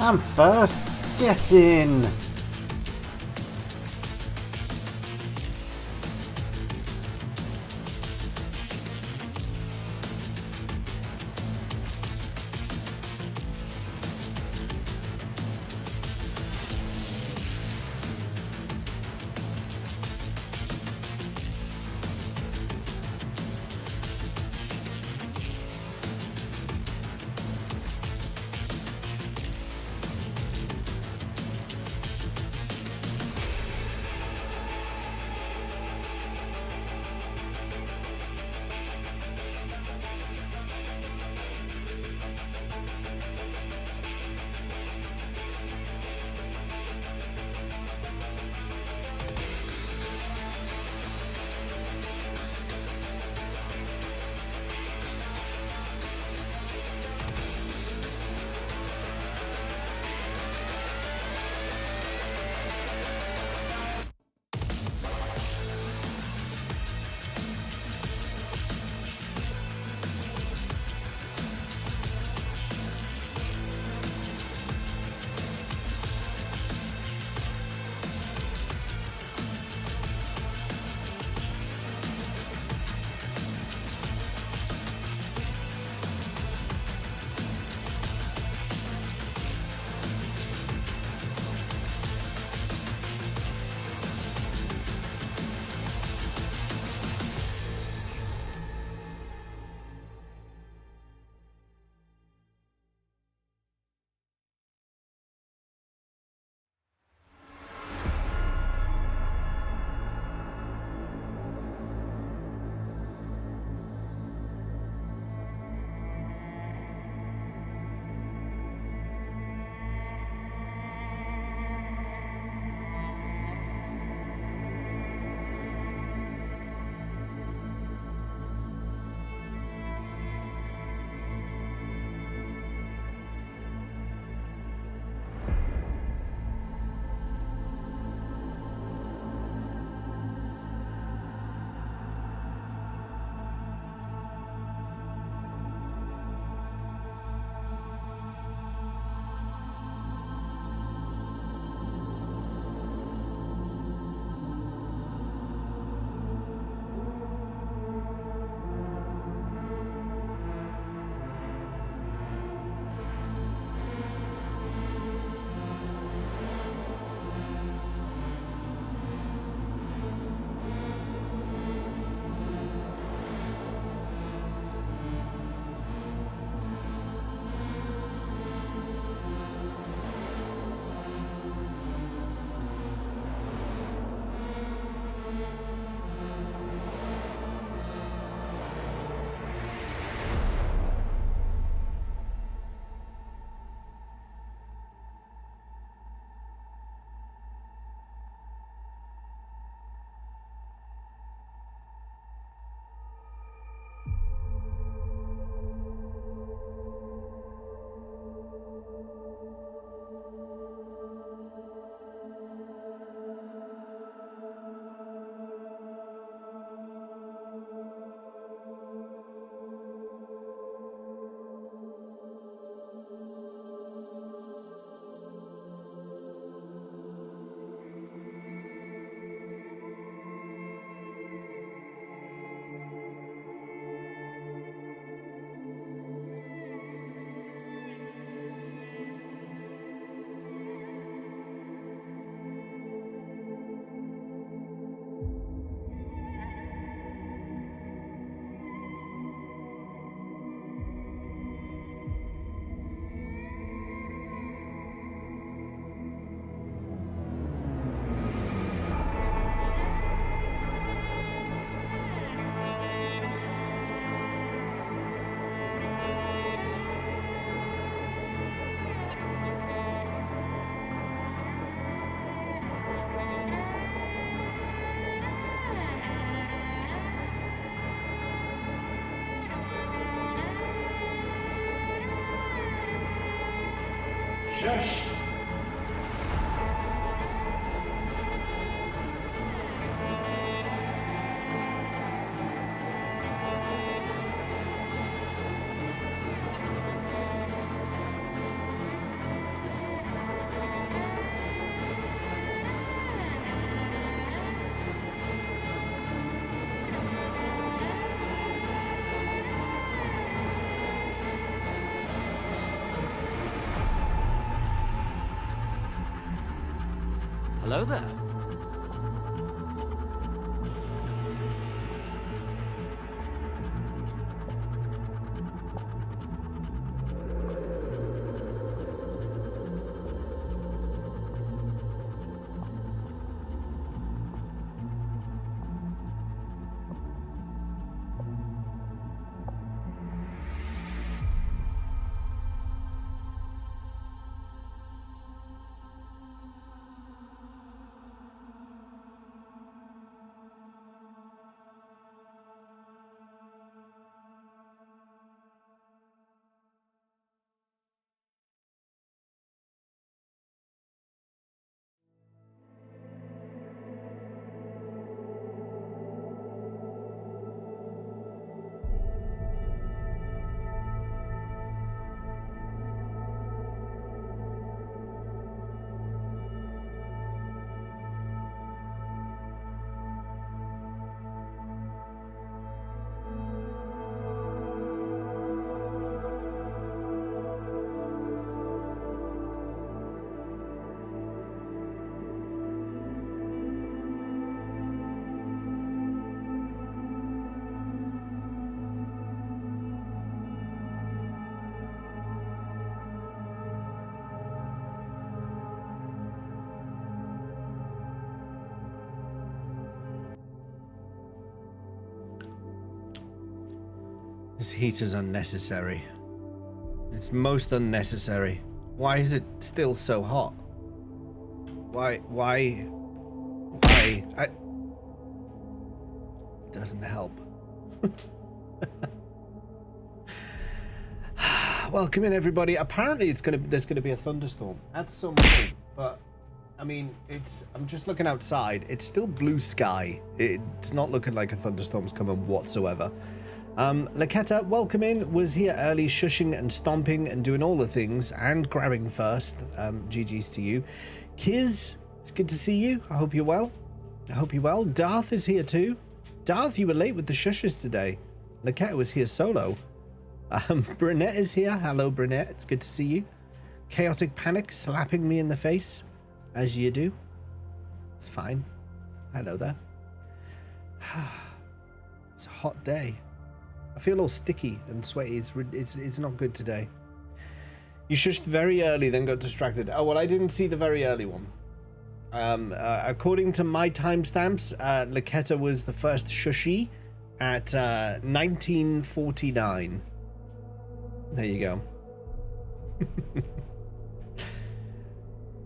I'm first. Get in. Shush! Hello there. This heat is unnecessary. It's most unnecessary. Why is it still so hot? Why? It doesn't help. Welcome in, everybody. Apparently there's gonna be a thunderstorm at some point, but I mean, I'm just looking outside. It's still blue sky. It's not looking like a thunderstorm's coming whatsoever. Laketa, welcome in, was here early, shushing and stomping and doing all the things and grabbing first. GG's to you. Kiz, it's good to see you. I hope you're well. Darth is here too. Darth, you were late with the shushes today. Laketa was here solo. Brunette is here. Hello, Brunette. It's good to see you. Chaotic Panic slapping me in the face, as you do. It's fine. Hello there. It's a hot day. I feel all sticky and sweaty. It's not good today. You shushed very early, then got distracted. Oh, well, I didn't see the very early one. According to my timestamps, Laketa was the first shushi at 1949. There you go.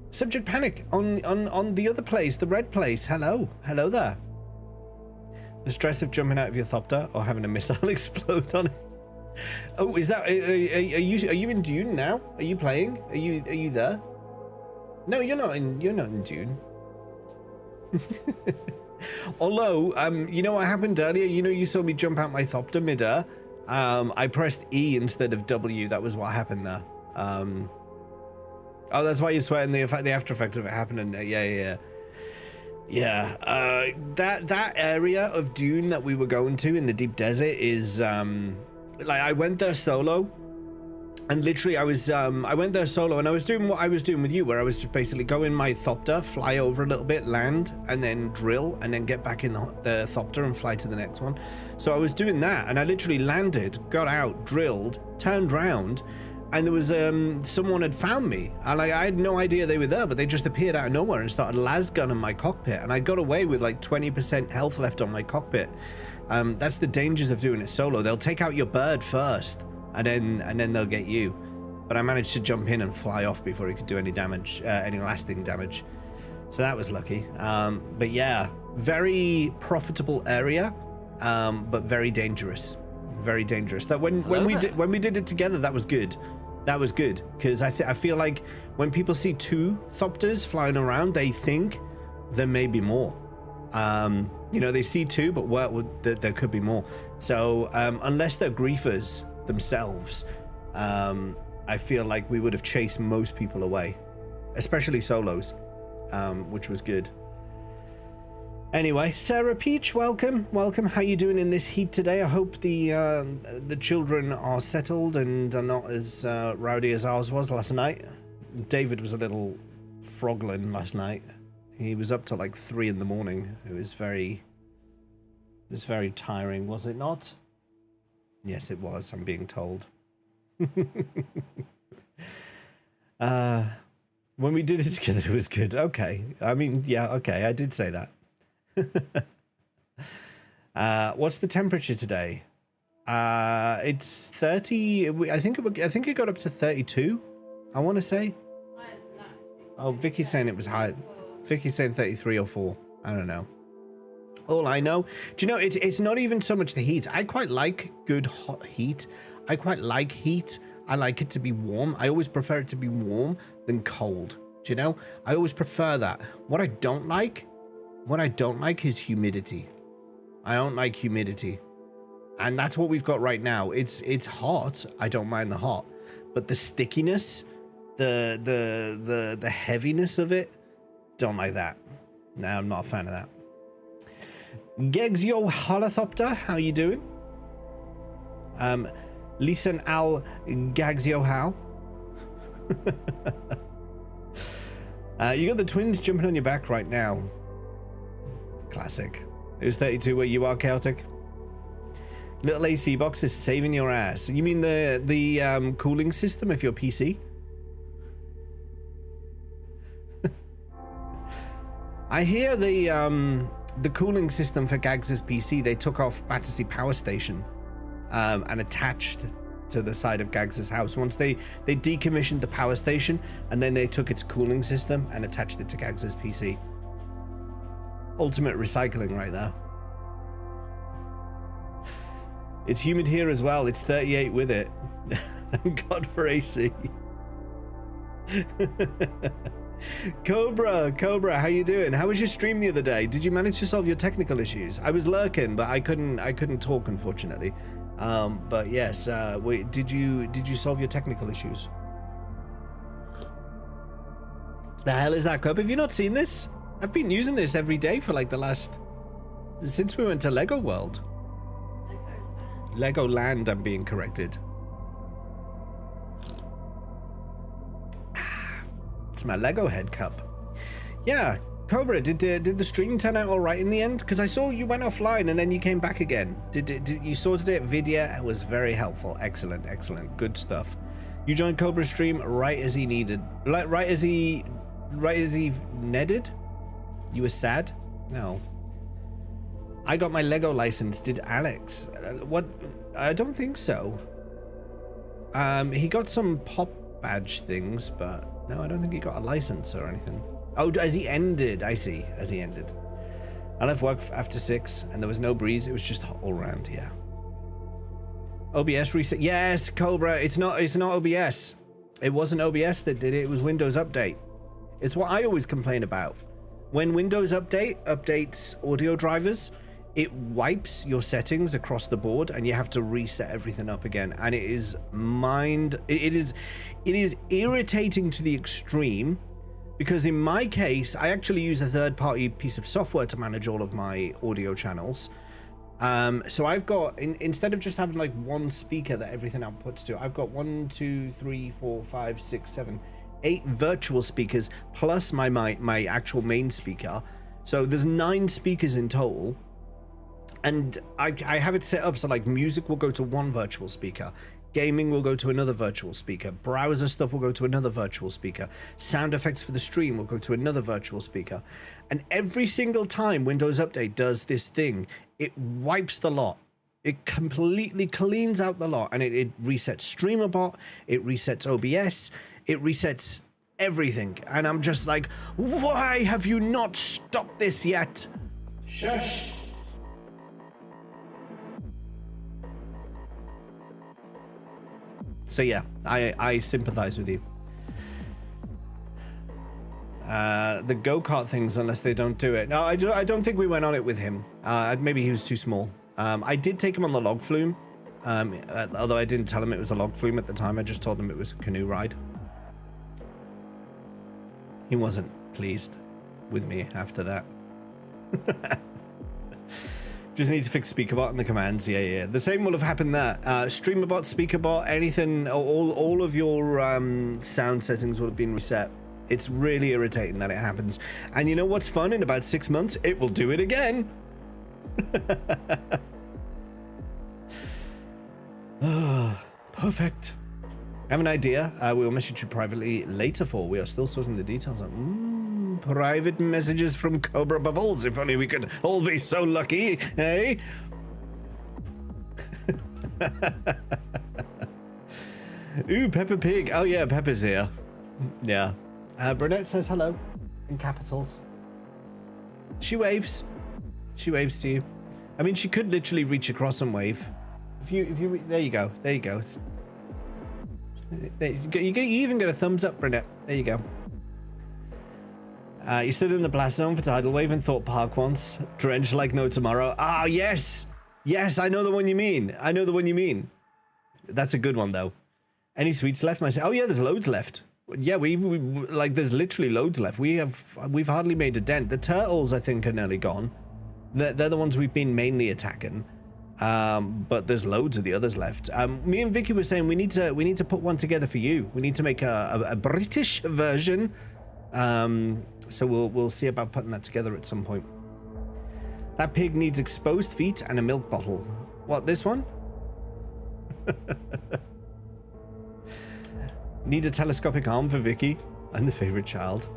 Subject Panic on the other place, the red place. Hello there. The stress of jumping out of your thopter or having a missile explode on it. Oh, is that? Are you in Dune now? Are you playing? Are you there? No, you're not in Dune. Although, you know what happened earlier? You know, you saw me jump out my thopter mid-air. I pressed E instead of W. That was what happened there. Oh, that's why you're sweating. The after effect of it happening. Yeah. That area of Dune that we were going to in the deep desert is like, I went there solo, and literally I went there solo, and I was doing what I was doing with you, where I was just basically go in my thopter, fly over a little bit, land, and then drill, and then get back in the thopter and fly to the next one. So I was doing that, and I literally landed, got out, drilled, turned round, and there was someone had found me. I had no idea they were there, but they just appeared out of nowhere and started lasgunning my cockpit, and I got away with like 20% health left on my cockpit. That's the dangers of doing it solo. They'll take out your bird first, and then they'll get you. But I managed to jump in and fly off before he could do any damage, any lasting damage. So that was lucky. But yeah, very profitable area, but very dangerous. Very dangerous. That when we did it together, that was good. That was good, because I feel like when people see two thopters flying around, they think there may be more. You know, they see two, but there could be more. So unless they're griefers themselves, I feel like we would have chased most people away, especially solos, which was good. Anyway, Sarah Peach, welcome. How you doing in this heat today? I hope the children are settled and are not as rowdy as ours was last night. David was a little froglin last night. He was up till like 3 in the morning. It was very tiring, was it not? Yes, it was, I'm being told. When we did it together, it was good. Okay. I mean, yeah, okay, I did say that. What's the temperature today? It's 30. I think it got up to 32. I want to say. Oh, Vicky's saying it was high. Vicky's saying 33 or 4. I don't know. All I know, do you know, it's not even so much the heat. I quite like good hot heat. I quite like heat. I like it to be warm. I always prefer it to be warm than cold. Do you know? I always prefer that. What I don't like is humidity. I don't like humidity. And that's what we've got right now. It's hot. I don't mind the hot. But the stickiness, the heaviness of it, don't like that. No, I'm not a fan of that. Gegs yo Holothopter, how you doing? Listen Al Gags yo how? You got the twins jumping on your back right now. Classic. It was 32 where you are, Chaotic. Little AC box is saving your ass. You mean the cooling system of your PC? I hear the cooling system for Gags's PC, they took off Battersea Power Station and attached to the side of Gags's house. Once they decommissioned the power station, and then they took its cooling system and attached it to Gags's PC. Ultimate recycling right there. It's humid here as well. It's 38 with it. Thank God for AC. Cobra, how you doing? How was your stream the other day? Did you manage to solve your technical issues? I was lurking, but I couldn't talk, unfortunately. But yes, wait, did you solve your technical issues? The hell is that, Cobb? Have you not seen this? I've been using this every day for like since we went to Lego World. Legoland, I'm being corrected. It's my Lego head cup. Yeah, Cobra, did the stream turn out all right in the end? Because I saw you went offline and then you came back again. Did you sorted it? Vidya, it was very helpful. Excellent, good stuff. You joined Cobra's stream right as he needed, right as he needed. You were sad? No. I got my Lego license. Did Alex? What? I don't think so. He got some pop badge things, but no, I don't think he got a license or anything. Oh, as he ended. I see. As he ended. I left work after 6, and there was no breeze. It was just hot all around. Yeah. OBS reset. Yes, Cobra. It's not OBS. It wasn't OBS that did it. It was Windows Update. It's what I always complain about. When Windows updates audio drivers, it wipes your settings across the board and you have to reset everything up again, and it is irritating to the extreme, because in my case I actually use a third-party piece of software to manage all of my audio channels. So I've got, instead of just having like one speaker that everything outputs to, I've got 1 2 3 4 5 6 7 8 virtual speakers plus my actual main speaker. So there's 9 speakers in total. And I have it set up so like music will go to one virtual speaker, gaming will go to another virtual speaker, browser stuff will go to another virtual speaker, sound effects for the stream will go to another virtual speaker. And every single time Windows Update does this thing, it wipes the lot. It completely cleans out the lot, and it resets StreamerBot, it resets OBS, it resets everything. And I'm just like, why have you not stopped this yet? Shush. So yeah, I sympathize with you. The go-kart things, unless they don't do it. No, I don't think we went on it with him. Maybe he was too small. I did take him on the log flume, although I didn't tell him it was a log flume at the time. I just told him it was a canoe ride. He wasn't pleased with me after that. Just need to fix SpeakerBot and the commands. Yeah. The same will have happened there. StreamerBot, SpeakerBot, anything, all of your sound settings will have been reset. It's really irritating that it happens. And you know what's fun? In about 6 months, it will do it again. Perfect. I have an idea. We will message you privately later for. We are still sorting the details out. Private messages from Cobra Bubbles. If only we could all be so lucky, eh? Ooh, Peppa Pig. Oh yeah, Peppa's here. Yeah. Brunette says hello in capitals. She waves. She waves to you. I mean, she could literally reach across and wave. If you, there you go. There you go. You even get a thumbs up, Brunette. There you go. You stood in the blast zone for Tidal Wave and Thought Park once. Drenched like no tomorrow. Ah, yes. Yes, I know the one you mean. I know the one you mean. That's a good one, though. Any sweets left? Oh, yeah, there's loads left. Yeah, we like, there's literally loads left. We've hardly made a dent. The turtles, I think, are nearly gone. They're the ones we've been mainly attacking. But there's loads of the others left. Me and Vicky were saying we need to put one together for you. We need to make a British version. So we'll see about putting that together at some point. That pig needs exposed feet and a milk bottle. What, this one? Need a telescopic arm for Vicky. I'm the favorite child.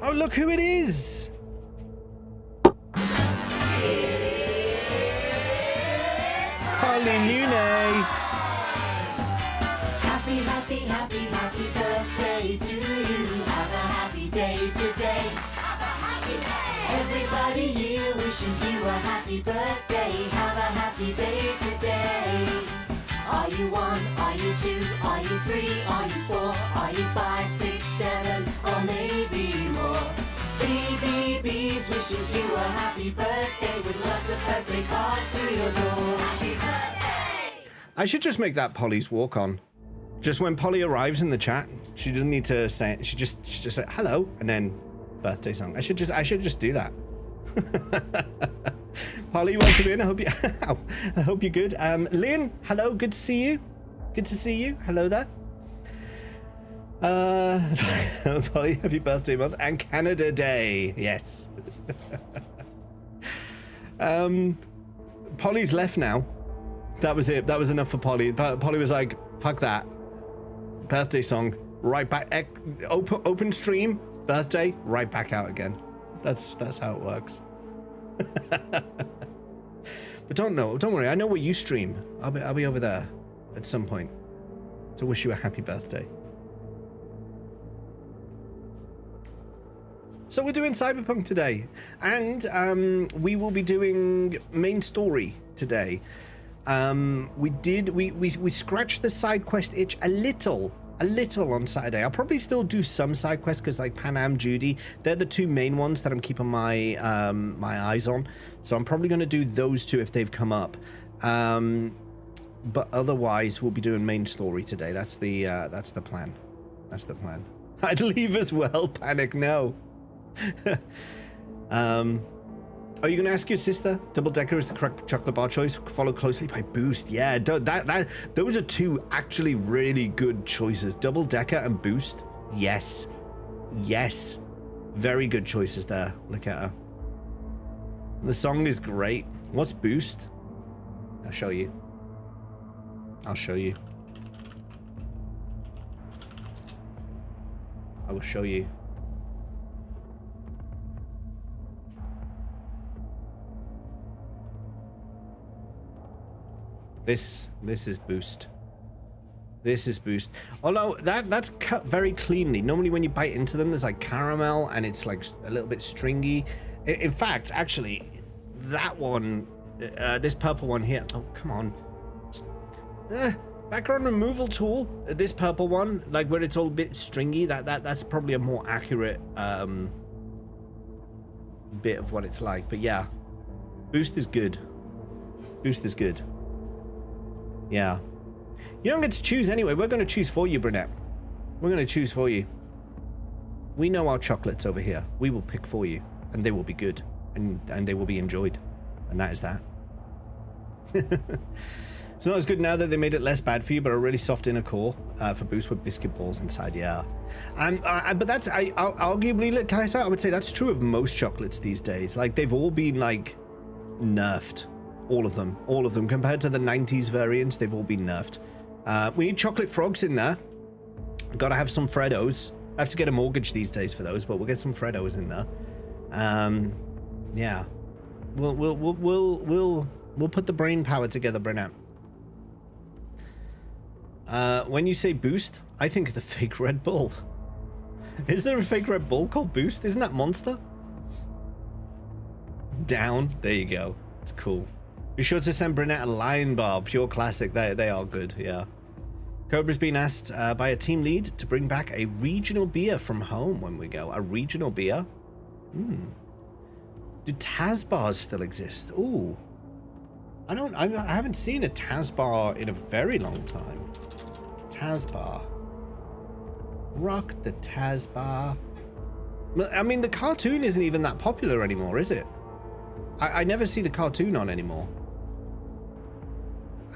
Oh, look who it is! Holly Nune! Happy, happy, happy, happy birthday to you. Have a happy day today. Have a happy day. Everybody here wishes you a happy birthday. Have a happy day today. Are you 1? Are you 2? Are you 3? Are you 4? Are you 5, 6, 7, or maybe more? CBBS wishes you a happy birthday with lots of birthday cards through your door. Happy birthday! I should just make that Polly's walk on. Just when Polly arrives in the chat, she doesn't need to say it. She just say hello and then birthday song. I should just do that. Polly, welcome in. I hope you're good. Lynn, hello, good to see you. Good to see you. Hello there. Polly, happy birthday month and Canada Day. Yes. Polly's left now. That was it. That was enough for Polly. Polly was like, fuck that. Birthday song, right back. Open stream, birthday, right back out again. That's how it works. But don't worry. I know where you stream. I'll be over there at some point to wish you a happy birthday. So we're doing Cyberpunk today, and we will be doing main story today. We scratched the side quest itch a little on Saturday. I'll probably still do some side quests because like Pan Am, Judy, they're the two main ones that I'm keeping my my eyes on. So I'm probably going to do those two if they've come up. But otherwise, we'll be doing main story today. That's the plan. That's the plan. I'd leave as well. Panic, no. Are you gonna ask your sister? Double Decker is the correct chocolate bar choice, followed closely by Boost. Yeah, those are two actually really good choices. Double Decker and Boost. Yes, very good choices there. Look at her. The song is great. What's Boost? I'll show you. I will show you. This is Boost. This is Boost. Although that's cut very cleanly. Normally when you bite into them, there's like caramel and it's like a little bit stringy. In fact, actually, that one, this purple one here. Oh, come on. Background removal tool. This purple one, like where it's all a bit stringy. That's probably a more accurate bit of what it's like. But yeah, Boost is good. Boost is good. Yeah. You don't get to choose anyway. We're going to choose for you, Brunette. We're going to choose for you. We know our chocolates over here. We will pick for you. And they will be good. And they will be enjoyed. And that is that. It's not as good now that they made it less bad for you, but a really soft inner core for boost with biscuit balls inside. Yeah, but that's arguably. Can I say? I would say that's true of most chocolates these days. Like they've all been like nerfed, all of them. Compared to the '90s variants, they've all been nerfed. We need chocolate frogs in there. Got to have some Freddos. I have to get a mortgage these days for those, but we'll get some Freddos in there. Yeah, we'll put the brain power together, Brennan. When you say Boost, I think of the fake Red Bull. Is there a fake Red Bull called Boost? Isn't that Monster? Down. There you go. It's cool. Be sure to send Brunette a Lion Bar. Pure classic. They are good, yeah. Cobra's been asked by a team lead to bring back a regional beer from home when we go. A regional beer? Do Taz bars still exist? Ooh. I haven't seen a Taz bar in a very long time. Taz bar. Rock the Taz bar. I mean, the cartoon isn't even that popular anymore, is it? I never see the cartoon on anymore.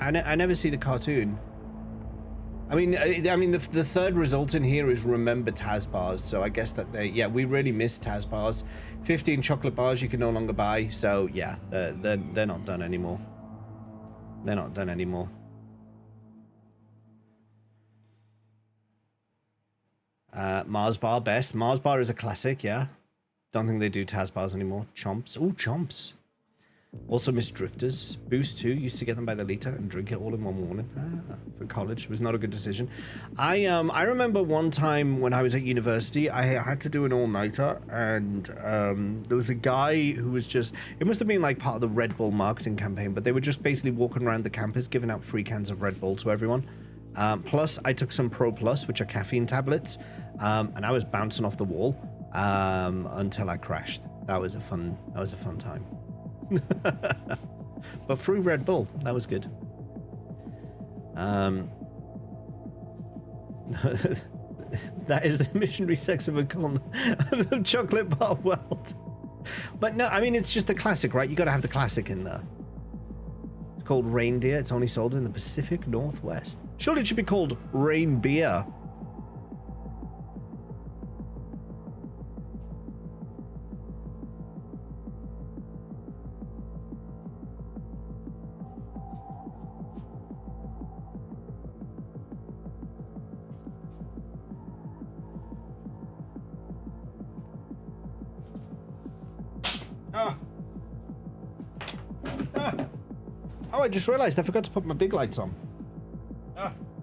I never see the cartoon. I mean, the third result in here is remember Taz bars, so I guess that we really miss Taz bars. 15 chocolate bars you can no longer buy, so yeah, they're not done anymore. They're not done anymore. Mars bar best. Mars bar is a classic, yeah. Don't think they do Taz bars anymore. Chomps. Oh, Chomps. Also miss Drifters. Boost too. Used to get them by the liter and drink it all in one morning. For college. It was not a good decision. I remember one time when I was at university, I had to do an all-nighter, and there was a guy who was just, it must have been like part of the Red Bull marketing campaign, but they were just basically walking around the campus giving out free cans of Red Bull to everyone. Plus I took some Pro Plus, which are caffeine tablets, and I was bouncing off the wall until I crashed. That was a fun time. But free Red Bull, that was good. That is the missionary sex of a con of the chocolate bar world. But no, I mean, it's just the classic, right? You got to have the classic in there. It's called Reindeer. It's only sold in the Pacific Northwest. Surely it should be called Rain Beer. Oh, I just realized I forgot to put my big lights on.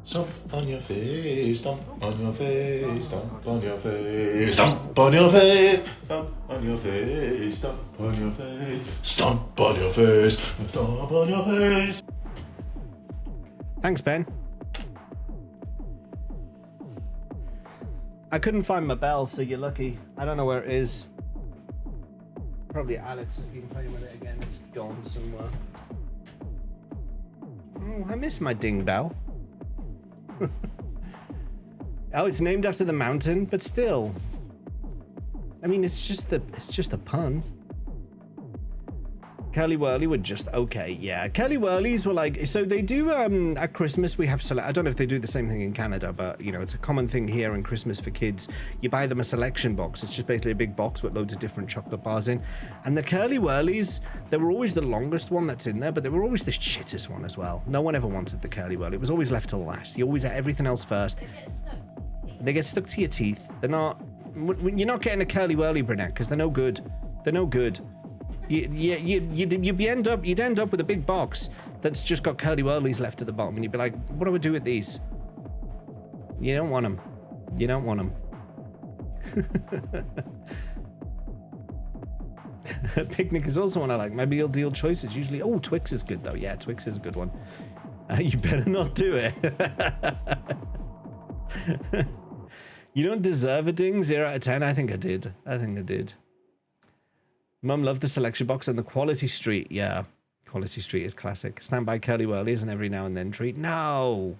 Stomp on your face, stomp on your face, stomp on your face, stomp on your face, stomp on your face, stomp on your face, stomp on your face, stomp on your face. Thanks, Ben. I couldn't find my bell, so you're lucky. I don't know where it is. Probably Alex has been playing with it again. It's gone somewhere. Oh, I miss my ding bell. Oh, it's named after the mountain, but still. I mean, it's just a pun. Curly Whirly were just okay, yeah. Curly Whirlies were like, so they do at Christmas we have I don't know if they do the same thing in Canada, but you know, it's a common thing here in Christmas for kids. You buy them a selection box. It's just basically a big box with loads of different chocolate bars in. And the Curly Whirlies, they were always the longest one that's in there, but they were always the shittest one as well. No one ever wanted the Curly Whirly. It was always left till last. You always had everything else first. They get stuck to your teeth. They're not, you're not getting a Curly Whirly, Brunette, because they're no good. They're no good. You'd end up with a big box that's just got Curly Whirlies left at the bottom, and you'd be like, what do I do with these? You don't want them. You don't want them. Picnic is also one I like. My meal deal choice is usually, oh, Twix is good though. Yeah, Twix is a good one. You better not do it. You don't deserve a ding. 0 out of 10. I think I did. Mum loved the selection box and the Quality Street. Yeah, Quality Street is classic. Standby Curly Whirly is an every now and then treat. No,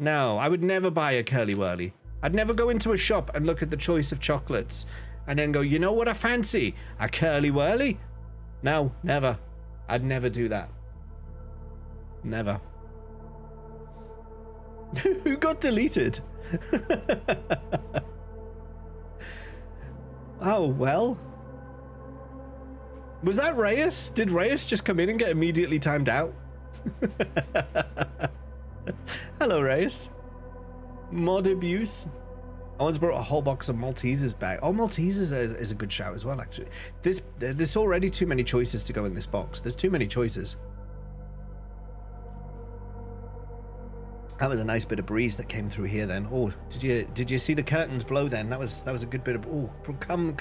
I would never buy a Curly Whirly. I'd never go into a shop and look at the choice of chocolates and then go, you know what I fancy? A Curly Whirly? No, never. I'd never do that. Never. Who got deleted? Oh, well. Was that Reyes? Did Reyes just come in and get immediately timed out? Hello, Reyes. Mod abuse. I once brought a whole box of Maltesers back. Oh, Maltesers is a good shout as well, actually. There's already too many choices to go in this box. There's too many choices. That was a nice bit of breeze that came through here then. Oh, did you see the curtains blow then? That was a good bit of... Oh, come.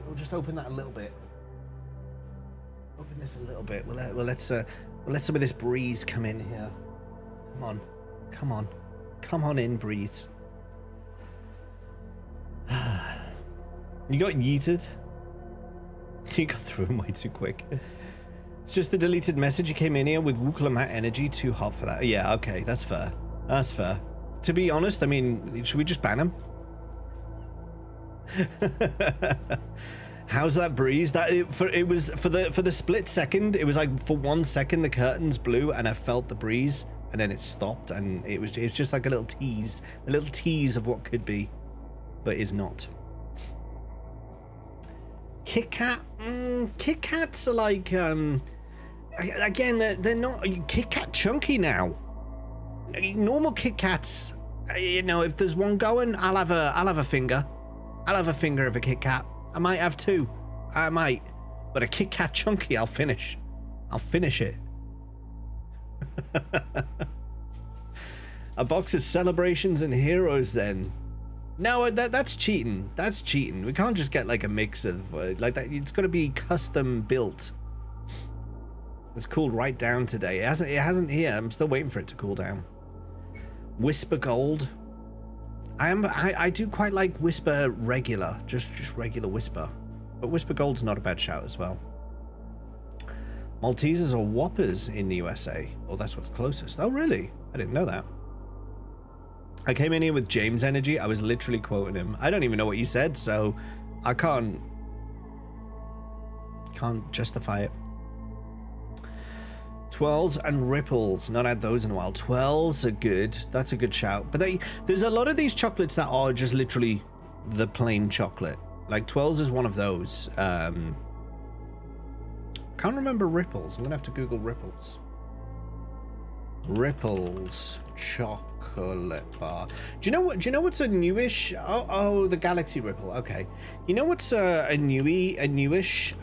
We'll just open that a little bit. Open this a little bit. We'll let some of this breeze come in here. Come on in, breeze. You got yeeted. You got through him way too quick. It's just the deleted message. You came in here with Wukalamat energy. Too hot for that. Yeah, okay, that's fair. That's fair. To be honest, I mean, should we just ban him? How's that breeze? It was for the split second. It was like for 1 second the curtains blew and I felt the breeze, and then it stopped, and it was just like a little tease of what could be, but is not. Kit Kat. Kit Kats are like again, they're not Kit Kat chunky now. Normal Kit Kats, you know, if there's one going, I'll have a finger. I'll have a finger of a Kit Kat. I might have two. I might. But a Kit Kat chunky, I'll finish. I'll finish it. A box of celebrations and heroes then. No, that's cheating. That's cheating. We can't just get like a mix of like that. It's got to be custom built. It's cooled right down today. It hasn't here. I'm still waiting for it to cool down. Whisper Gold. I do quite like Whisper regular, just regular Whisper, but Whisper Gold's not a bad shout as well. Maltesers are Whoppers in the USA. Oh, that's what's closest. Oh, really? I didn't know that. I came in here with James energy. I was literally quoting him. I don't even know what he said, so I can't justify it. Twirls and Ripples. Not had those in a while. Twirls are good. That's a good shout. But there's a lot of these chocolates that are just literally the plain chocolate. Like Twirls is one of those. Can't remember Ripples. I'm gonna have to Google Ripples. Ripples chocolate bar. Do you know what's a newish? Oh, the Galaxy Ripple. Okay. You know what's a newish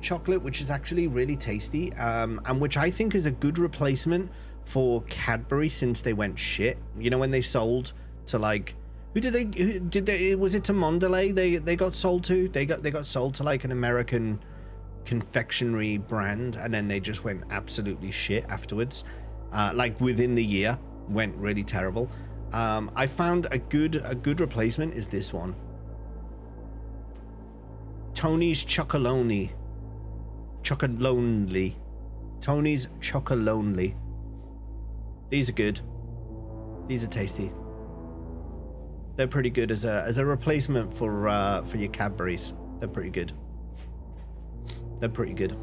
chocolate, which is actually really tasty, and which I think is a good replacement for Cadbury since they went shit. You know, when they sold to like, who did they was it to Mondelez they got sold to? They got sold to like an American confectionery brand, and then they just went absolutely shit afterwards. Like within the year, went really terrible. I found a good replacement is this one. Tony's Chocolonely. Tony's Chocolonely. These are good. These are tasty. They're pretty good as a replacement for your Cadburys. They're pretty good. They're pretty good.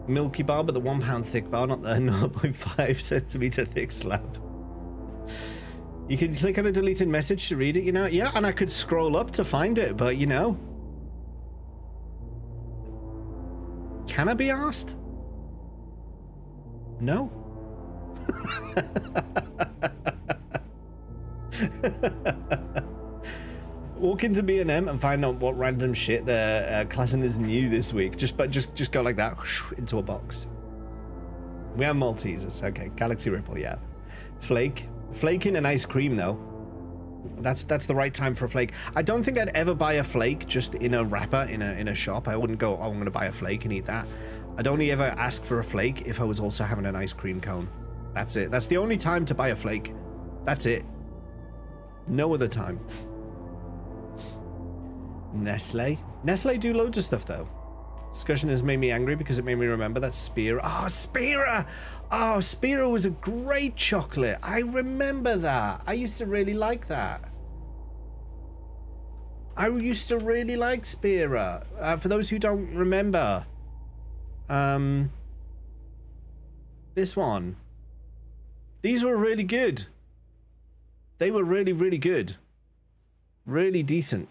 Milky Bar, but the 1 pound thick bar, not the 0.5 centimeter thick slab. You can click on a deleted message to read it, you know? Yeah, and I could scroll up to find it, but you know. Can I be asked? No. Walk into B&M and find out what random shit their classing is new this week. Just go like that into a box. We have Maltesers. Okay, Galaxy Ripple, yeah. Flaking and ice cream though. That's the right time for a flake. I don't think I'd ever buy a flake just in a wrapper in a shop. I wouldn't go, oh, I'm gonna buy a flake and eat that. I'd only ever ask for a flake if I was also having an ice cream cone. That's it. That's the only time to buy a flake. That's it. No other time. Nestle do loads of stuff though. Discussion has made me angry because it made me remember that Spira. Oh, Spira! Oh, Spira was a great chocolate. I remember that. I used to really like that. I used to really like Spira. For those who don't remember, This one. These were really good. They were really, really good. Really decent.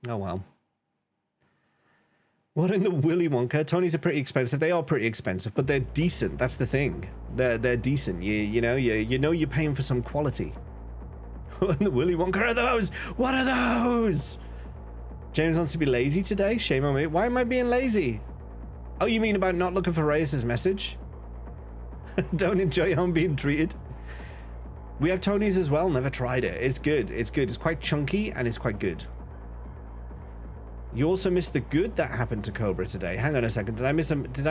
Oh well. What in the Willy Wonka? Tony's are pretty expensive. They are pretty expensive, but they're decent. That's the thing. They're decent. You know you're paying for some quality. What in the Willy Wonka are those? What are those? James wants to be lazy today. Shame on me. Why am I being lazy? Oh, you mean about not looking for Reyes' message? Don't enjoy how I'm being treated. We have Tony's as well. Never tried it. It's good. It's good. It's quite chunky and it's quite good. You also missed the good that happened to Cobra today. Hang on a second. Did I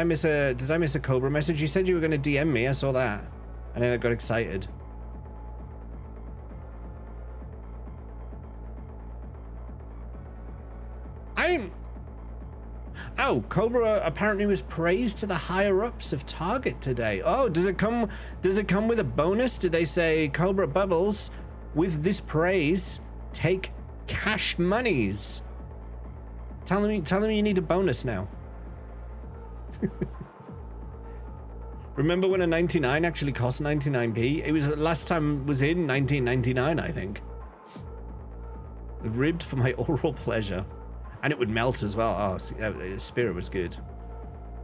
miss a Cobra message? You said you were going to DM me. I saw that, and then I got excited. Oh, Cobra apparently was praised to the higher ups of Target today. Oh, does it come with a bonus? Did they say, Cobra Bubbles, with this praise, take cash monies? Tell me you need a bonus now. Remember when a 99 actually cost 99p? It was last time was in 1999, I think. Ribbed for my oral pleasure. And it would melt as well. Oh, Spirit was good.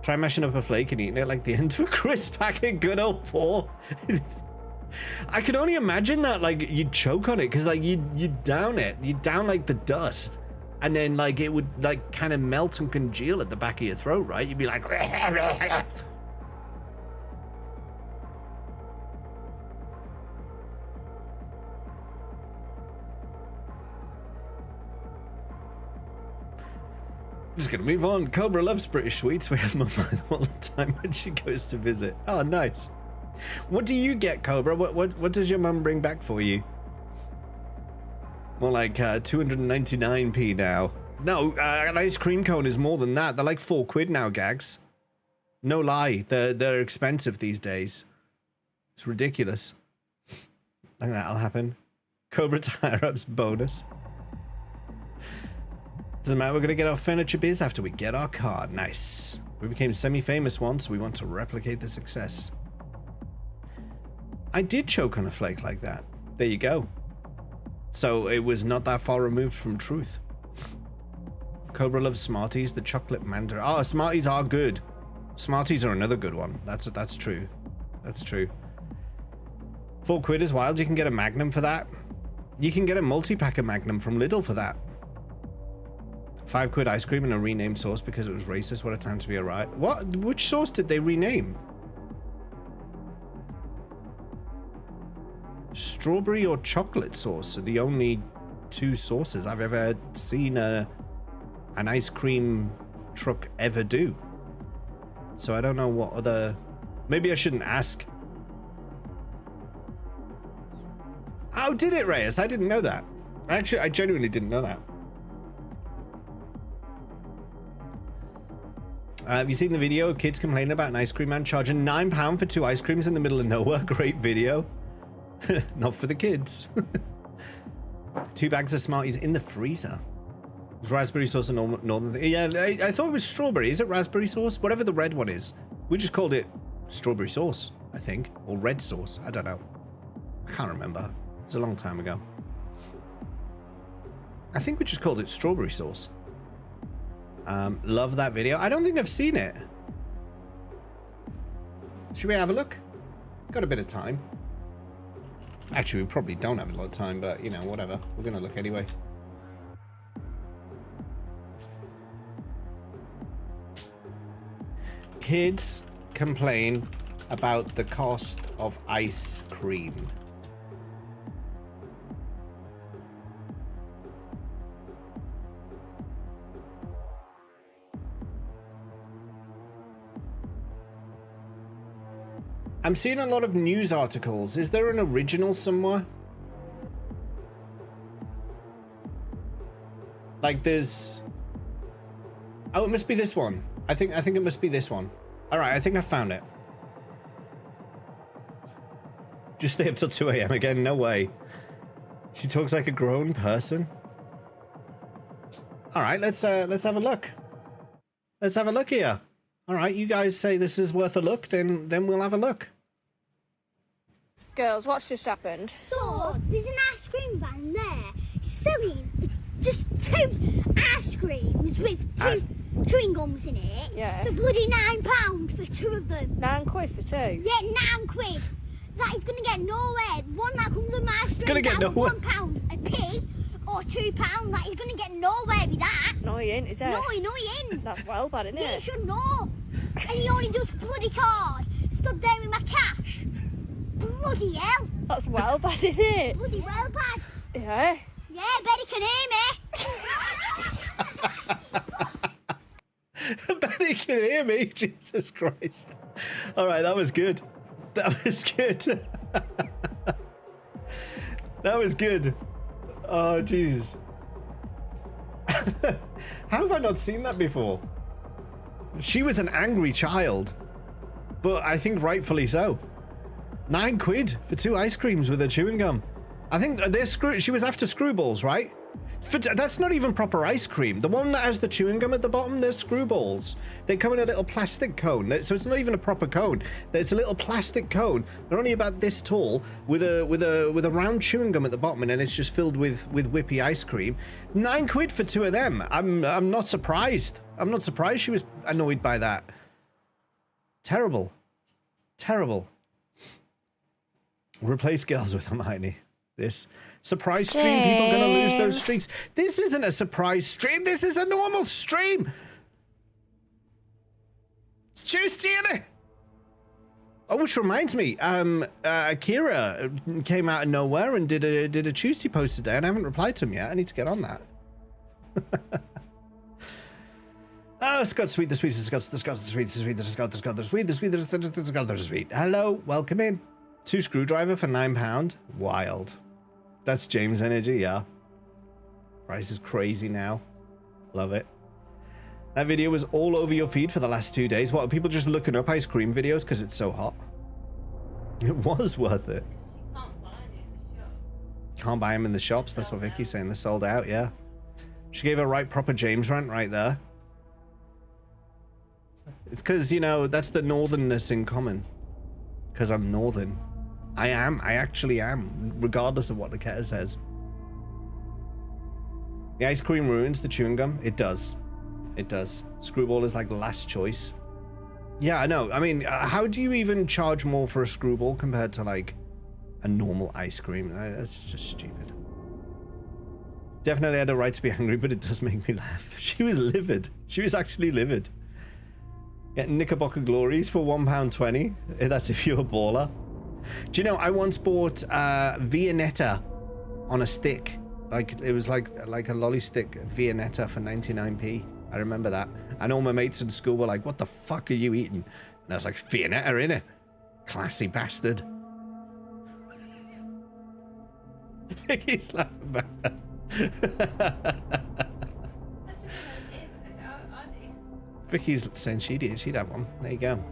Try mashing up a flake and eating it like the end of a crisp packet. Good old Paul. I could only imagine that, like, you'd choke on it, because, like, you'd down it. You'd down, like, the dust. And then, like, it would, like, kind of melt and congeal at the back of your throat, right? You'd be like... Just gonna move on. Cobra loves British sweets. We have mum all the time when she goes to visit. Oh, nice. What do you get, Cobra? What does your mum bring back for you? More like 299p now. No, an ice cream cone is more than that. They're like £4 now, gags. No lie, they're expensive these days. It's ridiculous. I think that'll happen. Cobra Tire Ups bonus. Doesn't matter, we're gonna get our furniture biz after we get our car. Nice. We became semi-famous once, we want to replicate the success. I did choke on a flake like that. There you go. So it was not that far removed from truth. Cobra loves Smarties, the chocolate mandarin. Oh, Smarties are good. Smarties are another good one. That's true. That's true. £4 is wild. You can get a Magnum for that. You can get a multi-pack of Magnum from Lidl for that. £5 ice cream and a renamed sauce because it was racist. What a time to be alive. What? Which sauce did they rename? Strawberry or chocolate sauce are the only two sauces I've ever seen an ice cream truck ever do. So I don't know what other... Maybe I shouldn't ask. Oh, did it, Reyes? I didn't know that. Actually, I genuinely didn't know that. Have you seen the video of kids complaining about an ice cream man charging £9 for 2 ice creams in the middle of nowhere? Great video. Not for the kids. 2 bags of Smarties in the freezer. It's raspberry sauce and northern thing. Yeah, I thought it was strawberry. Is it raspberry sauce? Whatever the red one is. We just called it strawberry sauce, I think. Or red sauce. I don't know. I can't remember. It was a long time ago. I think we just called it strawberry sauce. Love that video. I don't think I've seen it. Should we have a look? Got a bit of time. Actually, we probably don't have a lot of time, but, you know, whatever. We're going to look anyway. Kids complain about the cost of ice cream. I'm seeing a lot of news articles. Is there an original somewhere? Like there's... Oh, it must be this one. I think it must be this one. All right, I think I found it. Just stay up till 2 a.m. again? No way. She talks like a grown person. All right, let's have a look. Let's have a look here. All right, you guys say this is worth a look, then we'll have a look. Girls, what's just happened? So, there's an ice cream van there selling just 2 ice creams with 2 chewing gums in it. Yeah. For bloody £9 for 2 of them. £9 for 2? Yeah, £9. That is going to get nowhere. One that comes on my It's going to get nowhere. £1 a p or £2. That is going to get nowhere with that. No, he ain't, is it? No, he ain't. That's well bad, isn't Yeah, you it? should know. And he only does bloody card. Stood there with my cash. Bloody hell. That's well bad, isn't it? Bloody well bad. Yeah. Yeah, bet he can hear me. Betty can hear me. Jesus Christ. All right, that was good. That was good. That was good. Oh, Jesus. How have I not seen that before? She was an angry child, but I think rightfully so. £9 for 2 ice creams with a chewing gum. I think she was after screwballs, right? That's not even proper ice cream. The one that has the chewing gum at the bottom, they're screwballs. They come in a little plastic cone, so it's not even a proper cone. It's a little plastic cone. They're only about this tall, with a round chewing gum at the bottom, and then it's just filled with whippy ice cream. £9 for 2 of them. I'm not surprised. I'm not surprised she was annoyed by that. Terrible, terrible. Replace girls with Hermione. This surprise stream, people gonna lose those streaks. This isn't a surprise stream, this is a normal stream. It's Tuesday, innit? Oh, which reminds me, Akira came out of nowhere and did a Tuesday post today, and I haven't replied to him yet. I need to get on that. Oh, Scott Sweet, the sweetest, the Scott, the sweet, the sweet, the Scott, the Scott, the sweet, the sweet, the Scott, the sweet. Hello, welcome in. 2 screwdriver for £9. Wild. That's James energy, yeah. Price is crazy now. Love it. That video was all over your feed for the last 2 days. What, are people just looking up ice cream videos because it's so hot? It was worth it. Can't buy them in the shops. That's what Vicky's saying. They're sold out, yeah. She gave a right proper James rant right there. It's because, you know, that's the northernness in common. Because I'm northern. I actually am, regardless of what the Ketter says. The ice cream ruins the chewing gum. It does. It does. Screwball is like the last choice. Yeah, I know. I mean, how do you even charge more for a screwball compared to like a normal ice cream? That's just stupid. Definitely had a right to be angry, but it does make me laugh. She was livid. She was actually livid. Getting Knickerbocker Glories for £1.20. That's if you're a baller. Do you know, I once bought Viennetta on a stick. Like, it was like a lolly stick Viennetta for 99p. I remember that. And all my mates in school were like, what the fuck are you eating? And I was like, Viennetta, innit? Classy bastard. Vicky's laughing back. Vicky's saying she'd have one. There you go.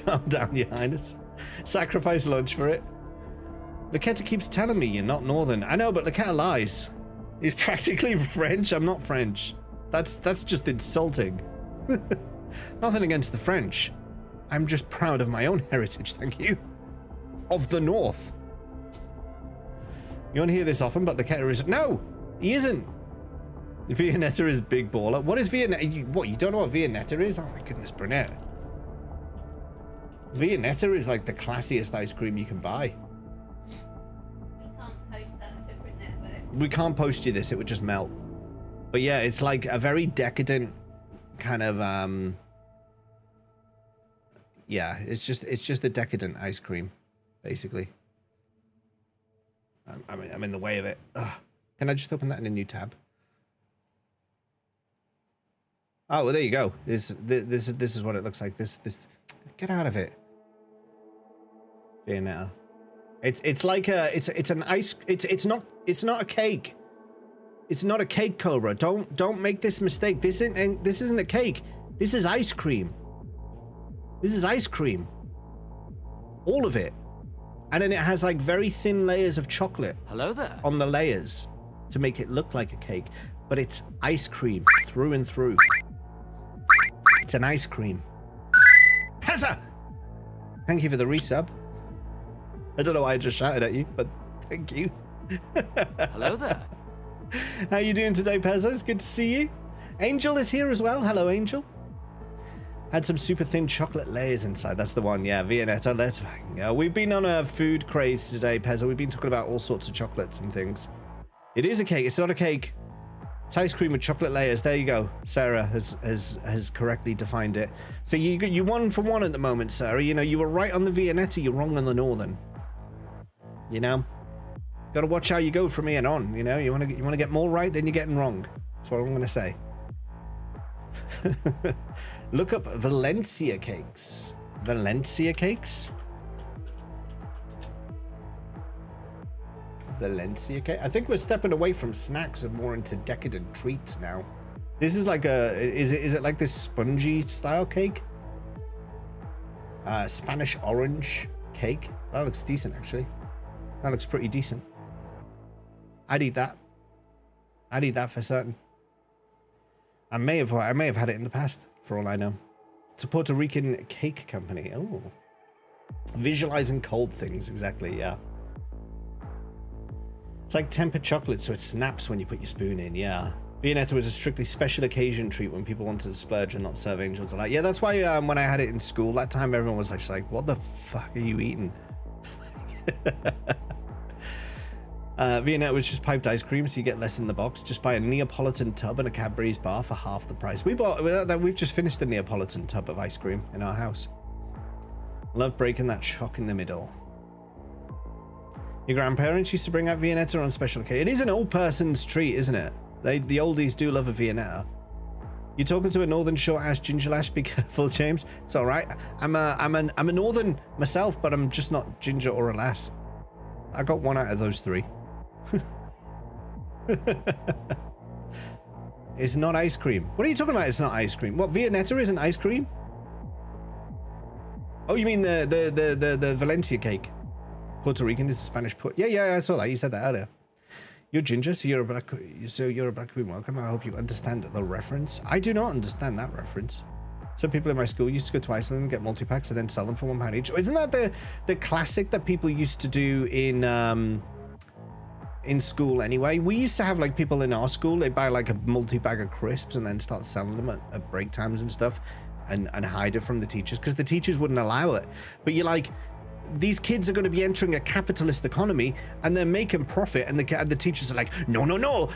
Calm down, your highness. Sacrifice lunch for it. Laketta keeps telling me you're not northern. I know, but Laketta lies. He's practically French. I'm not French. That's just insulting. Nothing against the French. I'm just proud of my own heritage, thank you. Of the north. You don't hear this often, but Laketta is... No! He isn't! Viennetta is big baller. What is Viennetta? What, you don't know what Viennetta is? Oh my goodness, Brunette. Viennetta is like the classiest ice cream you can buy. We can't post that to Brunette though. We can't post you this, it would just melt. But yeah, it's like a very decadent kind of yeah, it's just a decadent ice cream, basically. I'm in the way of it. Ugh. Can I just open that in a new tab? Oh, well, there you go. This is what it looks like. This get out of it. Viennetta. It's like a it's an ice. It's not a cake. It's not a cake, Cobra. Don't make this mistake. This isn't a cake. This is ice cream. This is ice cream. All of it. And then it has like very thin layers of chocolate. Hello there. On the layers to make it look like a cake, but it's ice cream through and through. It's an ice cream. Pezza! Thank you for the resub. I don't know why I just shouted at you, but thank you. Hello there. How you doing today, Pezza? It's good to see you. Angel is here as well. Hello, Angel. Had some super thin chocolate layers inside. That's the one. Yeah, Viennetta. Let's we've been on a food craze today, Pezza. We've been talking about all sorts of chocolates and things. It is a cake. It's not a cake. It's ice cream with chocolate layers. There you go. Sarah has correctly defined it. So you won for one at the moment, Sarah. You know, you were right on the Viennetta. You're wrong on the Northern. You know, got to watch how you go from here on. You know, you want to get more right than you're getting wrong. That's what I'm going to say. Look up Valencia cakes. Valencia cakes. Valencia cake. I think we're stepping away from snacks and more into decadent treats now. This is like is it like this spongy style cake? Spanish orange cake. That looks decent actually. That looks pretty decent. I'd eat that. I'd eat that for certain. I may have had it in the past, for all I know. It's a Puerto Rican cake company. Oh. Visualizing cold things, exactly, yeah. It's like tempered chocolate, so it snaps when you put your spoon in, yeah. Viennetta was a strictly special occasion treat when people wanted to splurge and not serve angels alike. Yeah, that's why when I had it in school that time, everyone was actually like, what the fuck are you eating? Viennetta was just piped ice cream, so you get less in the box. Just buy a Neapolitan tub and a Cadbury's bar for half the price. We've just finished the Neapolitan tub of ice cream in our house. Love breaking that choc in the middle. Your grandparents used to bring out Viennetta on special occasion. It is an old person's treat, isn't it? The oldies do love a Viennetta. You're talking to a Northern short-ass ginger lash. Be careful, James. It's all right. I'm a Northern myself, but I'm just not ginger or a lass. I got one out of those three. It's not ice cream. What are you talking about? It's not ice cream. What, Viennetta isn't ice cream? Oh, you mean the Valencia cake? Puerto Rican is Spanish. Yeah, I saw that. You said that earlier. You're ginger, so you're a black queen. Welcome. I hope you understand the reference. I do not understand that reference. Some people in my school used to go to Iceland and get multi-packs and then sell them for £1 each. Isn't that the classic that people used to do in school anyway? We used to have like people in our school, they buy like a multi-bag of crisps and then start selling them at break times and stuff and hide it from the teachers because the teachers wouldn't allow it. But you're like, these kids are going to be entering a capitalist economy and they're making profit, and the teachers are like, no,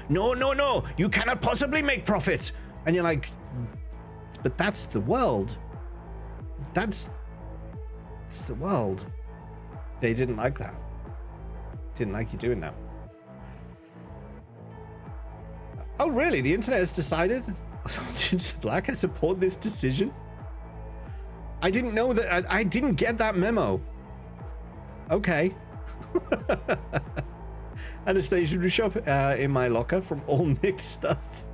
you cannot possibly make profit. And you're like, but that's the world. That's the world. They didn't like that. Didn't like you doing that. Oh, really? The internet has decided? Ginger Black, I support this decision. I didn't know that. I didn't get that memo. Okay. And a stationery shop in my locker from all nicked stuff.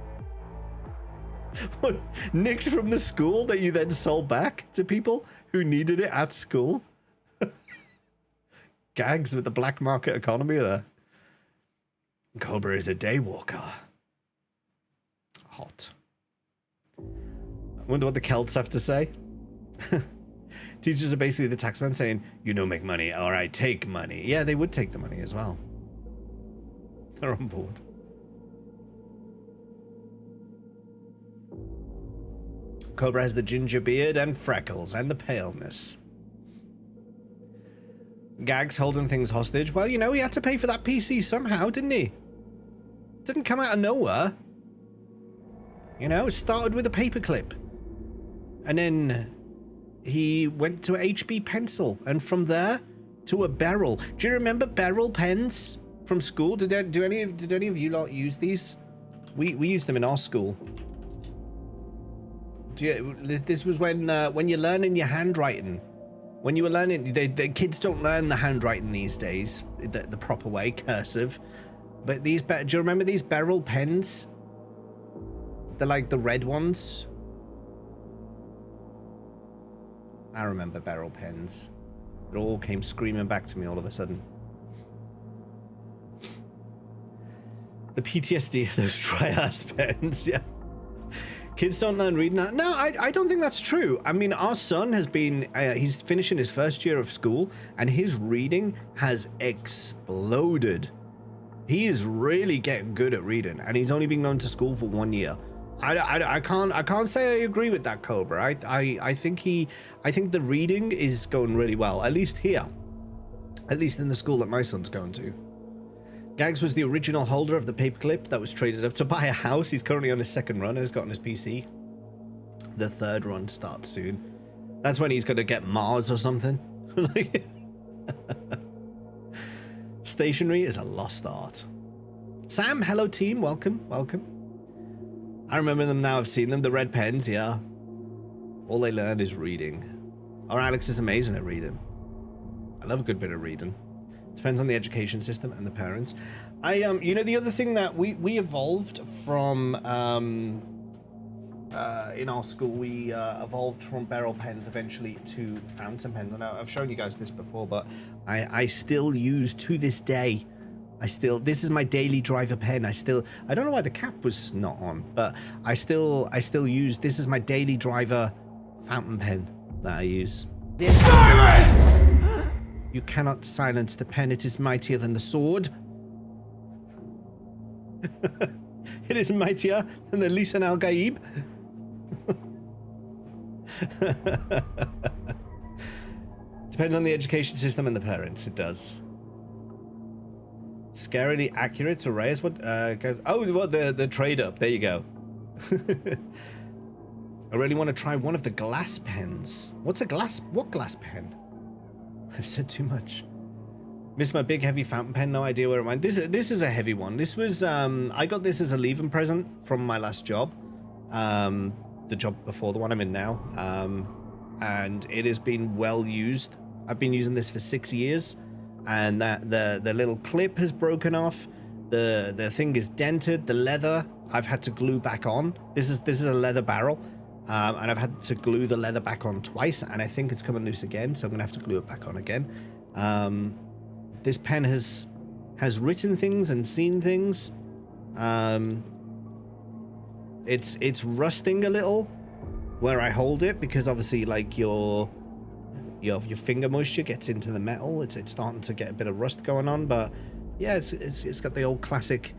What, nicked from the school that you then sold back to people who needed it at school? Gags with the black market economy there. Cobra is a day walker. Hot. I wonder what the Celts have to say. Teachers are basically the taxman saying, you don't make money, all right, take money. Yeah, they would take the money as well. They're on board. Cobra has the ginger beard and freckles and the paleness. Gags holding things hostage. Well, you know, he had to pay for that PC somehow, didn't he? Didn't come out of nowhere. You know, it started with a paperclip. And then he went to a HB pencil. And from there to a barrel. Do you remember barrel pens from school? Did any of you lot use these? We used them in our school. This was when you're learning your handwriting. When you were learning, the kids don't learn the handwriting these days the proper way, cursive. But these, do you remember these barrel pens? They're like the red ones. I remember barrel pens. It all came screaming back to me all of a sudden. The PTSD of those dry ass pens, yeah. Kids don't learn reading now. No, I don't think that's true. I mean, our son has been, he's finishing his first year of school and his reading has exploded. He is really getting good at reading and he's only been going to school for 1 year. I can't say I agree with that, Cobra. I think the reading is going really well, at least here. At least in the school that my son's going to. Gags was the original holder of the paperclip that was traded up to buy a house. He's currently on his second run and has gotten his PC. The third run starts soon. That's when he's going to get Mars or something. Stationery is a lost art. Sam, hello team. Welcome, welcome. I remember them now. I've seen them. The red pens, yeah. All they learn is reading. Our Alex is amazing at reading. I love a good bit of reading. Depends on the education system and the parents. You know, the other thing that we evolved from in our school, we evolved from barrel pens eventually to fountain pens. And I've shown you guys this before, but I still use to this day. This is my daily driver pen. I don't know why the cap was not on, but I still use, this is my daily driver fountain pen that I use. Silence! You cannot silence the pen. It is mightier than the sword. It is mightier than the Lisan al-Gaib. Depends on the education system and the parents. It does. Scarily accurate. So Reyes, what? Oh, what the trade up? There you go. I really want to try one of the glass pens. What glass pen? I've said too much. Missed my big heavy fountain pen. No idea where it went. This is a heavy one. This was I got this as a leaving present from my last job, the job before the one I'm in now, and it has been well used. I've been using this for 6 years, and the little clip has broken off. The thing is dented. The leather I've had to glue back on. This is a leather barrel. And I've had to glue the leather back on twice, and I think it's coming loose again, so I'm gonna have to glue it back on again. This pen has written things and seen things. It's rusting a little where I hold it, because obviously, like, your finger moisture gets into the metal. It's starting to get a bit of rust going on, but yeah, it's got the old classic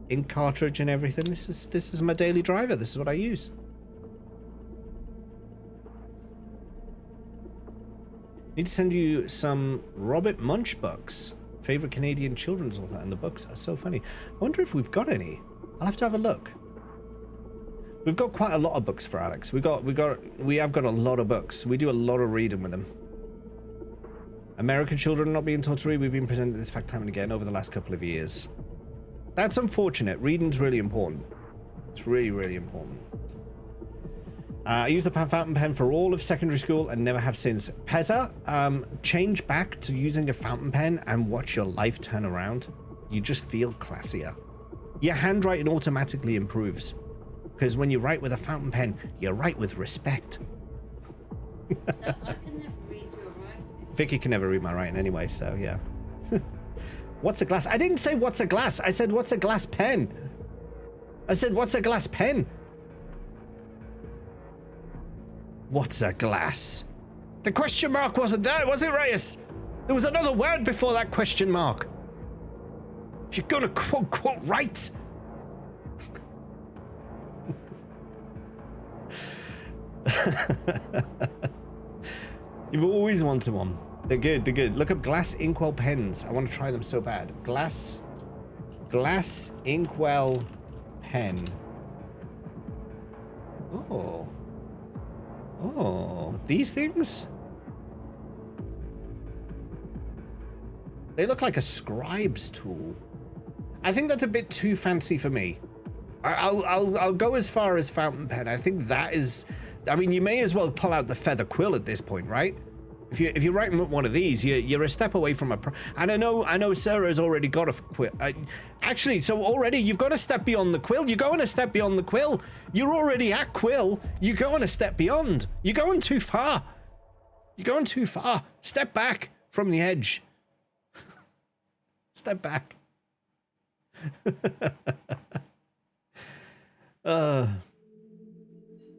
ink cartridge and everything. This is my daily driver. This is what I use. Need to send you some Robert Munch books. Favorite Canadian children's author, and the books are so funny. I wonder if we've got any. I'll have to have a look. We've got quite a lot of books for Alex. We have got a lot of books. We do a lot of reading with them. American children not being taught to read. We've been presented this fact time and again over the last couple of years. That's unfortunate. Reading's really important. It's really, really important. I used the fountain pen for all of secondary school and never have since. Pezza, change back to using a fountain pen and watch your life turn around. You just feel classier. Your handwriting automatically improves. Because when you write with a fountain pen, you write with respect. So I can never read your writing. Vicky can never read my writing anyway, so yeah. What's a glass? I didn't say what's a glass. I said what's a glass pen. I said what's a glass pen. What's a glass? The question mark wasn't there, was it, Reyes? There was another word before that question mark. If you're gonna quote right. You've always wanted one. They're good, they're good. Look up glass inkwell pens. I want to try them so bad. Glass inkwell pen. Oh, these things? They look like a scribe's tool. I think that's a bit too fancy for me. I'll go as far as fountain pen. I think that is, I mean, you may as well pull out the feather quill at this point, right? If you're writing with one of these, you're a step away from and I know Sarah's already got a quill. Actually, so already you've got a step beyond the quill. You're going a step beyond the quill. You're already at quill. You're going a step beyond. You're going too far. You're going too far. Step back from the edge. Step back.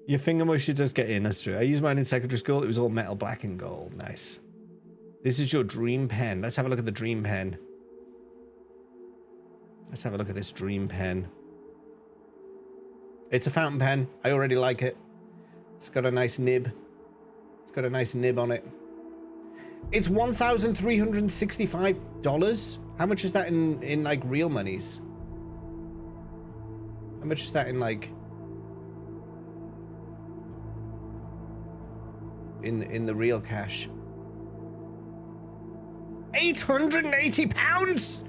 Your finger moisture does get in, that's true. I used mine in secondary school. It was all metal black and gold. Nice. This is your dream pen. Let's have a look at the dream pen. Let's have a look at this dream pen. It's a fountain pen. I already like it. It's got a nice nib. It's got a nice nib on it. It's $1,365. How much is that in like real monies? How much is that in like in the real cash? 880 pounds.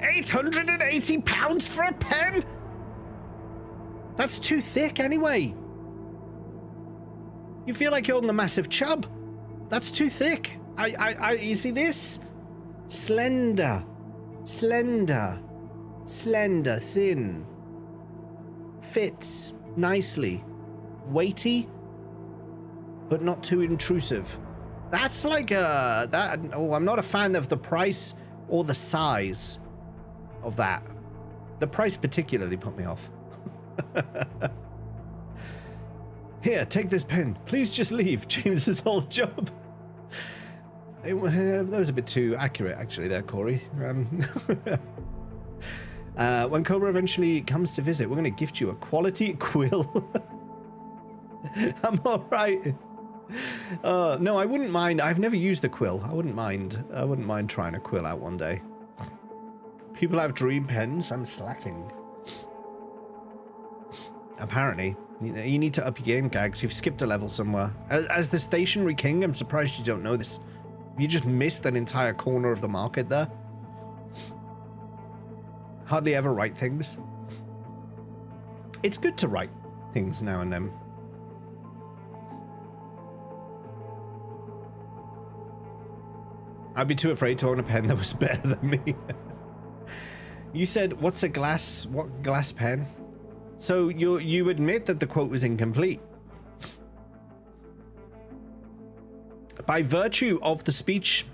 880 pounds for a pen. That's too thick anyway. You feel like you're on the massive chub. That's too thick. You see this? Slender, thin. Fits nicely. Weighty, but not too intrusive. That's like oh, I'm not a fan of the price or the size of that. The price particularly put me off. Here, take this pen. Please just leave. James's whole job. That was a bit too accurate, actually, there, Corey. When Cobra eventually comes to visit, we're going to gift you a quality quill. I'm all right. No, I wouldn't mind. I've never used a quill. I wouldn't mind. I wouldn't mind trying a quill out one day. People have dream pens. I'm slacking. Apparently. You need to up your game, Gags. You've skipped a level somewhere. As the stationary king, I'm surprised you don't know this. You just missed an entire corner of the market there. Hardly ever write things. It's good to write things now and then. I'd be too afraid to own a pen that was better than me. You said, what glass pen? So you admit that the quote was incomplete. By virtue of the speech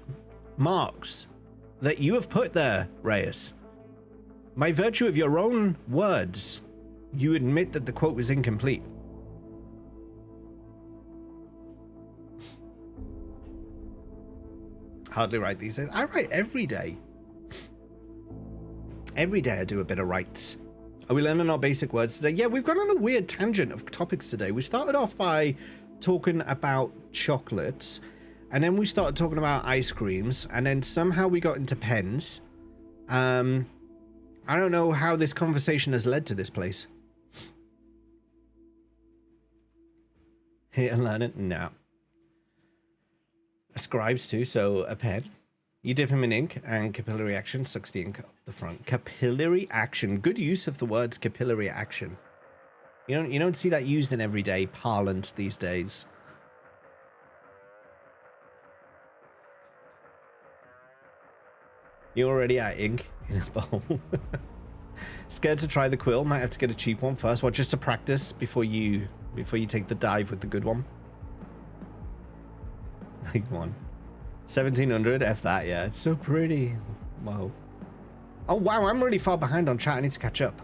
marks that you have put there, Reyes, by virtue of your own words, you admit that the quote was incomplete. Hardly write these days. I write every day. Every day I do a bit of writes. Are we learning our basic words today? Yeah, we've gone on a weird tangent of topics today. We started off by talking about chocolates, and then we started talking about ice creams, and then somehow we got into pens. I don't know how this conversation has led to this place. Here and learn it? No. Scribes too, so a pen. You dip him in ink, and capillary action sucks the ink up the front. Capillary action. Good use of the words capillary action. You don't see that used in everyday parlance these days. You're already at ink in a bowl. Scared to try the quill? Might have to get a cheap one first. Well, just to practice before you take the dive with the good one. Like one. 1700, F that, yeah. It's so pretty. Wow. Oh, wow, I'm really far behind on chat. I need to catch up.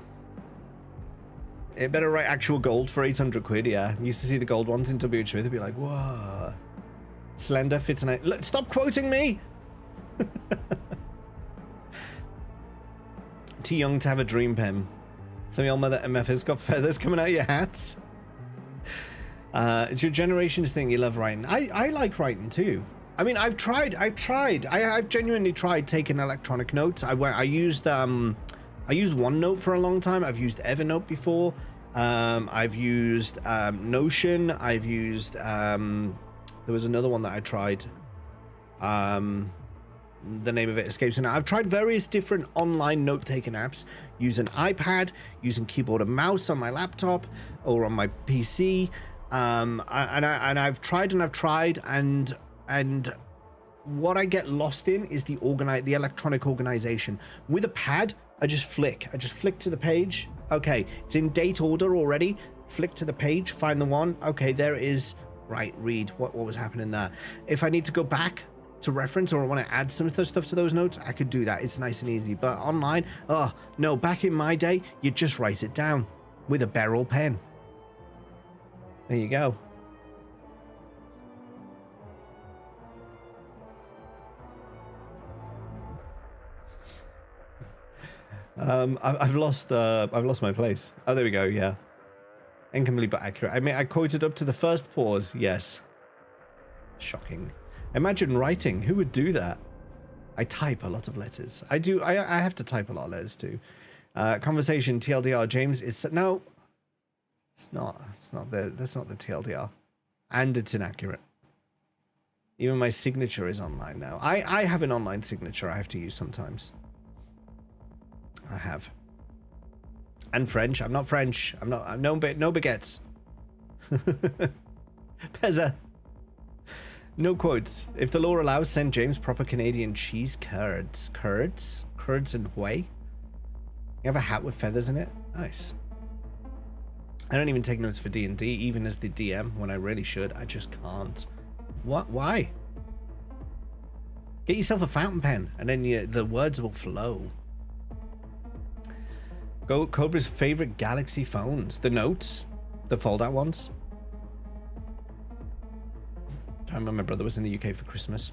It better write actual gold for 800 quid, yeah. Used to see the gold ones in WH Smith and be like, whoa. Slender fits nice. Look, stop quoting me! Too young to have a dream pen. Some of y'all mother MF has got feathers coming out of your hats. It's your generation's thing. You love writing. I like writing too. I mean, I've genuinely tried taking electronic notes. I used OneNote for a long time. I've used Evernote before. I've used Notion. I've used there was another one that I tried. The name of it escapes me now. I've tried various different online note-taking apps, using iPad, using keyboard and mouse on my laptop or on my PC. And I've tried, and what I get lost in is the electronic organization. With a pad, I just flick to the page. Okay, it's in date order already. Flick to the page, find the one. Okay, there it is. Right, read what was happening there. If I need to go back to reference or I want to add some stuff to those notes, I could do that. It's nice and easy. But online, oh no, back in my day, you just write it down with a barrel pen. There you go. I've lost my place. Oh, there we go. Yeah, incomplete but accurate. I mean, I quoted up to the first pause. Yes. Shocking. Imagine writing. Who would do that? I type a lot of letters. I do. I have to type a lot of letters too. Conversation TLDR. James is no. It's not. It's not the. That's not the TLDR. And it's inaccurate. Even my signature is online now. I have an online signature I have to use sometimes. I have. And French. I'm not French. I'm no baguettes. Pezza. No quotes. If the law allows, send James proper Canadian cheese curds. Curds and whey. You have a hat with feathers in it? Nice. I don't even take notes for D&D, even as the DM, when I really should. I just can't. What? Why? Get yourself a fountain pen, and then the words will flow. Go Cobra's favorite Galaxy phones. The Notes. The fold-out ones. I remember my brother was in the UK for Christmas.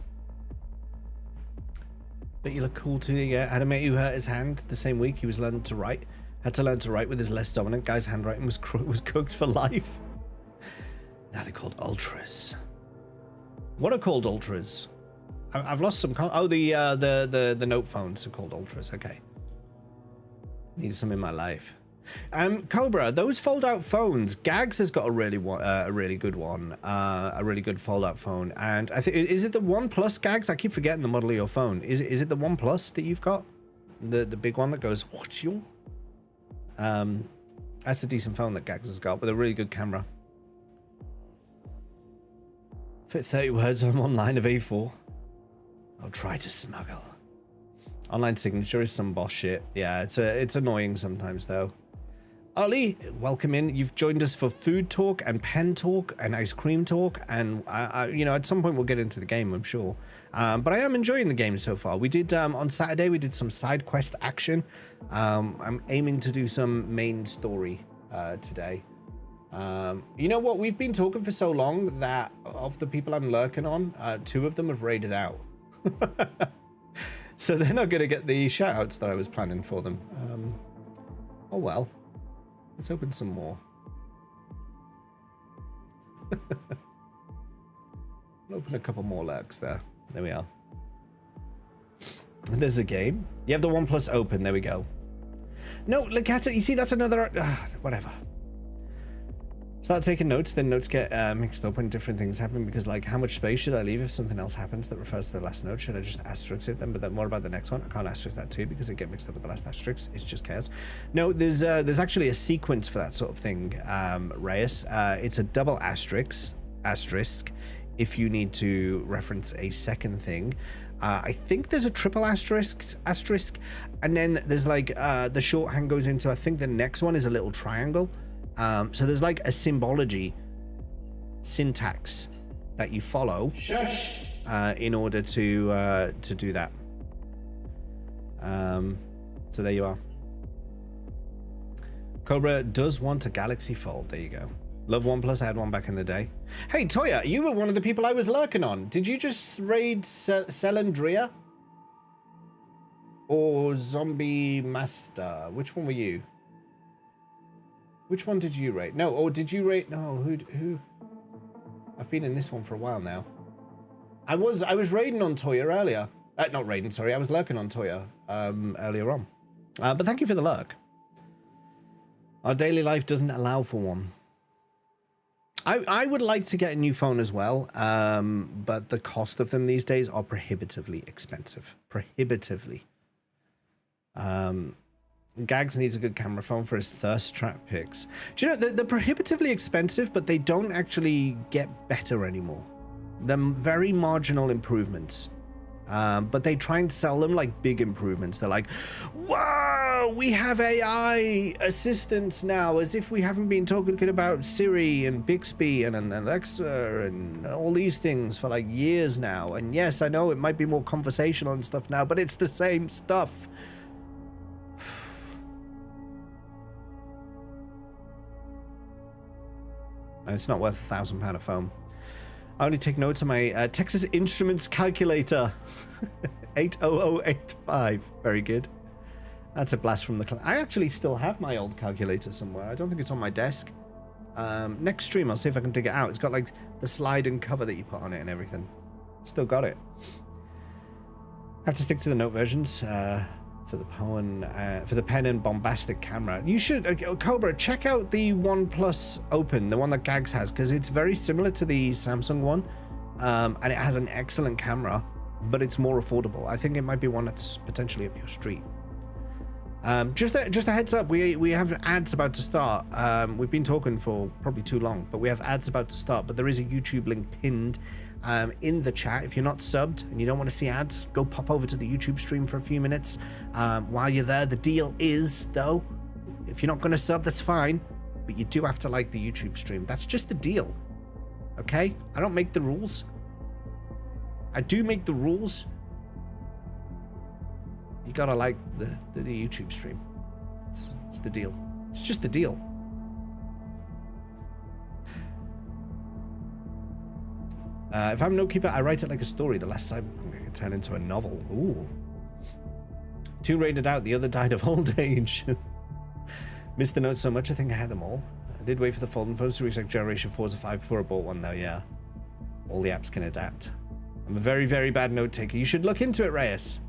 But you look cool too. Yeah, I had a mate who hurt his hand the same week he was learning to write. Had to learn to write with his less dominant guy's handwriting was cooked for life. Now they're called ultras. What are called ultras? I've lost some. Oh, the note phones are called ultras. Okay. Need some in my life. Cobra, those fold-out phones. Gags has got a really good one, a really good fold-out phone. And I think, is it the OnePlus, Gags? I keep forgetting the model of your phone. Is it the OnePlus that you've got? The big one that goes. That's a decent phone that Gags has got with a really good camera. Fit 30 words on one line of A4. I'll try to smuggle. Online signature is some boss shit. Yeah, it's annoying sometimes though. Ollie, welcome in. You've joined us for food talk and pen talk and ice cream talk, and you know, at some point we'll get into the game, I'm sure. But I am enjoying the game so far. We did on Saturday. We did some side quest action. I'm aiming to do some main story today. You know what? We've been talking for so long that of the people I'm lurking on, 2 of them have raided out. So they're not going to get the shoutouts that I was planning for them. Oh well. Let's open some more. I'll open a couple more lurks there. There we are. There's a game. You have the OnePlus open. There we go. No, look at it. You see, that's another... whatever. Start taking notes, then notes get mixed up when different things happen, because like, how much space should I leave if something else happens that refers to the last note? Should I just asterisk it then, but then more about the next one? I can't asterisk that too because it get mixed up with the last asterisk. It's just chaos. No, there's actually a sequence for that sort of thing, Reyes. It's a double asterisk if you need to reference a second thing. I think there's a triple asterisk, and then there's like the shorthand goes into, I think the next one is a little triangle. So there's like a symbology, syntax that you follow in order to do that. So there you are. Cobra does want a Galaxy Fold. There you go. Love OnePlus. I had one back in the day. Hey Toya, you were one of the people I was lurking on. Did you just raid Celandria or Zombie Master? Which one were you? Which one did you rate? No, or did you rate? No, who? I've been in this one for a while now. I was raiding on Toya earlier. Not raiding, sorry. I was lurking on Toya earlier on. But thank you for the lurk. Our daily life doesn't allow for one. I would like to get a new phone as well, but the cost of them these days are prohibitively expensive. Prohibitively. Gags needs a good camera phone for his thirst trap pics. Do you know, they're prohibitively expensive, but they don't actually get better anymore. They're very marginal improvements. But they try and sell them like big improvements. They're like, whoa, we have AI assistants now, as if we haven't been talking about Siri and Bixby and Alexa and all these things for like years now. And yes, I know it might be more conversational and stuff now, but it's the same stuff. And it's not worth £1,000 of foam. I only take notes on my Texas Instruments calculator. 80085. Very good. That's a blast from the I actually still have my old calculator somewhere. I don't think it's on my desk. Next stream, I'll see if I can dig it out. It's got like the slide and cover that you put on it and everything. Still got it. Have to stick to the note versions for the pen and bombastic camera. You should, Cobra, check out the OnePlus Open, the one that Gags has, because it's very similar to the Samsung one, and it has an excellent camera, but it's more affordable. I think it might be one that's potentially up your street. Just a heads up, we have ads about to start. We've been talking for probably too long, but we have ads about to start. But there is a YouTube link pinned in the chat. If you're not subbed and you don't want to see ads, go pop over to the YouTube stream for a few minutes. While you're there, the deal is, though, if you're not going to sub, that's fine, but you do have to like the YouTube stream. That's just the deal. Okay? I don't make the rules. I do make the rules. You gotta like the YouTube stream. It's the deal. It's just the deal. If I'm no keeper, I write it like a story. The last Cyberpunk can turn into a novel. Ooh. 2 rated out, the other died of old age. Missed the notes so much, I think I had them all. I did wait for the folding phones to reach like Generation 4s or 5 before I bought one though, yeah. All the apps can adapt. I'm a very, very bad note taker. You should look into it, Reyes.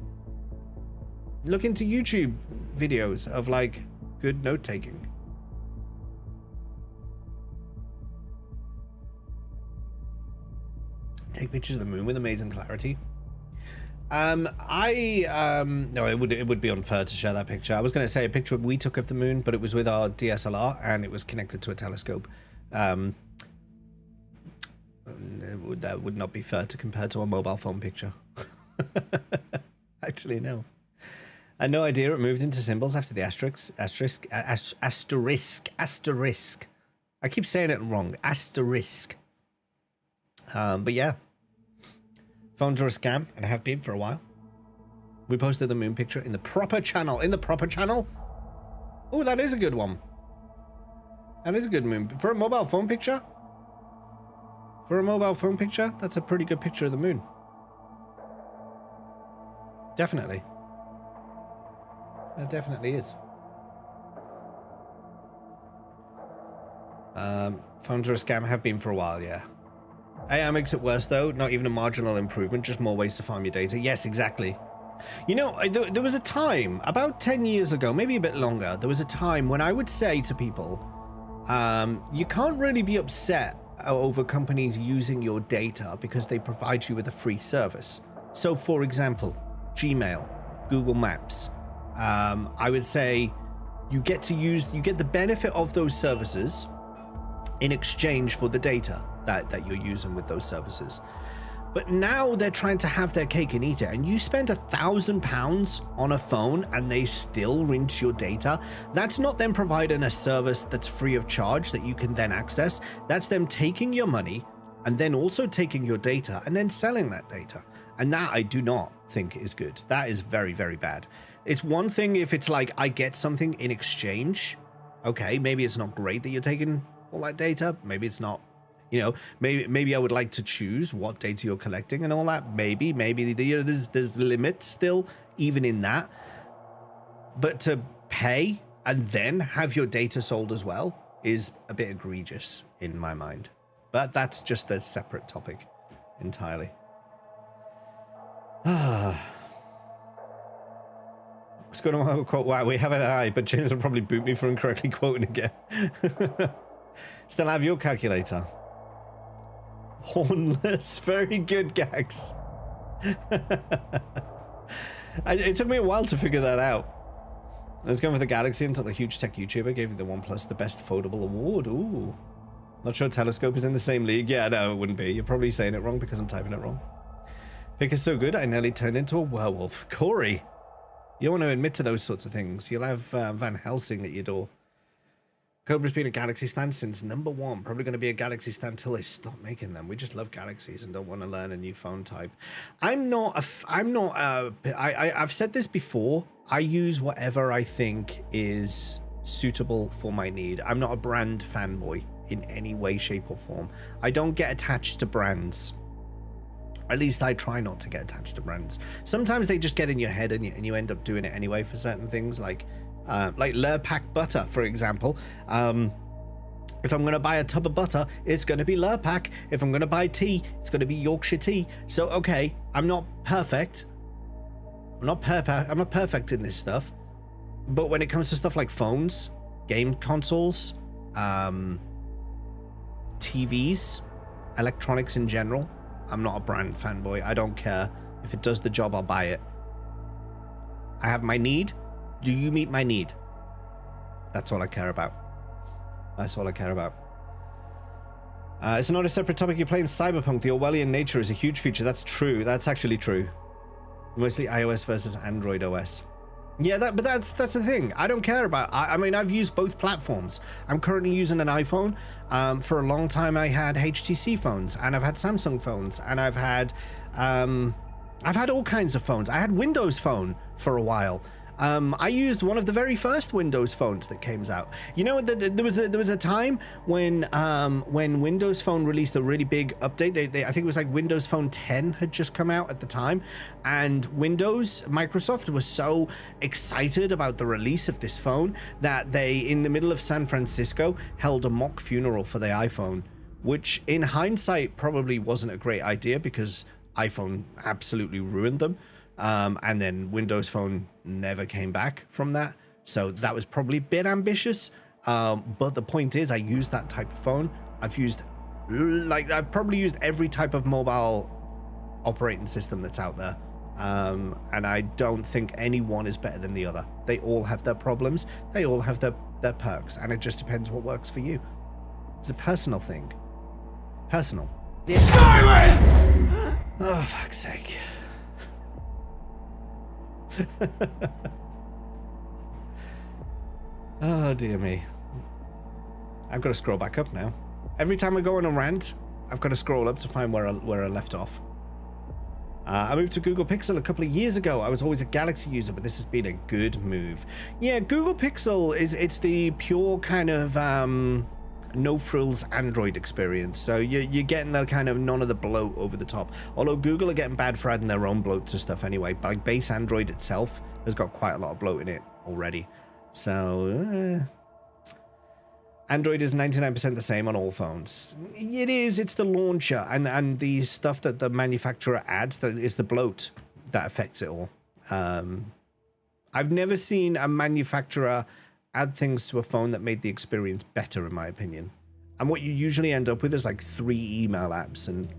Look into YouTube videos of like good note taking. Take pictures of the moon with amazing clarity. No, it would be unfair to share that picture. I was going to say a picture we took of the moon, but it was with our DSLR and it was connected to a telescope. That would not be fair to compare to a mobile phone picture. Actually, no. I had no idea it moved into symbols after the asterisk. I keep saying it wrong. Asterisk. But yeah. Phones are a scam, and have been for a while. We posted the moon picture in the proper channel. In the proper channel? Oh, that is a good one. That is a good moon. For a mobile phone picture? For a mobile phone picture, that's a pretty good picture of the moon. Definitely. It definitely is. Phones are a scam, have been for a while, yeah. AI makes it worse though, not even a marginal improvement, just more ways to farm your data. Yes, exactly. You know, there was a time, about 10 years ago, maybe a bit longer, there was a time when I would say to people, you can't really be upset over companies using your data because they provide you with a free service. So for example, Gmail, Google Maps, I would say you get the benefit of those services in exchange for the data that you're using with those services. But now they're trying to have their cake and eat it, and you spend £1,000 on a phone and they still rinse your data. That's not them providing a service that's free of charge that you can then access. That's them taking your money and then also taking your data and then selling that data. And that I do not think is good. That is very, very bad. It's one thing if it's like, I get something in exchange. Okay, maybe it's not great that you're taking all that data. Maybe it's not, you know, maybe I would like to choose what data you're collecting and all that. Maybe you know, there's limits still, even in that. But to pay and then have your data sold as well is a bit egregious in my mind. But that's just a separate topic entirely. What's going on? Quote? Wow, we have an eye, but James will probably boot me for incorrectly quoting again. Still have your calculator. Hornless, very good, Gags. It took me a while to figure that out. I was going for the Galaxy until the huge tech YouTuber gave me the OnePlus the best foldable award. Ooh. Not sure Telescope is in the same league. Yeah, no, it wouldn't be. You're probably saying it wrong because I'm typing it wrong. Pick is so good, I nearly turned into a werewolf. Corey, you don't want to admit to those sorts of things. You'll have Van Helsing at your door. Cobra's been a Galaxy stand since #1. Probably going to be a Galaxy stand till they stop making them. We just love Galaxies and don't want to learn a new phone type. I've said this before. I use whatever I think is suitable for my need. I'm not a brand fanboy in any way, shape, or form. I don't get attached to brands. At least I try not to get attached to brands. Sometimes they just get in your head and you end up doing it anyway for certain things, like Lurpak butter, for example. If I'm going to buy a tub of butter, it's going to be Lurpak. If I'm going to buy tea, it's going to be Yorkshire tea. So, okay, I'm not perfect. I'm not perfect in this stuff. But when it comes to stuff like phones, game consoles, TVs, electronics in general, I'm not a brand fanboy. I don't care. If it does the job, I'll buy it. I have my need. Do you meet my need? That's all I care about. That's all I care about. It's not a separate topic. You're playing Cyberpunk. The Orwellian nature is a huge feature. That's true. That's actually true. Mostly iOS versus Android OS. Yeah, but that's the thing. I don't care about. I mean, I've used both platforms. I'm currently using an iPhone. For a long time, I had HTC phones, and I've had Samsung phones, and I've had all kinds of phones. I had Windows Phone for a while. I used one of the very first Windows phones that came out. You know, there was a time when Windows Phone released a really big update. I think it was like Windows Phone 10 had just come out at the time, and Microsoft was so excited about the release of this phone that they, in the middle of San Francisco, held a mock funeral for the iPhone, which in hindsight probably wasn't a great idea because iPhone absolutely ruined them. And then Windows Phone never came back from that. So that was probably a bit ambitious. But the point is, I used that type of phone. I've probably used every type of mobile operating system that's out there. And I don't think any one is better than the other. They all have their problems. They all have their perks. And it just depends what works for you. It's a personal thing. Personal. Silence! Oh, fuck's sake. Oh dear me. I've got to scroll back up now. Every time I go on a rant, I've got to scroll up to find where I left off. I moved to Google Pixel a couple of years ago. I was always a Galaxy user, but this has been a good move. Yeah, Google Pixel it's the pure kind of no frills Android experience. So you're getting the kind of none of the bloat over the top. Although Google are getting bad for adding their own bloat to stuff anyway. But like base Android itself has got quite a lot of bloat in it already. So Android is 99% the same on all phones. It is. It's the launcher and the stuff that the manufacturer adds that is the bloat that affects it all. I've never seen a manufacturer add things to a phone that made the experience better, in my opinion. And what you usually end up with is like 3 email apps and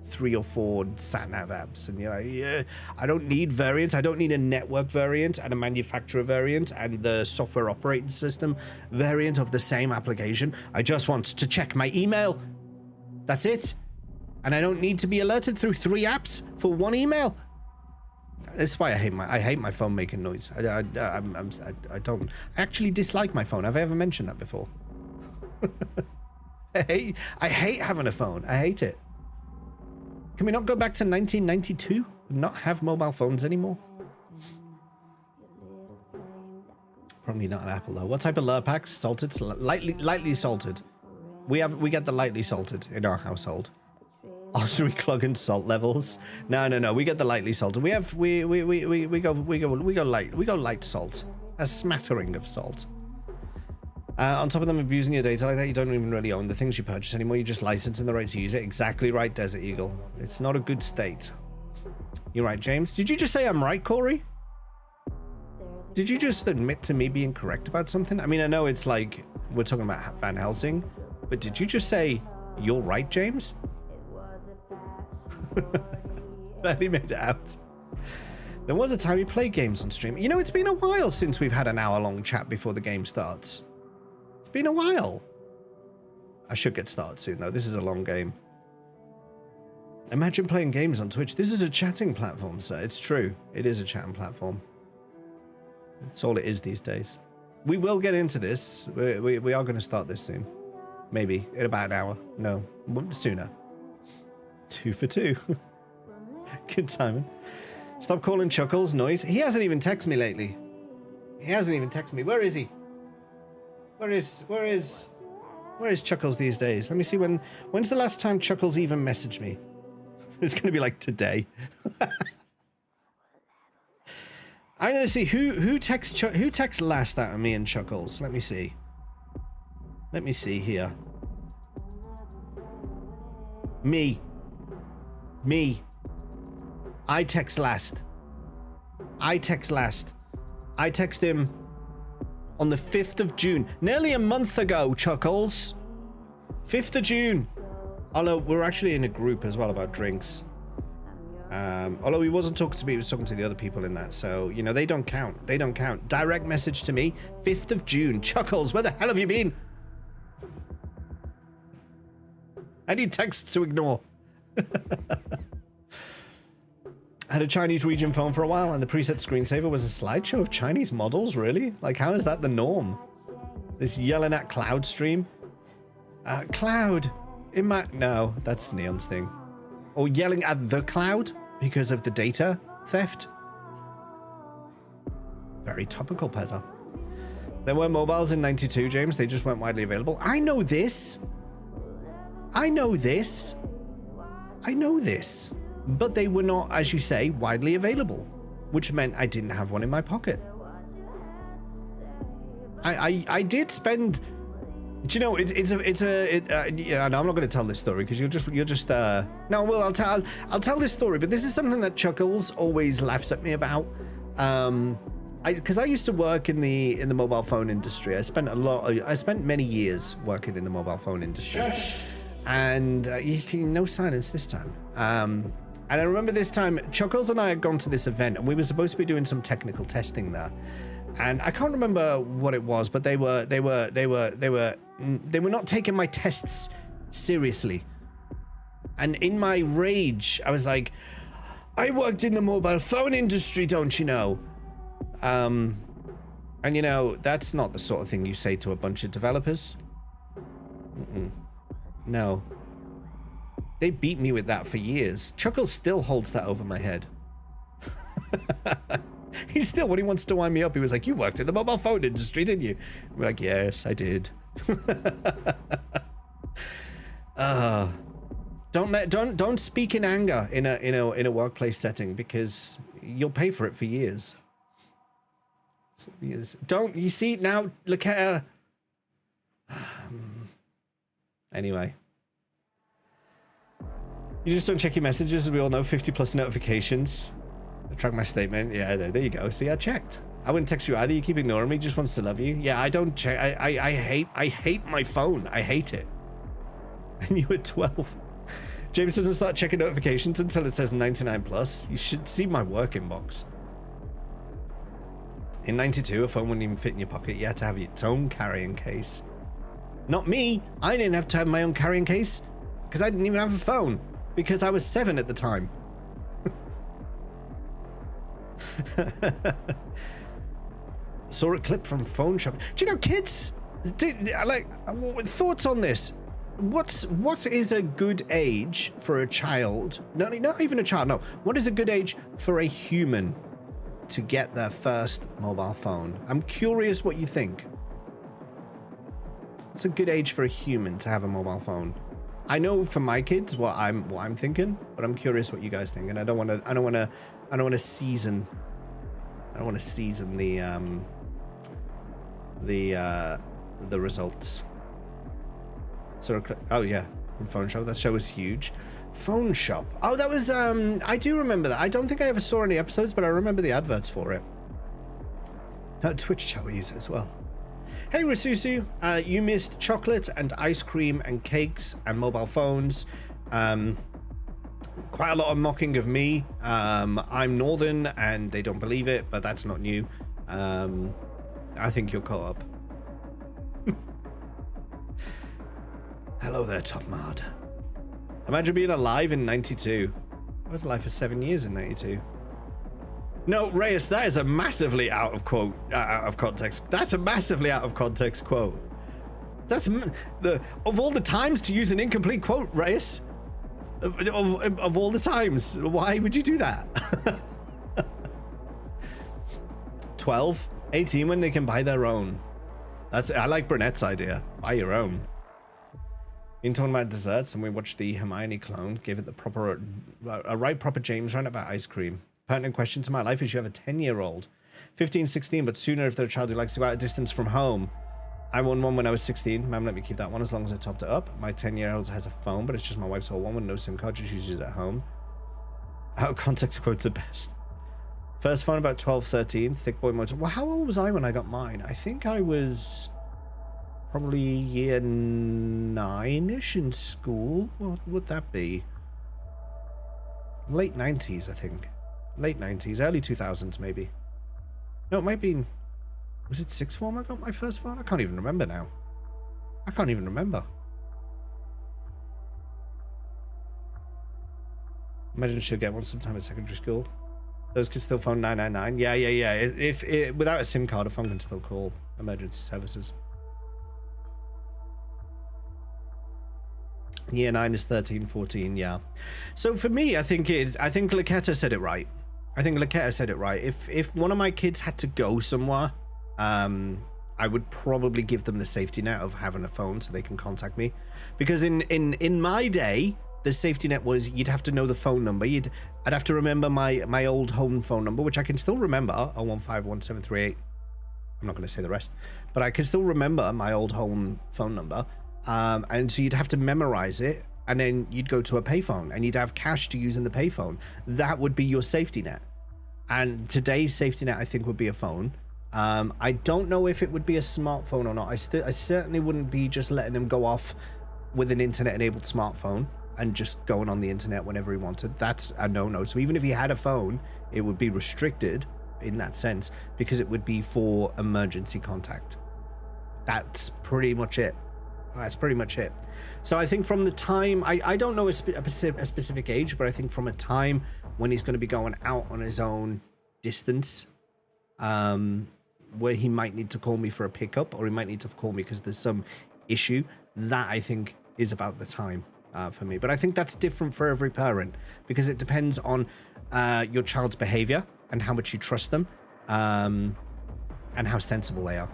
3 or 4 sat-nav apps. And you're like, yeah, I don't need variants. I don't need a network variant and a manufacturer variant and the software operating system variant of the same application. I just want to check my email. That's it. And I don't need to be alerted through 3 apps for 1 email. That's why I hate my phone making noise. I actually dislike my phone. Have I ever mentioned that before? I hate having a phone. I hate it. Can we not go back to 1992 and not have mobile phones anymore? Probably not an Apple though. What type of Lurpak? Salted? Lightly salted. We get the lightly salted in our household. Artery clog and salt levels. No. We get the lightly salted. We go light. We go light salt. A smattering of salt. On top of them abusing your data like that, you don't even really own the things you purchase anymore. You just license in the right to use it. Exactly right, Desert Eagle. It's not a good state. You're right, James. Did you just say I'm right, Corey? Did you just admit to me being correct about something? I mean, I know it's like we're talking about Van Helsing, but did you just say you're right, James? Barely made it out. There was a time we played games on stream. You know, it's been a while since we've had an hour-long chat before the game starts. It's been a while. I should get started soon, though. This is a long game. Imagine playing games on Twitch. This is a chatting platform, sir. It's true. It is a chatting platform. It's all it is these days. We will get into this. We are going to start this soon. Maybe in about an hour. No, sooner. 2 for 2. Good timing. Stop calling Chuckles noise. He hasn't even texted me lately. He hasn't even texted me. Where is he? Where is Where is Chuckles these days? Let me see when's the last time Chuckles even messaged me? It's gonna be like today. I'm gonna see who texts last out of me and Chuckles. Let me see. Let me see here. Me. I text last. I text him on the 5th of June. Nearly a month ago, Chuckles. 5th of June. Although we're actually in a group as well about drinks. Although he wasn't talking to me, he was talking to the other people in that. So, you know, they don't count. They don't count. Direct message to me, 5th of June. Chuckles, where the hell have you been? I need texts to ignore. I had a Chinese region phone for a while, and the preset screensaver was a slideshow of Chinese models, really? Like, how is that the norm? This yelling at Cloud stream? Cloud! No, that's Neon's thing. Or yelling at the Cloud because of the data theft? Very topical, Pezza. There were mobiles in 92, James. They just weren't widely available. I know this! I know this! But they were not, as you say, widely available, which meant I didn't have one in my pocket. I did spend. Do you know? Yeah, no, I'm not going to tell this story because you'll just. No, well, I'll tell this story, but this is something that Chuckles always laughs at me about. Because I used to work in the mobile phone industry. I spent many years working in the mobile phone industry. And you can no silence this time. And I remember this time, Chuckles and I had gone to this event, and we were supposed to be doing some technical testing there. And I can't remember what it was, but they were not taking my tests seriously. And in my rage, I was like, I worked in the mobile phone industry, don't you know? And you know, that's not the sort of thing you say to a bunch of developers. No. They beat me with that for years. Chuckles still holds that over my head. He's still, when he wants to wind me up, he was like, you worked in the mobile phone industry, didn't you? I'm like, yes, I did. Don't speak in anger in a workplace setting, because you'll pay for it for years. Don't, you see, now look at her. Anyway. You just don't check your messages, as we all know. 50+ notifications. I track my statement. Yeah, there you go. See, I checked. I wouldn't text you either. You keep ignoring me. Just wants to love you. Yeah, I don't check. I hate my phone. I hate it. And you were 12. James doesn't start checking notifications until it says 99+. You should see my work inbox. In 92, a phone wouldn't even fit in your pocket. You had to have its own carrying case. Not me. I didn't have to have my own carrying case because I didn't even have a phone because I was 7 at the time. Saw a clip from Phone Shop. Do you know, kids? Thoughts on this? What is a good age for a child? Not even a child. No. What is a good age for a human to get their first mobile phone? I'm curious what you think. It's a good age for a human to have a mobile phone. I know for my kids what I'm thinking, but I'm curious what you guys think, and I don't want to season the results. So, oh yeah, from Phone Shop. That show was huge. Phone Shop. Oh, that was I do remember that. I don't think I ever saw any episodes, but I remember the adverts for it. Twitch chat we use it as well. Hey Rasusu, you missed chocolate and ice cream and cakes and mobile phones. Quite a lot of mocking of me. I'm Northern and they don't believe it, but that's not new. I think you're caught up. Hello there, Top Mard. Imagine being alive in 92. I was alive for 7 years in 92. No, Reyes, that is a massively out of context. That's a massively out of context quote. That's of all the times to use an incomplete quote, Reyes. Of all the times, why would you do that? 12, 18 when they can buy their own. I like Brunette's idea. Buy your own. Been talking about desserts, and we watched the Hermione clone, gave it the proper, a right proper James rant about ice cream. Pertinent question to my life is you have a 10-year-old, 15, 16, but sooner if they're a child who likes to go out a distance from home. I won one when I was 16. Mum let me keep that one as long as I topped it up. My 10-year-old has a phone, but it's just my wife's old one with no SIM card. Just uses it at home. Out of context quotes are best. First phone about 12, 13. Thick boy motor. Well, how old was I when I got mine? I think I was probably year 9-ish in school. What would that be? Late 90s, I think. Late 90s, early 2000s, maybe. No, it might be... Was it sixth form I got my first phone? I can't even remember now. I can't even remember. Imagine she'll get one sometime at secondary school. Those kids still phone 999. Yeah. If without a SIM card, a phone can still call emergency services. Year 9 is 13, 14, yeah. So for me, I think Laketta said it right. If one of my kids had to go somewhere, I would probably give them the safety net of having a phone so they can contact me. Because in my day, the safety net was you'd have to know the phone number. I'd have to remember my old home phone number, which I can still remember, 0151738. I'm not going to say the rest, but I can still remember my old home phone number. And so you'd have to memorize it, and then you'd go to a payphone, and you'd have cash to use in the payphone. That would be your safety net. And today's safety net, I think, would be a phone. I don't know if it would be a smartphone or not. I certainly wouldn't be just letting him go off with an internet-enabled smartphone and just going on the internet whenever he wanted. That's a no-no. So even if he had a phone, it would be restricted in that sense because it would be for emergency contact. That's pretty much it. So I think from the time, I don't know a specific age, but I think from a time when he's going to be going out on his own distance, where he might need to call me for a pickup, or he might need to call me because there's some issue, that I think is about the time for me. But I think that's different for every parent because it depends on your child's behavior and how much you trust them, and how sensible they are.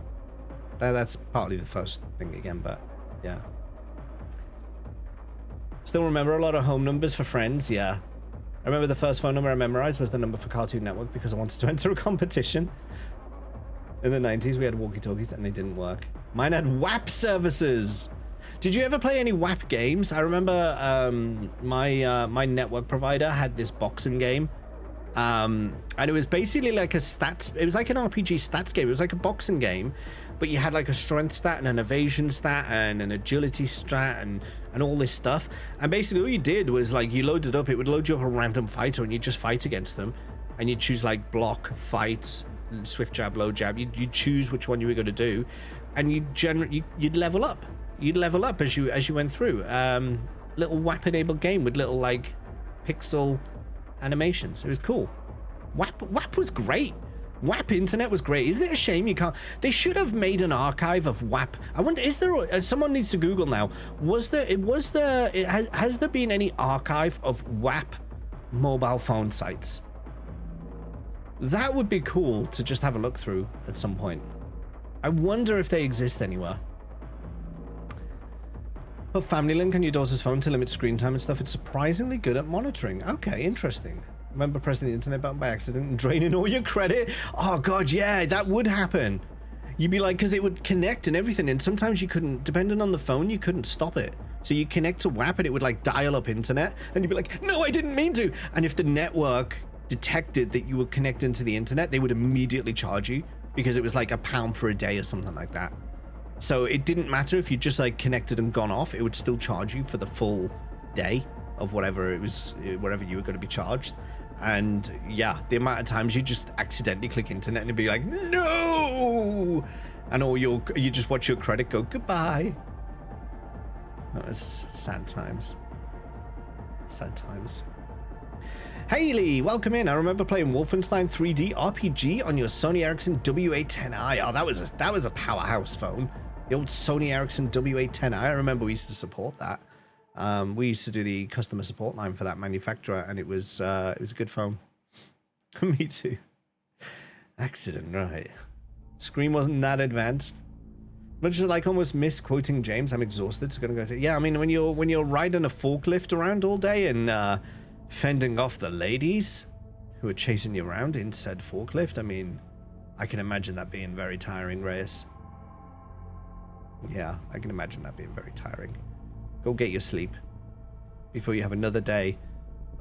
That's partly the first thing again, but yeah. Still remember a lot of home numbers for friends, yeah. I remember the first phone number I memorized was the number for Cartoon Network because I wanted to enter a competition. In the 90s, we had walkie-talkies and they didn't work. Mine had WAP services. Did you ever play any WAP games? I remember my network provider had this boxing game. And it was basically like a stats, it was like an RPG stats game. It was like a boxing game, but you had like a strength stat and an evasion stat and an agility stat and all this stuff. And basically all you did was like you loaded up, it would load you up a random fighter and you'd just fight against them. And you'd choose like block, fight, swift jab, low jab. You'd choose which one you were going to do. And you'd level up. You'd level up as you went through. Little WAP enabled game with little like pixel animations. It was cool. WAP was great. WAP internet was great. Isn't it a shame you can't? They should have made an archive of WAP. I wonder, is there? Someone needs to Google now. Has there been any archive of WAP mobile phone sites? That would be cool to just have a look through at some point. I wonder if they exist anywhere. Put Family Link on your daughter's phone to limit screen time and stuff. It's surprisingly good at monitoring. Okay, interesting. Remember pressing the internet button by accident and draining all your credit? Oh god, yeah, that would happen. You'd be like, because it would connect and everything, and sometimes you couldn't, depending on the phone, you couldn't stop it. So you connect to WAP and it would like dial up internet, and you'd be like, no, I didn't mean to. And if the network detected that you were connecting to the internet, they would immediately charge you because it was like £1 for a day or something like that. So it didn't matter if you just like connected and gone off, it would still charge you for the full day of whatever it was, wherever you were going to be charged. And yeah, the amount of times you just accidentally click internet and it'd be like, no, and all you just watch your credit go goodbye. That was sad times. Sad times. Haley, welcome in. I remember playing Wolfenstein 3D RPG on your Sony Ericsson W810i. Oh, that was a powerhouse phone. The old Sony Ericsson W810i. I remember we used to support that. We used to do the customer support line for that manufacturer, and it was a good phone. Me too. Accident, right? Screen wasn't that advanced. Much as like almost misquoting James, I'm exhausted. So gonna go to yeah. I mean, when you're riding a forklift around all day and fending off the ladies who are chasing you around in said forklift, I mean, I can imagine that being very tiring, Reyes. Yeah, I can imagine that being very tiring. Go get your sleep before you have another day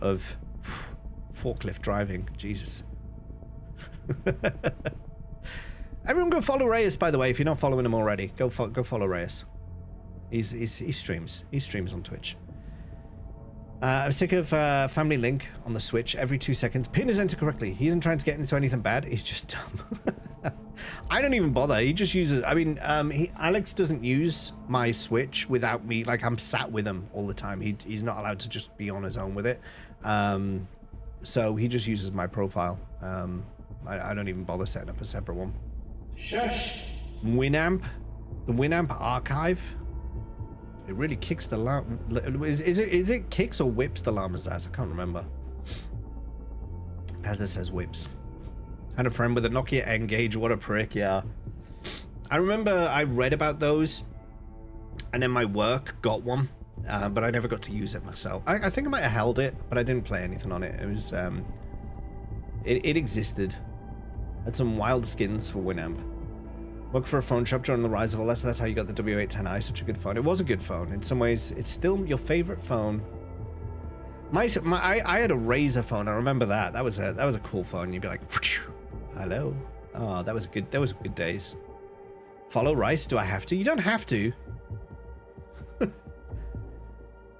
of forklift driving. Jesus. Everyone go follow Reyes, by the way, if you're not following him already. Go follow Reyes. He streams. He streams on Twitch. I'm sick of Family Link on the Switch every 2 seconds. Pin is entered correctly. He isn't trying to get into anything bad. He's just dumb. I don't even bother. He just uses... I mean, Alex doesn't use my Switch without me. Like, I'm sat with him all the time. He's not allowed to just be on his own with it. So he just uses my profile. I don't even bother setting up a separate one. Shush. Winamp. The Winamp archive. It really kicks the llama. Is it kicks or whips the llama's ass? I can't remember. As it says whips. Had a friend with a Nokia N-Gage. What a prick, yeah. I remember I read about those, and then my work got one, but I never got to use it myself. I think I might have held it, but I didn't play anything on it. It was it existed. Had some wild skins for Winamp. Worked for a phone shop during the rise of all that, so that's how you got the W810i, such a good phone. It was a good phone. In some ways, it's still your favorite phone. I had a Razr phone. I remember that. That was a cool phone. You'd be like, hello. Oh, that was good days. Follow Rice? Do I have to? You don't have to.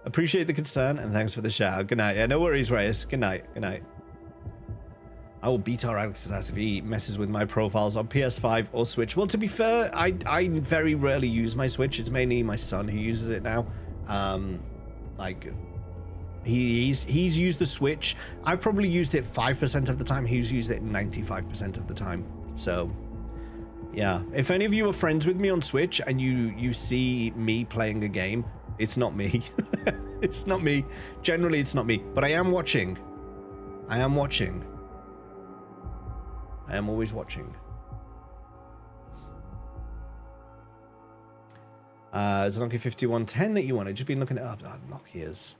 Appreciate the concern and thanks for the shout. Good night. Yeah, no worries, Reyes. Good night. Good night. I will beat our Alex's ass if he messes with my profiles on PS5 or Switch. Well, to be fair, I very rarely use my Switch. It's mainly my son who uses it now. Like, he's used the Switch. I've probably used it 5% of the time. He's used it 95% of the time. So, yeah. If any of you are friends with me on Switch and you see me playing a game, it's not me. It's not me. Generally, it's not me. But I am watching. I am watching. I am always watching. It's a Nokia 5110 that you wanted. Just been looking it up. Nokia's.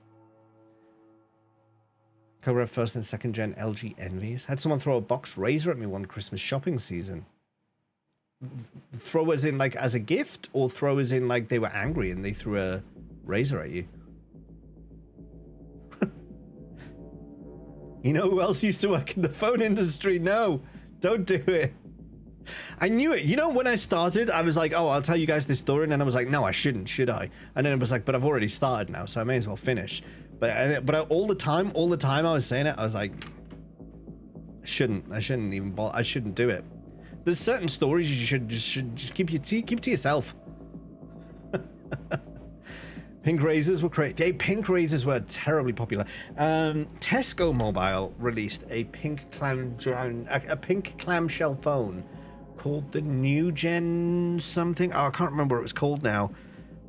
Cobra first and second gen LG Envies. Had someone throw a box Razr at me one Christmas shopping season. Throw as in like as a gift, or throw as in like they were angry and they threw a Razr at you? You know who else used to work in the phone industry? No. Don't do it. I knew it. You know, when I started, I was like, oh, I'll tell you guys this story. And then I was like, no, I shouldn't, should I? And then it was like, but I've already started now, so I may as well finish. But all the time I was saying it, I was like, I shouldn't do it. There's certain stories you should just keep to yourself. Pink razors were great. Hey, pink razors were terribly popular. Tesco Mobile released a pink clamshell phone called the New Gen something. Oh, I can't remember what it was called now,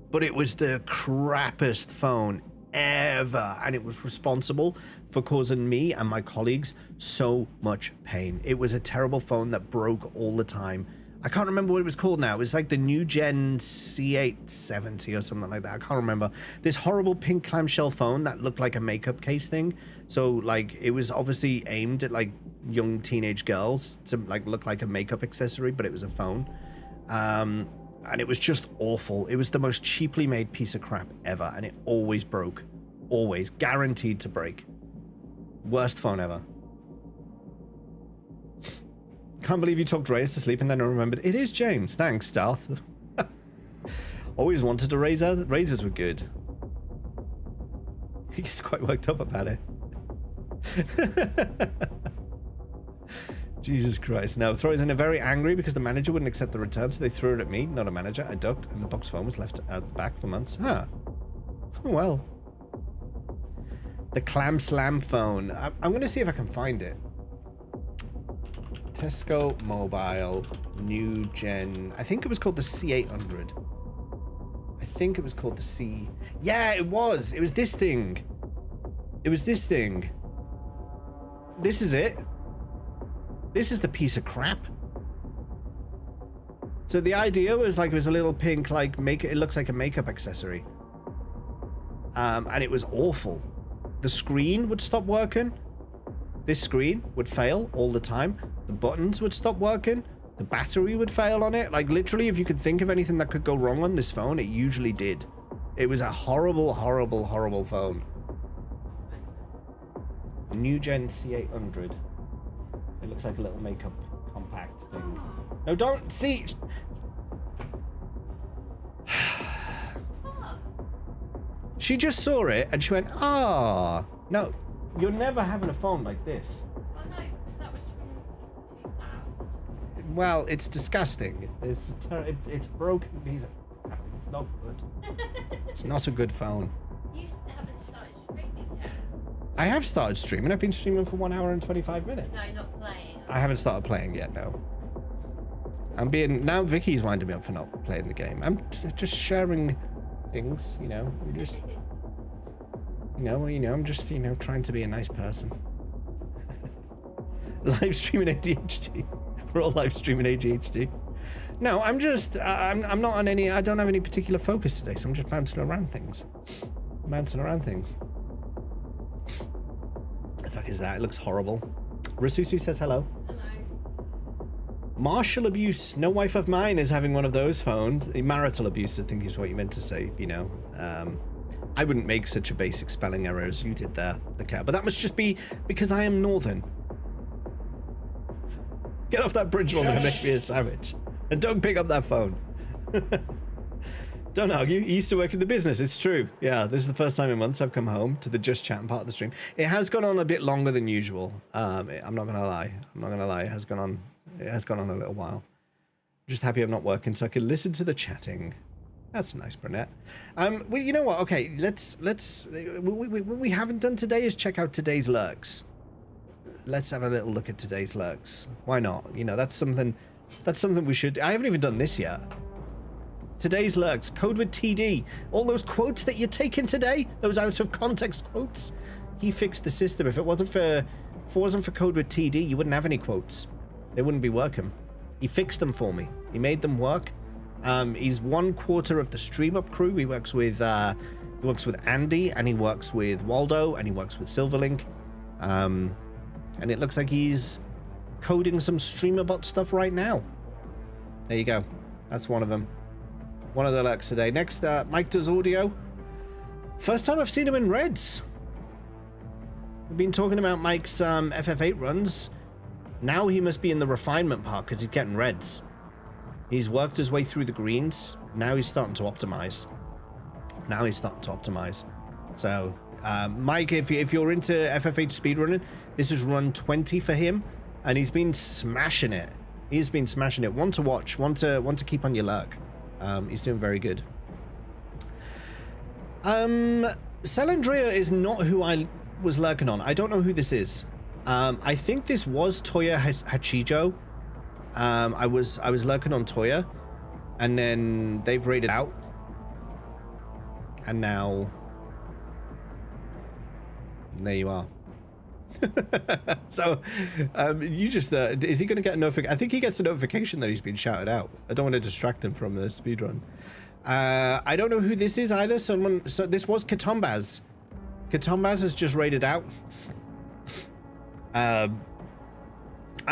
but it was the crappiest phone ever, and it was responsible for causing me and my colleagues so much pain. It was a terrible phone that broke all the time. I can't remember what it was called now. It was like the New Gen C870 or something like that. I can't remember. This horrible pink clamshell phone that looked like a makeup case thing. So like it was obviously aimed at like young teenage girls to like look like a makeup accessory, but it was a phone. And it was just awful. It was the most cheaply made piece of crap ever, and it always broke. Always. Guaranteed to break. Worst phone ever. Can't believe you talked Reyes to sleep and then I remembered. It is James. Thanks, Stealth. Always wanted a Razr. Razors were good. He gets quite worked up about it. Jesus Christ. No, Throw is in a very angry because the manager wouldn't accept the return, so they threw it at me, not a manager. I ducked, and the box phone was left out the back for months. Huh. Well. The Clam Slam phone. I'm going to see if I can find it. Tesco Mobile New Gen. I think it was called the C800. I think it was called the C. Yeah, it was. It was this thing. It was this thing. This is it. This is the piece of crap. So the idea was like it was a little pink, like it looks like a makeup accessory. And it was awful. The screen would stop working. This screen would fail all the time. The buttons would stop working. The battery would fail on it. Like literally, if you could think of anything that could go wrong on this phone, it usually did. It was a horrible, horrible, horrible phone. New Gen C800. It looks like a little makeup compact thing. No, don't see. She just saw it and she went, "Ah, no, you're never having a phone like this." Well, no, because that was from 2000. Well, it's disgusting. It's a broken piece of. It's not good. It's not a good phone. You haven't started streaming yet. I have started streaming. I've been streaming for 1 hour and 25 minutes. No, not playing. I haven't started playing yet, no. Now Vicky's winding me up for not playing the game. I'm just sharing things, you know. We just, I'm just, trying to be a nice person. Live streaming ADHD. We're all live streaming ADHD. No, I'm just, I'm not on any, I don't have any particular focus today, so I'm just bouncing around things. The fuck is that? It looks horrible. Rasusu says hello. Hello. Martial abuse. No wife of mine is having one of those found. Marital abuse, I think is what you meant to say, I wouldn't make such a basic spelling error as you did there, the cat. But that must just be because I am northern. Get off that bridge, woman, and make me a savage. And don't pick up that phone. Don't argue. You used to work in the business. It's true. Yeah, this is the first time in months I've come home to the just chatting part of the stream. It has gone on a bit longer than usual. I'm not gonna lie. It has gone on a little while. I'm just happy I'm not working so I can listen to the chatting. That's nice, brunette. Well, you know what? Okay, let's. What we haven't done today is check out today's lurks. Let's have a little look at today's lurks. Why not? That's something we should. I haven't even done this yet. Today's lurks, code with TD. All those quotes that you're taking today, those out of context quotes. He fixed the system. If it wasn't for code with TD, you wouldn't have any quotes. They wouldn't be working. He fixed them for me. He made them work. He's 1/4 of the Stream Up crew. He works with Andy, and he works with Waldo, and he works with Silverlink. And it looks like he's coding some StreamerBot stuff right now. There you go. That's one of them. One of the lurks today. Next, Mike does audio. First time I've seen him in reds. We've been talking about Mike's FF8 runs. Now he must be in the refinement part because he's getting reds. He's worked his way through the greens. Now he's starting to optimize. So, Mike, if you're into FF8 speedrunning, this is run 20 for him, and he's been smashing it. One to watch, one to keep on your lurk. He's doing very good. Salandria is not who I was lurking on. I don't know who this is. I think this was Toya Hachijo. I was lurking on Toya, and then they've raided out, and now there you are. So, you just is he going to get a notification? I think he gets a notification that he's been shouted out. I don't want to distract him from the speedrun. I don't know who this is either. So this was Katombaz. Katombaz has just raided out. I've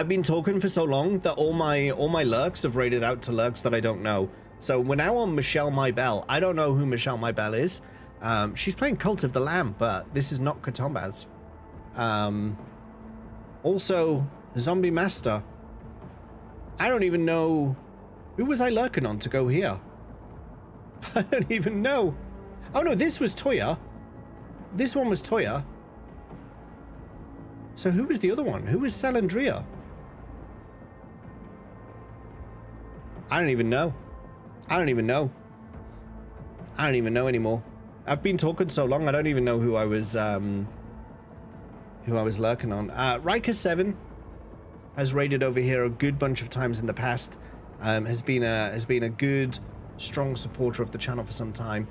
been talking for so long that all my lurks have raided out to lurks that I don't know. So we're now on Michelle Maybell. I don't know who Michelle Maybell is. She's playing Cult of the Lamb, but this is not Katombaz. Also Zombie Master. I don't even know who was I lurking on to go here. I don't even know. Oh no, this was Toya. This one was Toya. So who was the other one? Who was Salandria? I don't even know. I don't even know anymore. I've been talking so long, I don't even know who I was lurking on. Riker 7 has raided over here a good bunch of times in the past. Has been a good, strong supporter of the channel for some time.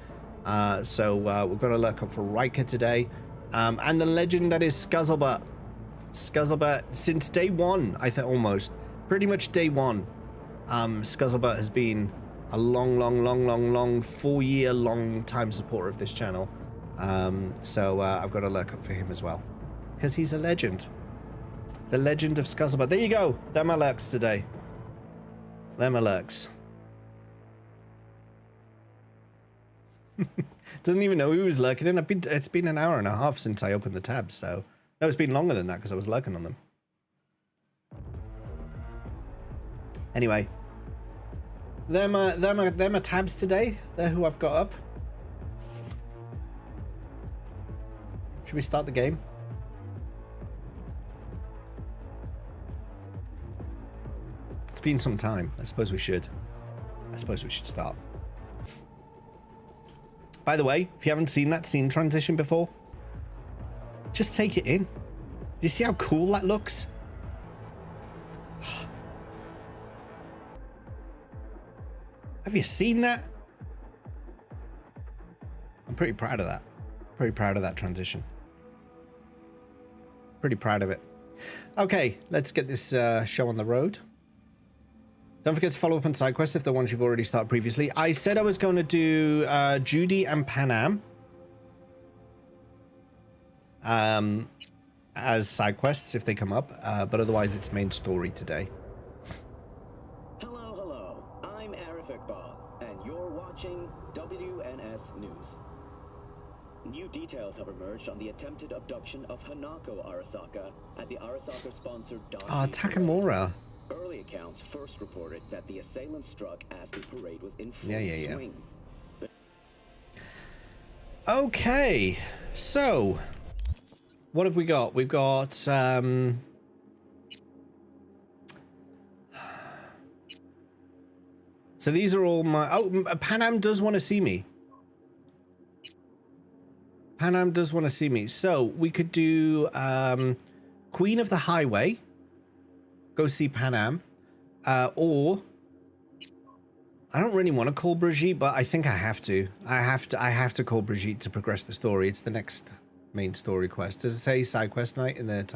So we're gonna lurk up for Riker today. And the legend that is Scuzzlebutt. Scuzzlebutt since day one, I think, almost pretty much day one. Scuzzlebutt has been a long 4-year long time supporter of this channel. So I've got a lurk up for him as well. Because he's a legend. The legend of Scuzzlebutt. There you go. They're my lurks today. They're my lurks. Doesn't even know who was lurking in. It's been an hour and a half since I opened the tabs, so... No, it's been longer than that because I was lurking on them. Anyway. They're my tabs today. They're who I've got up. Should we start the game? It's been some time. I suppose we should. I suppose we should start. By the way, if you haven't seen that scene transition before, just take it in. Do you see how cool that looks? Have you seen that? I'm pretty proud of that. Pretty proud of that transition. Pretty proud of it. Okay, let's get this show on the road. Don't forget to follow up on side quests if they're ones you've already started previously. I said I was going to do Judy and Panam as side quests if they come up, but otherwise it's main story today. Hello. I'm Arif Iqbal, and you're watching WNS News. New details have emerged on the attempted abduction of Hanako Arasaka at the Arasaka-sponsored Takamura. Early accounts first reported that the assailant struck as the parade was in full swing. Okay, so what have we got? We've got so these are all my... Oh, Panam does want to see me. Panam does want to see me. So we could do Queen of the Highway. Go see Panam. Or I don't really want to call Brigitte, but I think I have to. I have to call Brigitte to progress the story. It's the next main story quest. Does it say side quest night in there?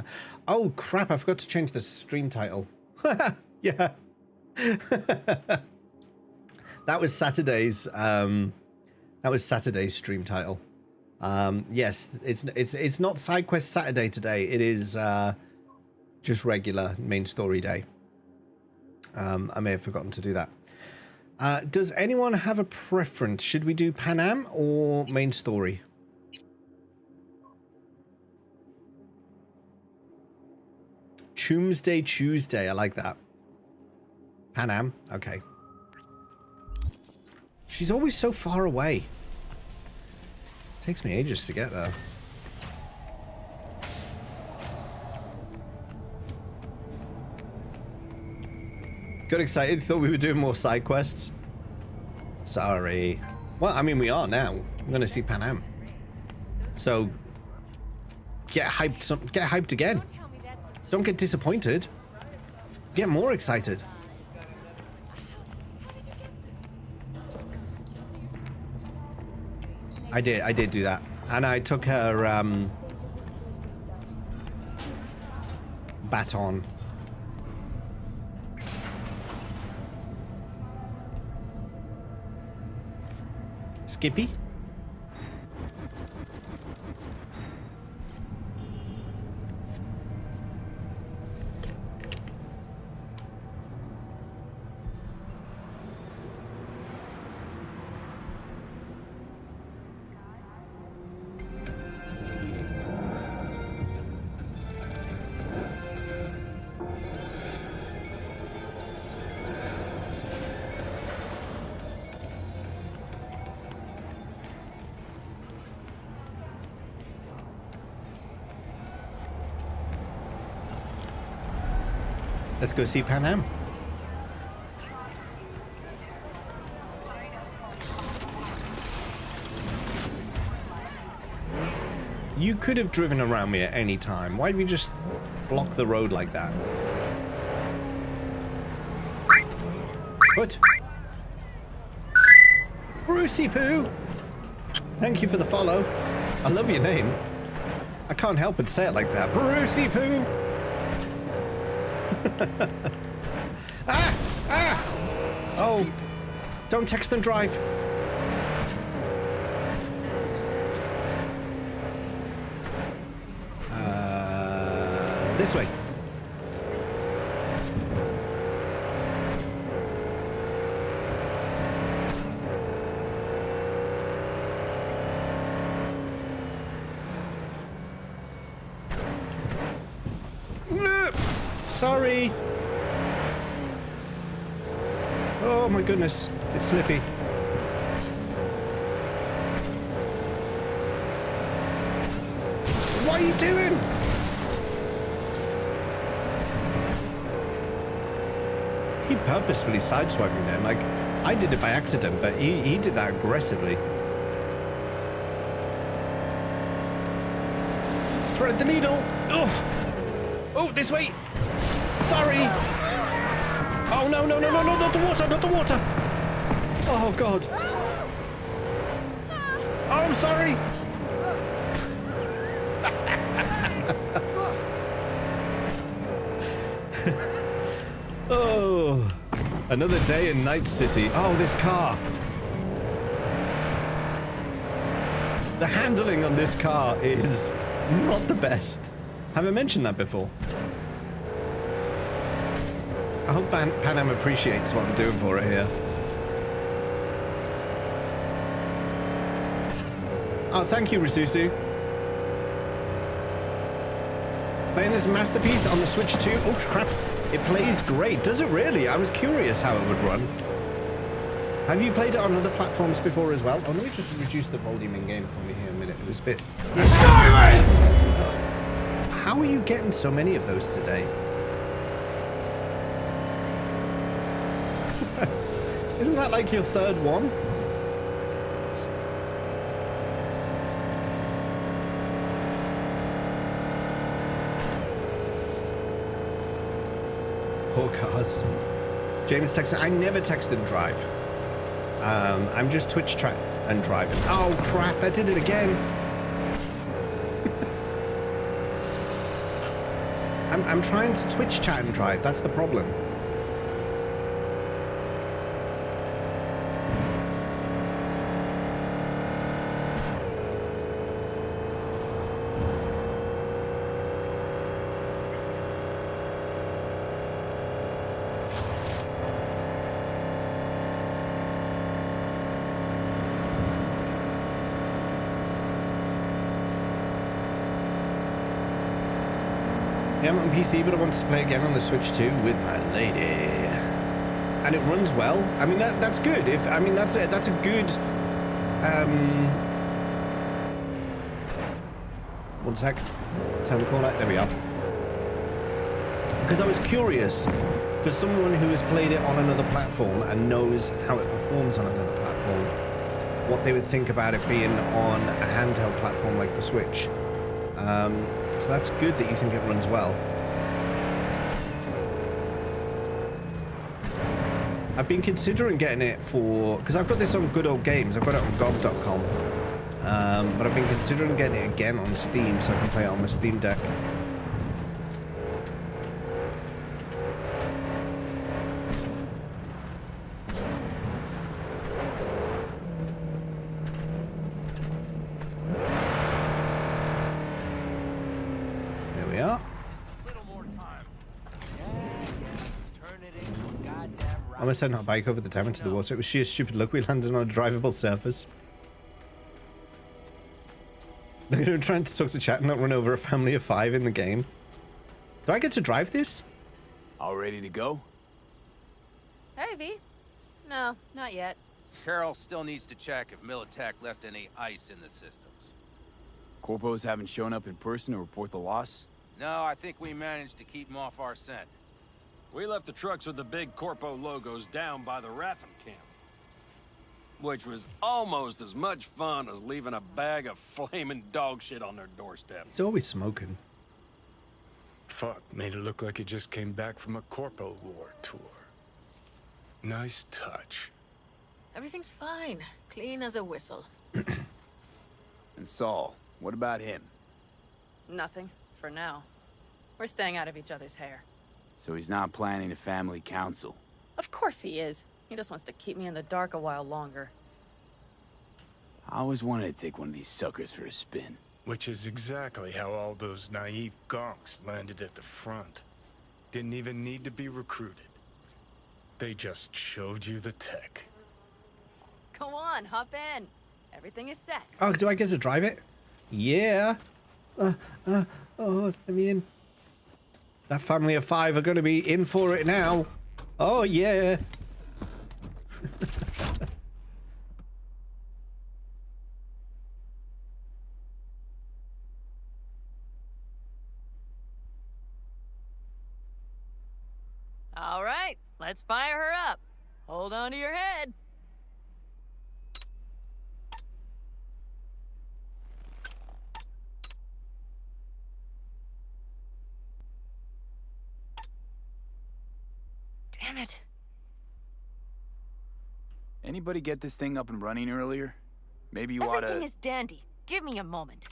Oh crap, I forgot to change the stream title. Yeah. That was Saturday's stream title. Yes, it's not side quest Saturday today. It is just regular main story day. I may have forgotten to do that. Does anyone have a preference? Should we do Panam or main story? Tuesday. I like that. Panam. Okay. She's always so far away. Takes me ages to get there. Got excited, thought we were doing more side quests. Sorry. Well, I mean, we are now. I'm gonna see Panam. So, get hyped again. Don't get disappointed. Get more excited. I did do that. And I took her, baton. Skippy? Let's go see Panam. You could have driven around me at any time. Why have you just blocked the road like that? What? Brucey Poo! Thank you for the follow. I love your name. I can't help but say it like that. Brucey Poo! Ah! Ah! Oh, don't text and drive. This way. Sorry. Oh my goodness, it's slippy. What are you doing? He purposefully sideswiped me then. Like, I did it by accident, but he did that aggressively. Thread the needle. Oh, this way. Sorry. Oh, no, not the water, not the water. Oh, God. Oh, I'm sorry. Oh, another day in Night City. Oh, this car. The handling on this car is not the best. Have I mentioned that before? I hope Pan Am appreciates what I'm doing for it here. Oh, thank you, Risusu. Playing this masterpiece on the Switch 2. Oh, crap. It plays great. Does it really? I was curious how it would run. Have you played it on other platforms before as well? Oh, let me just reduce the volume in game for me here a minute. It was a bit... Silence! How are you getting so many of those today? Isn't that like your third one? Poor cars. James texted, I never text and drive. I'm just Twitch chat and driving. Oh crap, I did it again. I'm trying to Twitch chat and drive, that's the problem. Yeah, I'm on PC, but I want to play again on the Switch 2 with my lady, and it runs well. I mean, that's good. That's a good. One sec. Turn the corner. There we are. Because I was curious, for someone who has played it on another platform and knows how it performs on another platform, what they would think about it being on a handheld platform like the Switch. So that's good that you think it runs well. I've been considering getting it for... because I've got this on Good Old Games. I've got it on GOG.com. But I've been considering getting it again on Steam so I can play it on my Steam Deck. I almost sent our bike over the dam into the water. It was sheer stupid luck we landed on a drivable surface. Look at him trying to talk to chat and not run over a family of 5 in the game. Do I get to drive this? All ready to go? Hey, V. No, not yet. Carol still needs to check if Militech left any ice in the systems. Corpos haven't shown up in person to report the loss? No, I think we managed to keep them off our scent. We left the trucks with the big Corpo logos down by the Raffin camp. Which was almost as much fun as leaving a bag of flaming dog shit on their doorstep. He's always smoking. Fuck, made it look like he just came back from a Corpo War tour. Nice touch. Everything's fine. Clean as a whistle. And Saul, what about him? Nothing, for now. We're staying out of each other's hair. So he's not planning a family council? Of course he is. He just wants to keep me in the dark a while longer. I always wanted to take one of these suckers for a spin. Which is exactly how all those naive gonks landed at the front. Didn't even need to be recruited. They just showed you the tech. Go on, hop in. Everything is set. Oh, do I get to drive it? Yeah. Oh, let me in. That family of 5 are going to be in for it now. Oh, yeah. All right, let's fire her up. Hold on to your head. Damn it. Anybody get this thing up and running earlier? Maybe you oughta... Everything is dandy. Give me a moment.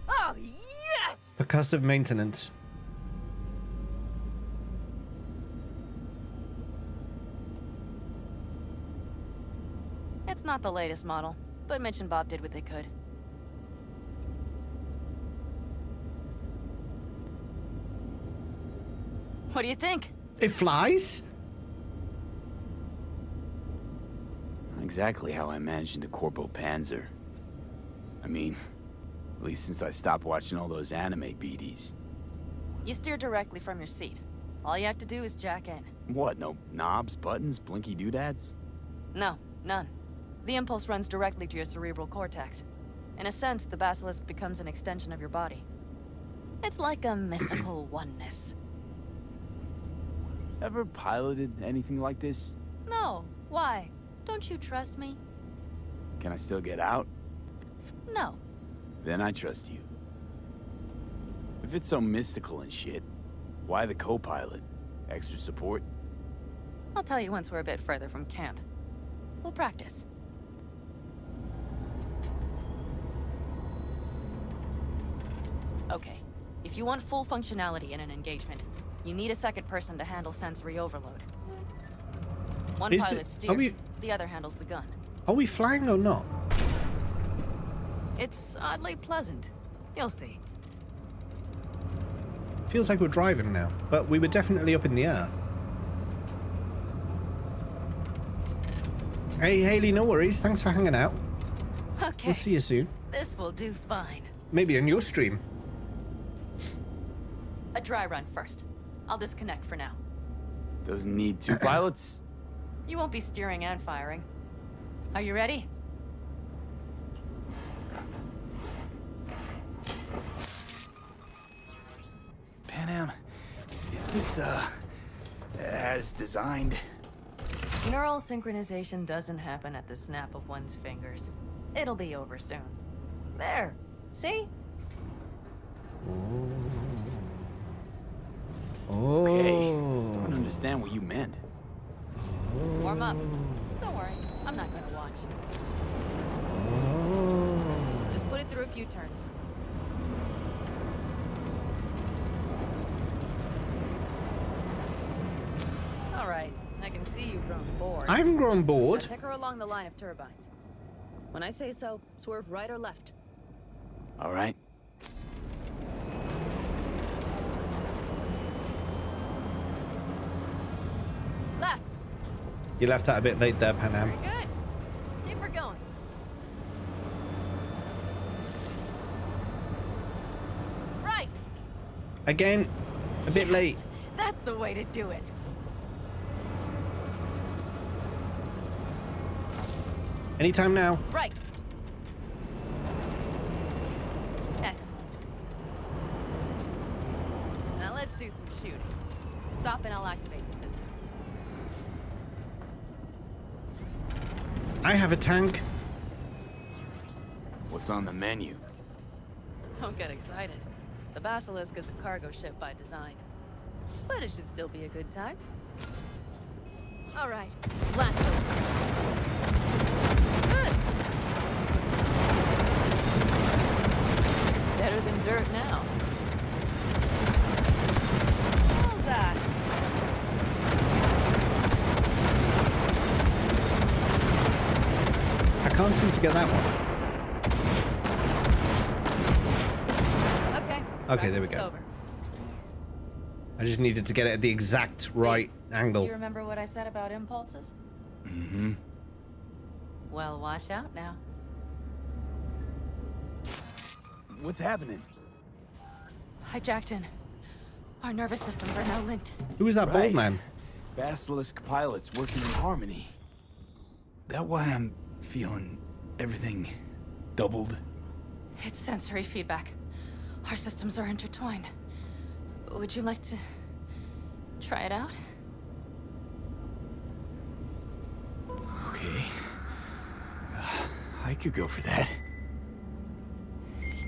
Oh, yes! Percussive maintenance. It's not the latest model, but Mitch and Bob did what they could. What do you think? It flies? Not exactly how I imagined a Corpo Panzer. I mean, at least since I stopped watching all those anime BDs. You steer directly from your seat. All you have to do is jack in. What, no knobs, buttons, blinky doodads? No, none. The impulse runs directly to your cerebral cortex. In a sense, the basilisk becomes an extension of your body. It's like a mystical oneness. Ever piloted anything like this? No, why? Don't you trust me? Can I still get out? No. Then I trust you. If it's so mystical and shit, why the co-pilot? Extra support? I'll tell you once we're a bit further from camp. We'll practice. Okay, if you want full functionality in an engagement, you need a second person to handle sensory overload. One pilot steers, the other handles the gun. Are we flying or not? It's oddly pleasant. You'll see. Feels like we're driving now, but we were definitely up in the air. Hey, Haley, no worries. Thanks for hanging out. Okay. We'll see you soon. This will do fine. Maybe on your stream. A dry run first. I'll disconnect for now. Doesn't need 2 pilots? You won't be steering and firing. Are you ready? Panam, is this, as designed? Neural synchronization doesn't happen at the snap of one's fingers. It'll be over soon. There. See? Okay, starting to understand what you meant. Warm up. Don't worry, I'm not gonna watch. Just put it through a few turns. All right, I can see you've grown bored. I've grown bored. Now take her along the line of turbines. When I say so, swerve right or left. All right. Left. You left that a bit late there, Panam. Very good. Keep her going. Right. Again, a bit late. That's the way to do it. Anytime now. Right. Excellent. Now let's do some shooting. Stop and I'll activate the system. I have a tank. What's on the menu? Don't get excited. The Basilisk is a cargo ship by design. But it should still be a good time. All right, blast those things. Good. Better than dirt can't seem to get that one. Okay, there we go. Over. I just needed to get it at the exact right angle. Do you remember what I said about impulses? Mm-hmm. Well, watch out now. What's happening? Hijacked in. Our nervous systems are now linked. Who is that bald man? Basilisk pilots working in harmony. That why I'm feeling everything doubled? It's sensory feedback. Our systems are intertwined. Would you like to try it out? Okay. I could go for that.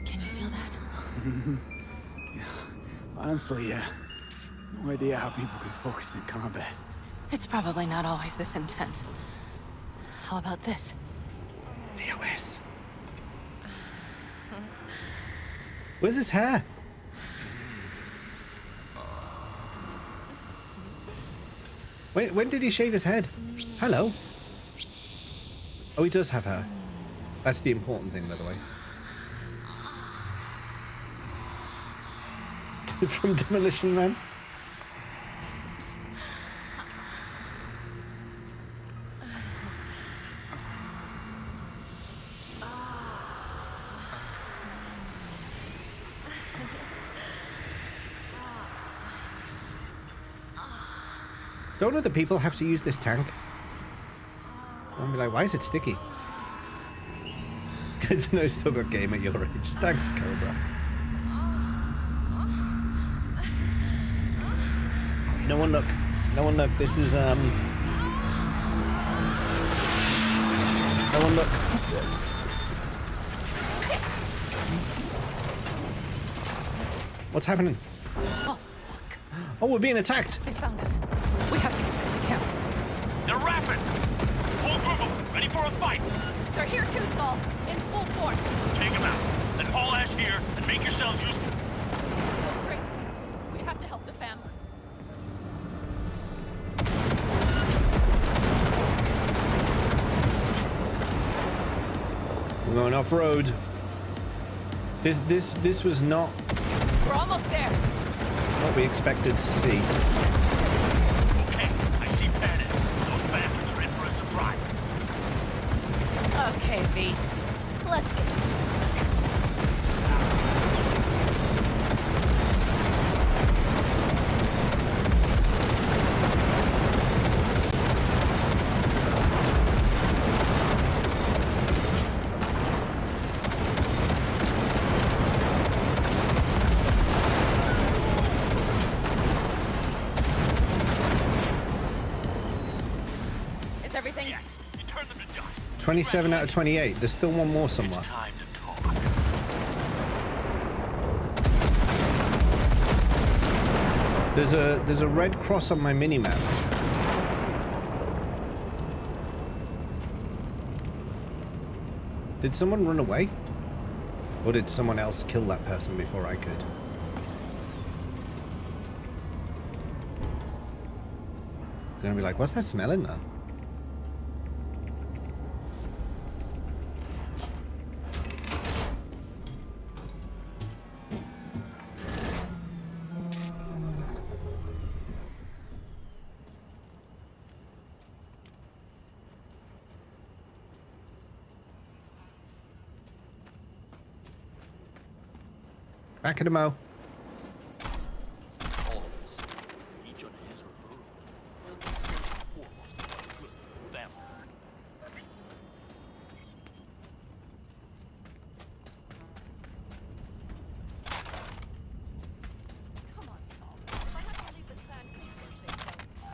Can you feel that? Yeah. Honestly, no idea how people can focus in combat. It's probably not always this intense. How about this? DOS. Where's his hair? When did he shave his head? Hello. Oh, he does have hair. That's the important thing, by the way. From Demolition Man. Don't other people have to use this tank? I'll be like, why is it sticky? Good to know you still got game at your age. Thanks, Cobra. No one look. No one look. This is, No one look. What's happening? Oh, fuck. Oh, we're being attacked. They found us. We have to get back to camp. They're rapid! Whole group of them, ready for a fight! They're here too, Saul. In full force. Take them out. Then haul ash here and make yourselves useful. Go straight to camp. We have to help the family. We're going off road. This was not We're almost there. what we expected to see. Okay, I see Bannon. Those bastards are in for a surprise. Okay, V. Let's get to it. Is everything? Yes, you turn them to dust. 27 out of 28. There's still one more somewhere. Time to talk. There's a red cross on my mini-map. Did someone run away? Or did someone else kill that person before I could? Gonna be like, what's that smell in there? Back at the mo. Each on his or her own must be first and foremost about the good of the family. Come on, Saul. If I have to leave the clan, please just say so.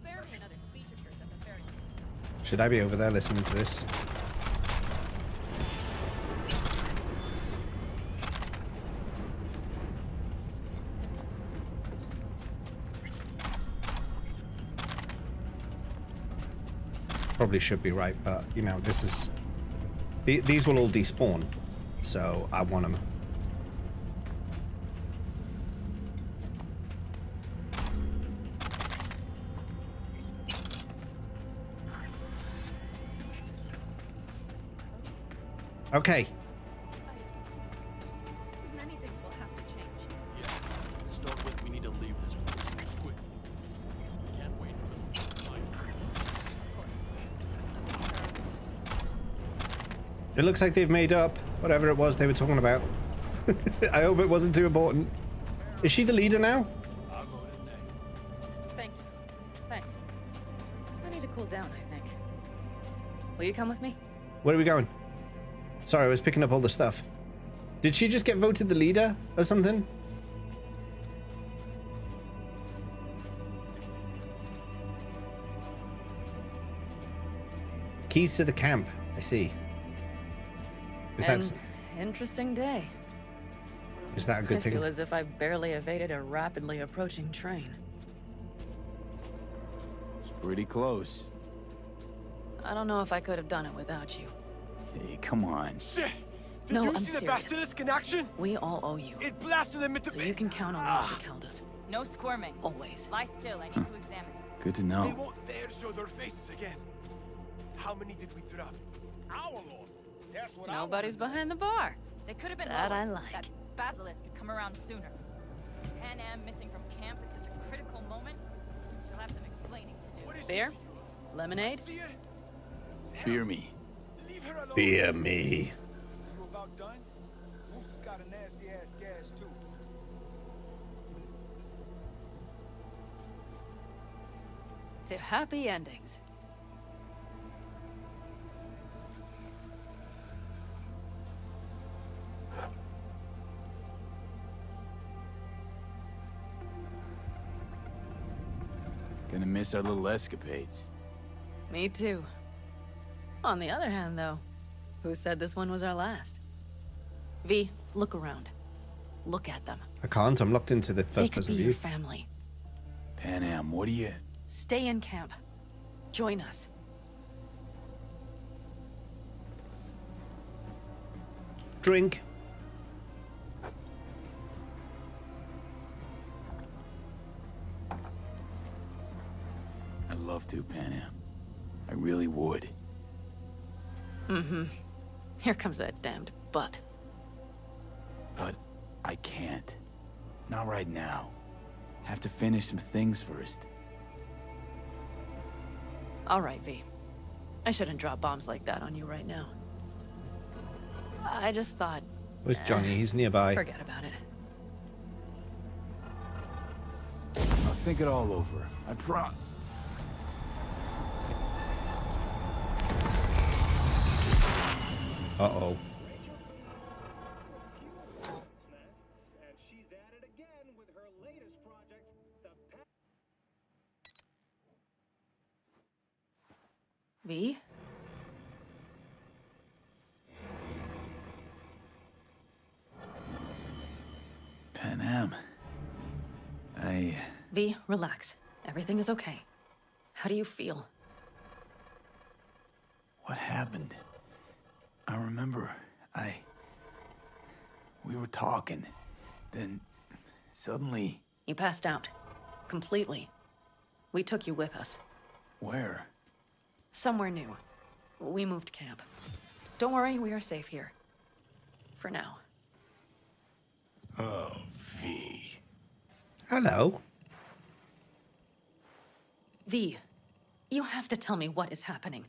Spare me another speech of yours at the very least. Should I be over there listening to this? Probably should be right, but you know, this is these will all despawn, so I want them. Okay. Many things will have to change. Yeah. To start with, we need to leave this place quick. We can't wait for them to find It looks like they've made up whatever it was they were talking about. I hope it wasn't too important. Is she the leader now? Thank you. Thanks. I need to cool down, I think. Will you come with me? Where are we going? Sorry, I was picking up all the stuff. Did she just get voted the leader or something? Keys to the camp. I see. Is An that interesting day. is that a good I thing? feel as if I barely evaded a rapidly approaching train. It's pretty close. I don't know if I could have done it without you. Hey, come on. Shit! Did No, you I'm see the serious. basilisk in action? We all owe you. It blasted them into So you can count on me, Caldas. No squirming. Always. Lie still. I need to examine. Good to They know. won't dare show their faces again. How many did we drop? Our loss. That's what Nobody's behind the bar. They could have been That lower. I like. That basilisk could come around sooner. Pan Am missing from camp at such a critical moment. She'll have some explaining to do. Beer? Lemonade? Fear me. Fear me. You about done? Moose has got a nasty ass gash too. To happy endings. Gonna miss our little escapades. Me too. On the other hand, though, who said this one was our last? V, look around. Look at them. I can't. I'm locked into the They first could person be your view. family. Pan Am, what do you... Stay in camp. Join us. Drink. I'd love to, Pan Am. I really would. Mm-hmm. Here comes that damned butt. But I can't. Not right now. Have to finish some things first. All right, V. I shouldn't drop bombs like that on you right now. I just thought... Where's Johnny? He's nearby. Forget about it. I'll think it all over. I promise. Uh-oh. V? Pan Am. V, relax. Everything is okay. How do you feel? What happened? I remember, we were talking. Then, suddenly... You passed out. Completely. We took you with us. Where? Somewhere new. We moved camp. Don't worry, we are safe here. For now. Oh, V. Hello. V, you have to tell me what is happening.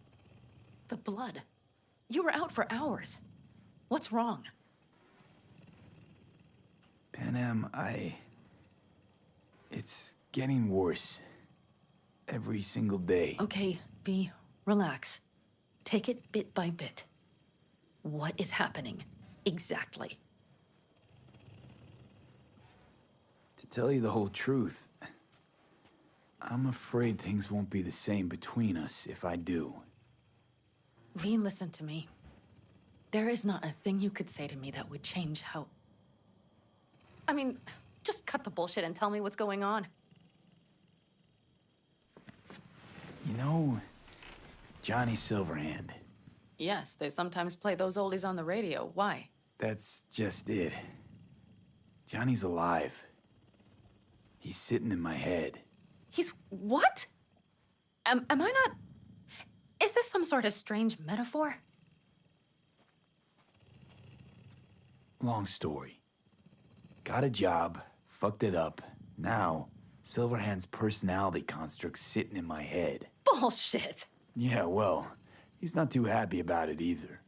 The blood. You were out for hours. What's wrong? Pan Am, it's getting worse. Every single day. Okay, V, relax. Take it bit by bit. What is happening? Exactly. To tell you the whole truth, I'm afraid things won't be the same between us if I do. V, listen to me. There is not a thing you could say to me that would change how... I mean, just cut the bullshit and tell me what's going on. You know, Johnny Silverhand. Yes, they sometimes play those oldies on the radio. Why? That's just it. Johnny's alive. He's sitting in my head. He's what? Am I not... Is this some sort of strange metaphor? Long story. Got a job, fucked it up. Now, Silverhand's personality construct's sitting in my head. Bullshit! Yeah, well, he's not too happy about it either.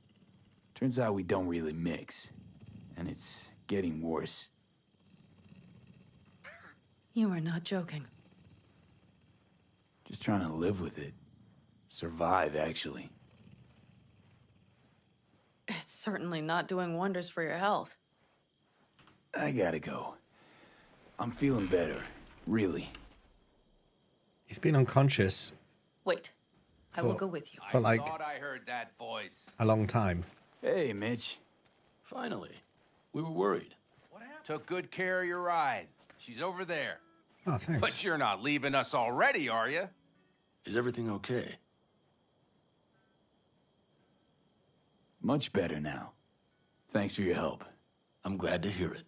Turns out we don't really mix. And it's getting worse. You are not joking. Just trying to live with it. Survive, actually. It's certainly not doing wonders for your health. I gotta go. I'm feeling better, really. He's been unconscious Wait, I will go with you. for like Thought I heard that voice. a long time. Hey, Mitch. Finally. We were worried. Took good care of your ride. She's over there. Oh, thanks. But you're not leaving us already, are you? Is everything okay? Much better now. Thanks for your help. I'm glad to hear it.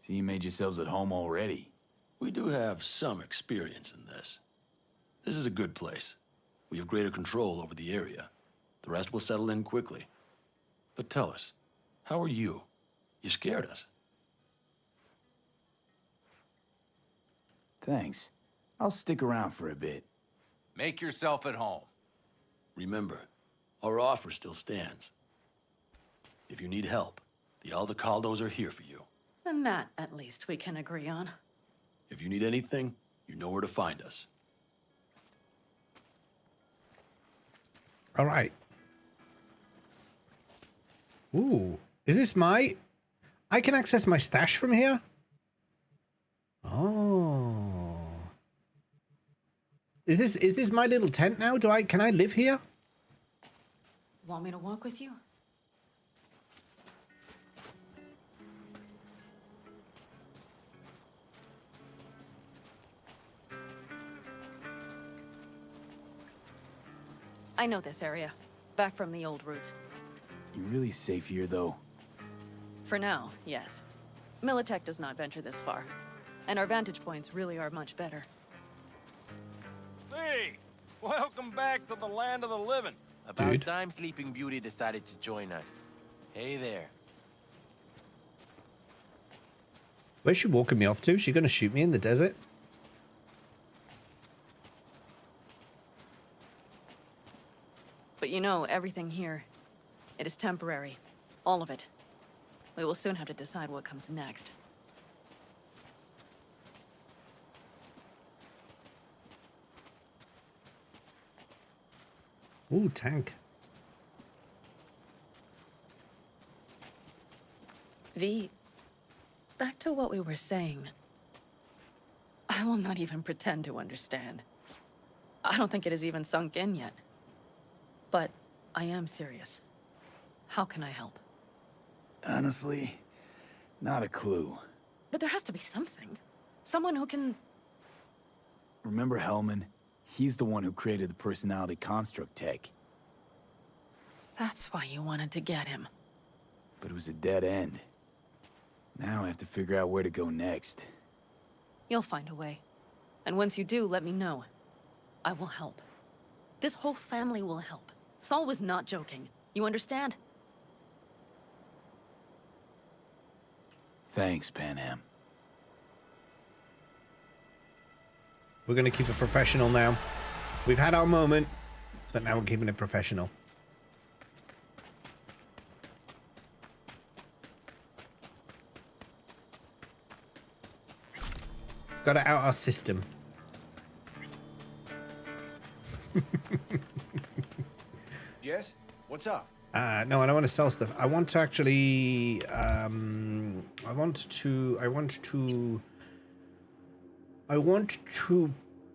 So you made yourselves at home already? We do have some experience in this. This is a good place. We have greater control over the area. The rest will settle in quickly. But tell us, how are you? You scared us. Thanks. I'll stick around for a bit. Make yourself at home. Remember, our offer still stands. If you need help, the Aldecaldos are here for you. And that, at least, we can agree on. If you need anything, you know where to find us. All right. Ooh, is this my... I can access my stash from here? Oh. Is this my little tent now? Can I live here? Want me to walk with you? I know this area. Back from the old routes. You really safe here, though? For now, yes. Militech does not venture this far. And our vantage points really are much better. Hey! Welcome back to the land of the living. About Dude. time Sleeping Beauty decided to join us. Hey there. Where's she walking me off to? She gonna shoot me in the desert? But you know, everything here, it is temporary. All of it. We will soon have to decide what comes next. Ooh, tank. V, back to what we were saying. I will not even pretend to understand. I don't think it has even sunk in yet. But I am serious. How can I help? Honestly, not a clue. But there has to be something. Someone who can... Remember Hellman? He's the one who created the personality construct tech. That's why you wanted to get him. But it was a dead end. Now I have to figure out where to go next. You'll find a way. And once you do, let me know. I will help. This whole family will help. Saul was not joking. You understand? Thanks, Panam. We're gonna keep it professional now. We've had our moment, but now we're keeping it professional. Got to out our system. Jess, what's up? No, I don't want to sell stuff. I want to actually, I want to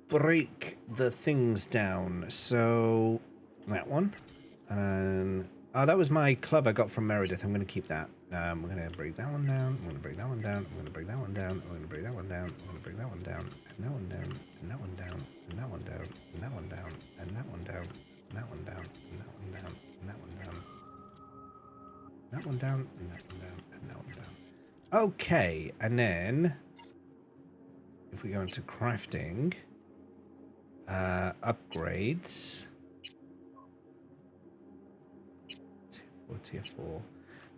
break the things down. So that one, and oh, that was my club I got from Meredith. I'm going to keep that. We're going to break that one down. I'm going to break that one down. I'm going to break that one down. I'm going to break that one down. I'm going to break that one down. And that one down. And that one down. And that one down. And that one down. And that one down. And that one down. And that one down. And that one down. That one down. And that one down. And that one down. Okay, and then if we go into crafting, upgrades. 2, tier 4.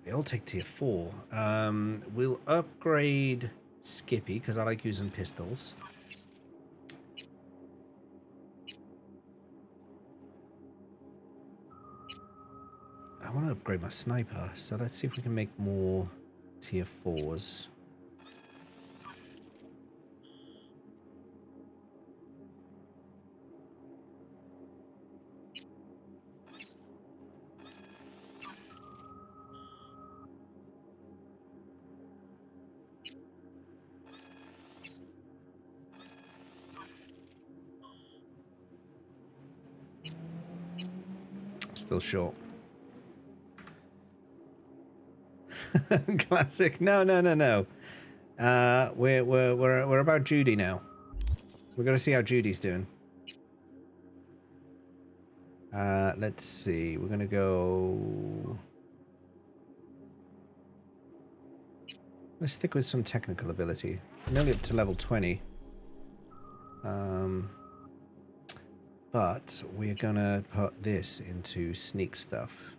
They all take tier 4. We'll upgrade Skippy because I like using pistols. I want to upgrade my sniper, so let's see if we can make more tier 4s. Still short. Classic. No. We're about Judy now. We're gonna see how Judy's doing. Let's see. We're gonna go. Let's stick with some technical ability. Nearly up to level 20. But we're gonna put this into sneak stuff.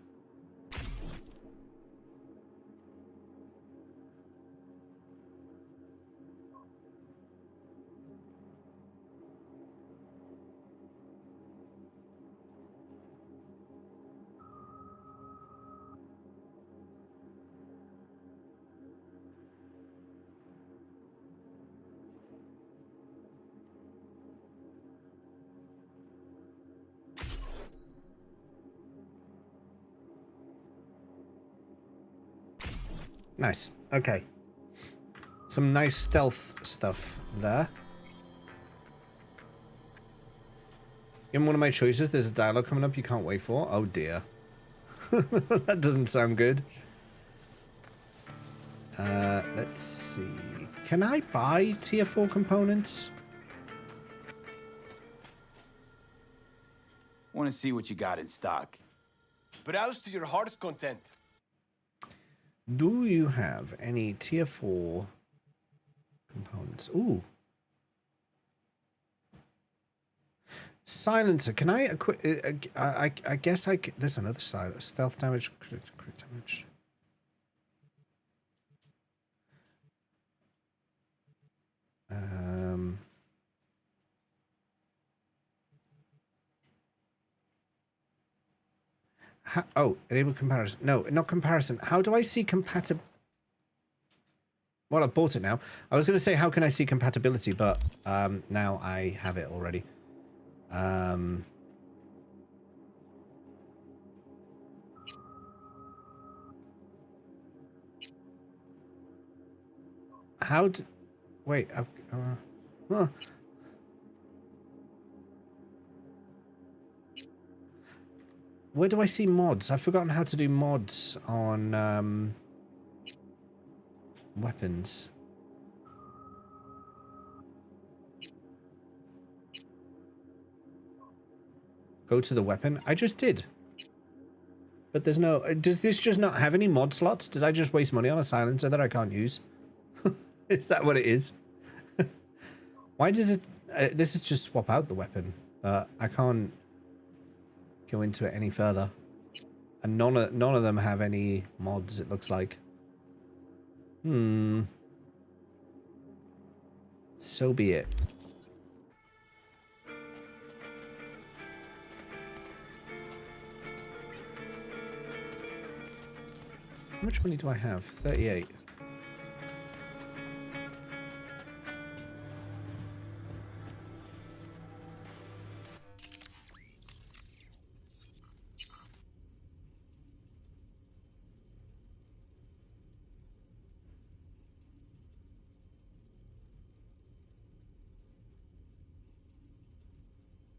Nice. Okay. Some nice stealth stuff there. In one of my choices, there's a dialogue coming up you can't wait for. Oh dear. That doesn't sound good. Let's see. Can I buy tier 4 components? Want to see what you got in stock. Browse to your heart's content. Do you have any tier 4 components? Ooh. Silencer. Can I equip? I guess I. There's another silencer. Stealth damage, crit damage. Oh, enable comparison. No, not comparison. How do I see compatibility? Well, I've bought it now. I was going to say, how can I see compatibility? But now I have it already. How do... Wait, I've... huh. Where do I see mods? I've forgotten how to do mods on weapons. Go to the weapon. I just did. But there's no... Does this just not have any mod slots? Did I just waste money on a silencer that I can't use? Is that what it is? Why does it... this is just swap out the weapon. I can't go into it any further. And none of them have any mods, it looks like. So be it. How much money do I have? 38.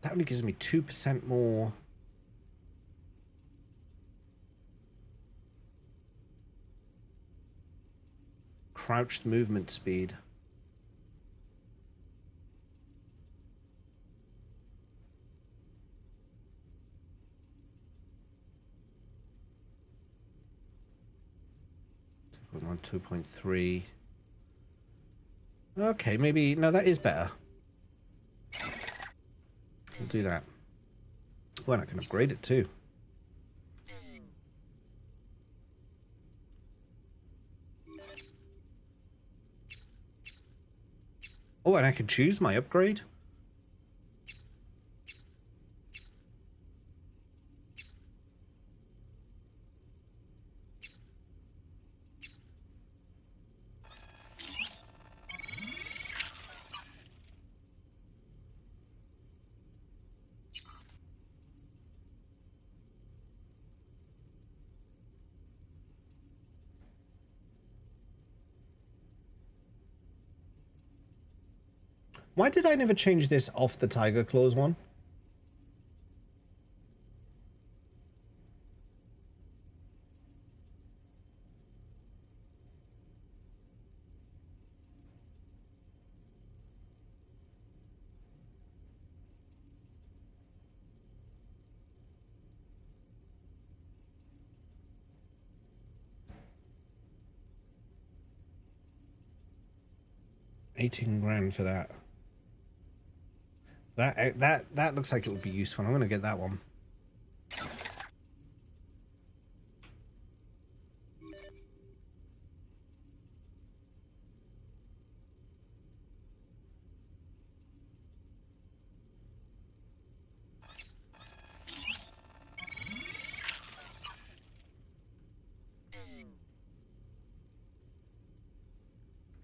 That only gives me 2% more. Crouched movement speed. On 2.3. Okay, maybe... No, that is better. We'll do that. Well, I can upgrade it too. Oh, and I can choose my upgrade. Why did I never change this off the Tiger Claws one? $18,000 for that. That looks like it would be useful. I'm gonna get that one.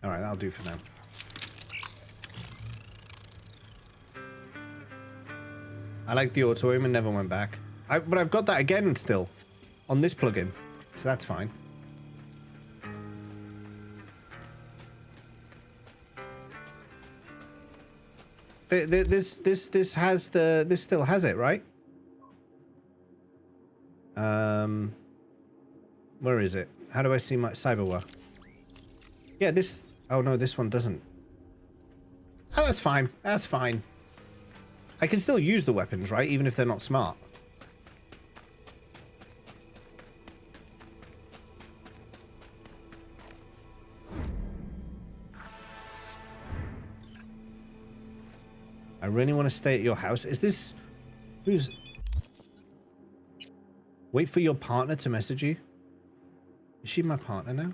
All right, that'll do for now. I like the auto aim and never went back. But I've got that again still on this plugin, so that's fine. This still has it, right? Where is it? How do I see my cyberware? Yeah, this. Oh no, this one doesn't. Oh, that's fine. That's fine. I can still use the weapons, right? Even if they're not smart. I really want to stay at your house. Is this... Who's... Wait for your partner to message you? Is she my partner now?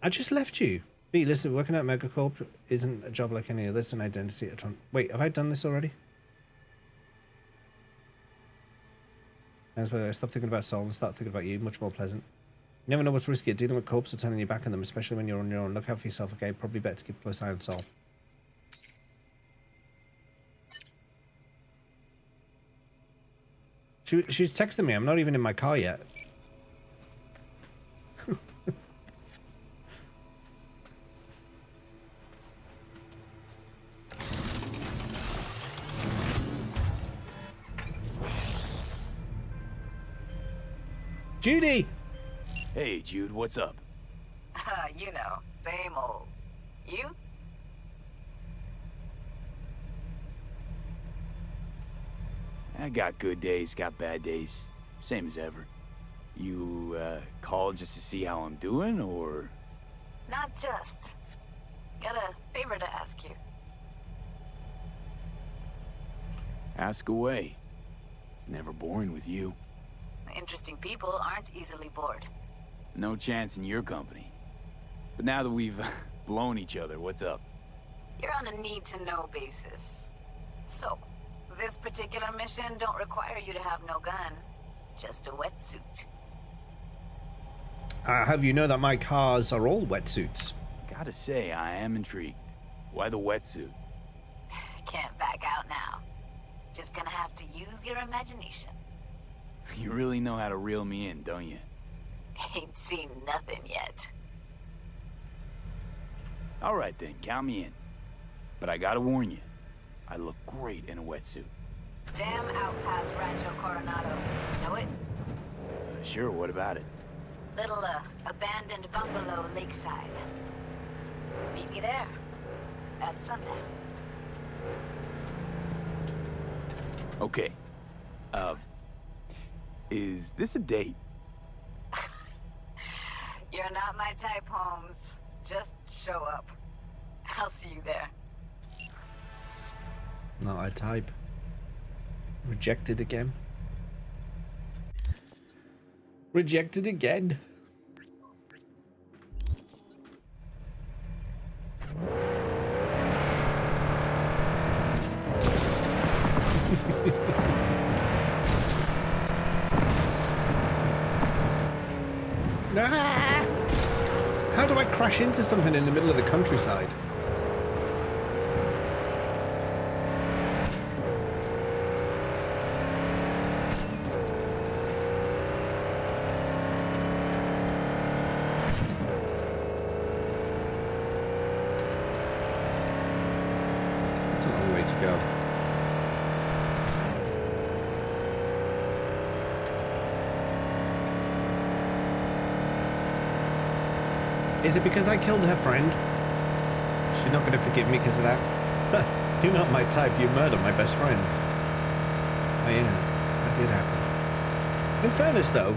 I just left you. B, listen, working at Megacorp isn't a job like any other. It's an identity. Wait, have I done this already? That's why I stopped thinking about Sol and start thinking about you. Much more pleasant. You never know what's riskier, dealing with corpses or turning your back on them, especially when you're on your own. Look out for yourself, okay? Probably better to keep a close eye on Sol. She's texting me. I'm not even in my car yet. Judy! Hey, Jude, what's up? You know, same old. You? I got good days, got bad days. Same as ever. You, called just to see how I'm doing, or...? Not just. Got a favor to ask you. Ask away. It's never boring with you. Interesting people aren't easily bored. No chance in your company. But now that we've blown each other, what's up? You're on a need-to-know basis. So, this particular mission don't require you to have no gun. Just a wetsuit. Have you know that my cars are all wetsuits? Gotta say, I am intrigued. Why the wetsuit? Can't back out now. Just gonna have to use your imagination. You really know how to reel me in, don't you? Ain't seen nothing yet. All right then, count me in. But I gotta warn you, I look great in a wetsuit. Damn out past Rancho Coronado. Know it? Sure, what about it? Little, abandoned bungalow lakeside. Meet me there. At sundown. Okay. Is this a date? You're not my type, Holmes. Just show up. I'll see you there. Not my type. Rejected again. Rejected again. Ah! How do I crash into something in the middle of the countryside? That's a long way to go. Is it because I killed her friend? She's not going to forgive me because of that? You're not my type. You murder my best friends. Oh yeah, that did happen. In fairness though...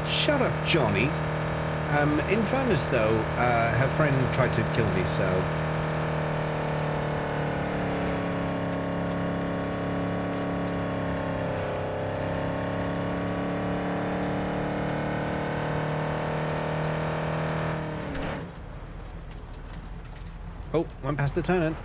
Shut up, Johnny. In fairness though, her friend tried to kill me, so... Oh, went past the turn.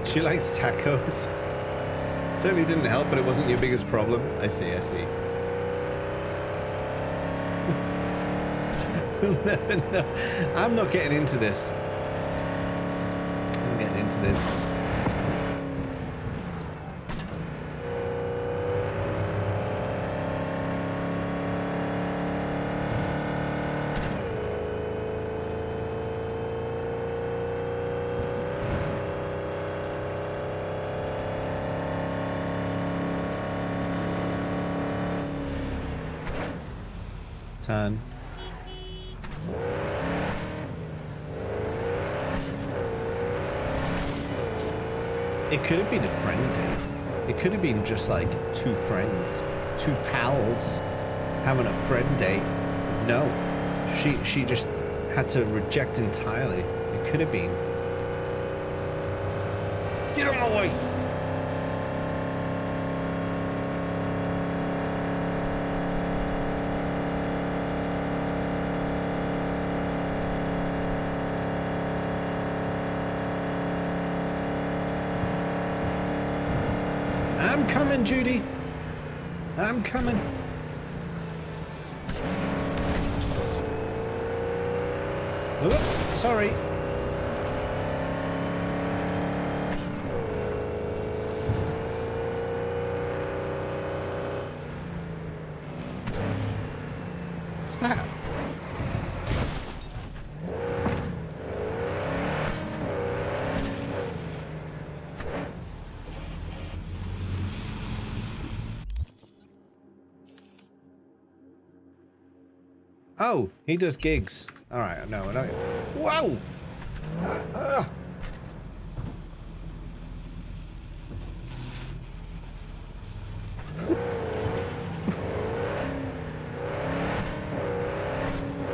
She likes tacos. Certainly didn't help, but it wasn't your biggest problem. I see, I see. We'll never know. I'm not getting into this. I'm getting into this. Turn. It could have been a friend date. It could have been just like two friends, two pals having a friend date. No, she just had to reject entirely. It could have been. Get on my way. I'm coming, Judy. I'm coming. Oh, sorry. What's that? Oh, he does gigs. All right, no. Whoa!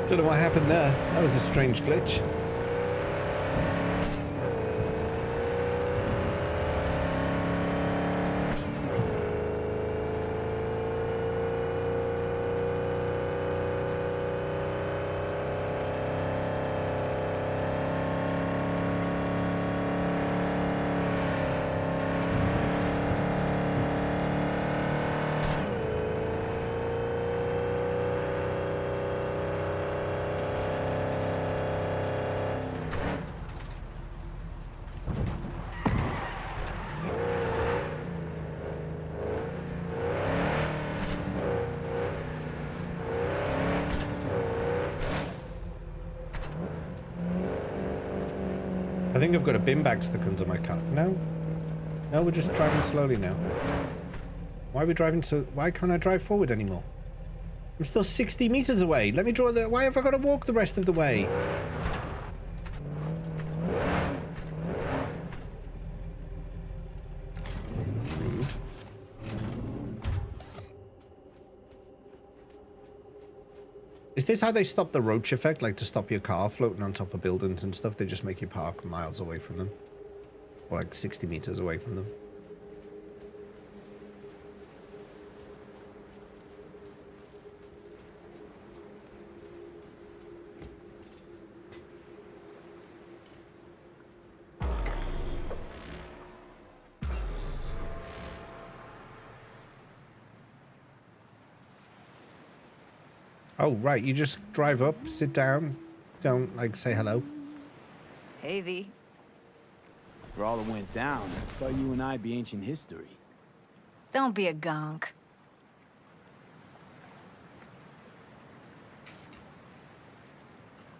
Don't know what happened there. That was a strange glitch. I think I've got a bin bag stuck under my car. No? No, we're just driving slowly now. Why are we driving so... Why can't I drive forward anymore? I'm still 60 meters away. Let me draw the... Why have I got to walk the rest of the way? Is this how they stop the roach effect? Like to stop your car floating on top of buildings and stuff? They just make you park miles away from them. Or like 60 meters away from them. Oh, right. You just drive up, sit down, don't, like, say hello. Hey, V. For all that went down, I thought you and I'd be ancient history. Don't be a gunk.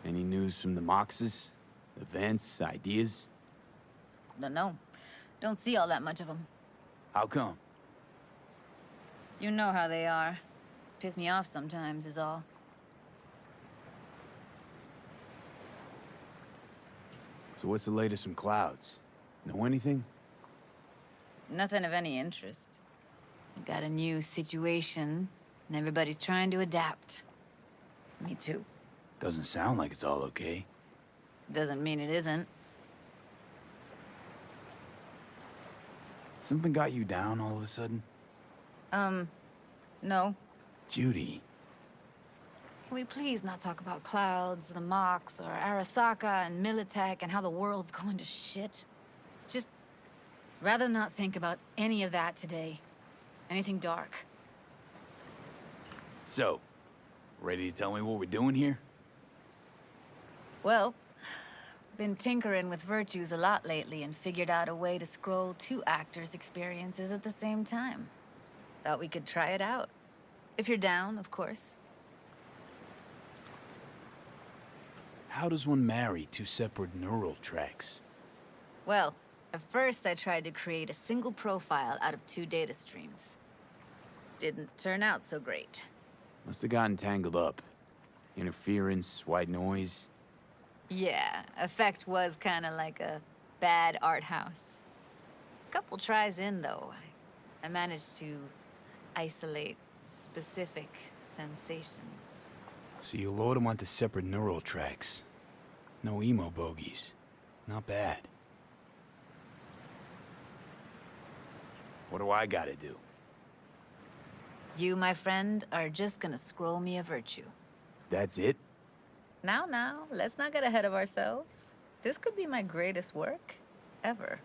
Any news from the Moxes? Events, ideas? No. Don't see all that much of them. How come? You know how they are. Piss me off sometimes is all. So what's the latest from Clouds? Know anything? Nothing of any interest. Got a new situation, and everybody's trying to adapt. Me too. Doesn't sound like it's all okay. Doesn't mean it isn't. Something got you down all of a sudden? No. Judy. Can we please not talk about Clouds, the Mox, or Arasaka and Militech and how the world's going to shit? Just rather not think about any of that today. Anything dark. So, ready to tell me what we're doing here? Well, been tinkering with virtues a lot lately and figured out a way to scroll 2 actors' experiences at the same time. Thought we could try it out. If you're down, of course. How does one marry 2 separate neural tracks? Well, at first I tried to create a single profile out of 2 data streams. Didn't turn out so great. Must have gotten tangled up. Interference, white noise. Yeah, effect was kind of like a bad art house. Couple tries in, though, I managed to isolate specific sensations. So you load them onto separate neural tracks. No emo bogies. Not bad. What do I gotta do? You, my friend, are just gonna scroll me a virtue. That's it? Now, let's not get ahead of ourselves. This could be my greatest work ever.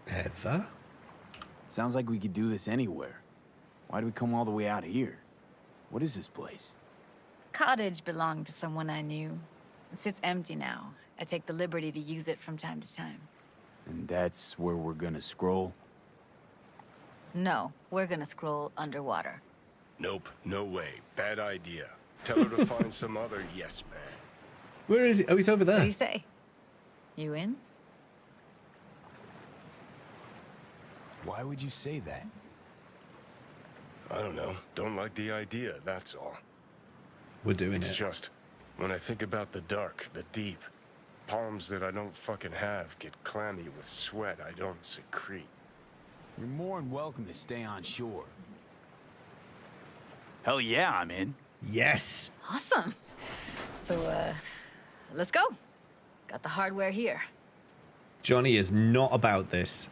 Ever? Sounds like we could do this anywhere. Why do we come all the way out here? What is this place? Cottage belonged to someone I knew. It sits empty now. I take the liberty to use it from time to time. And that's where we're gonna scroll? No, we're gonna scroll underwater. Nope, no way. Bad idea. Tell her to find some other yes man. Where is he? Oh, he's over there. What do you say? You in? Why would you say that? I don't know. Don't like the idea, that's all. We're doing It's it. just, when I think about the dark, the deep, palms that I don't fucking have get clammy with sweat I don't secrete. You're more than welcome to stay on shore. Hell yeah, I'm in. Yes. Awesome. So, let's go. Got the hardware here. Johnny is not about this.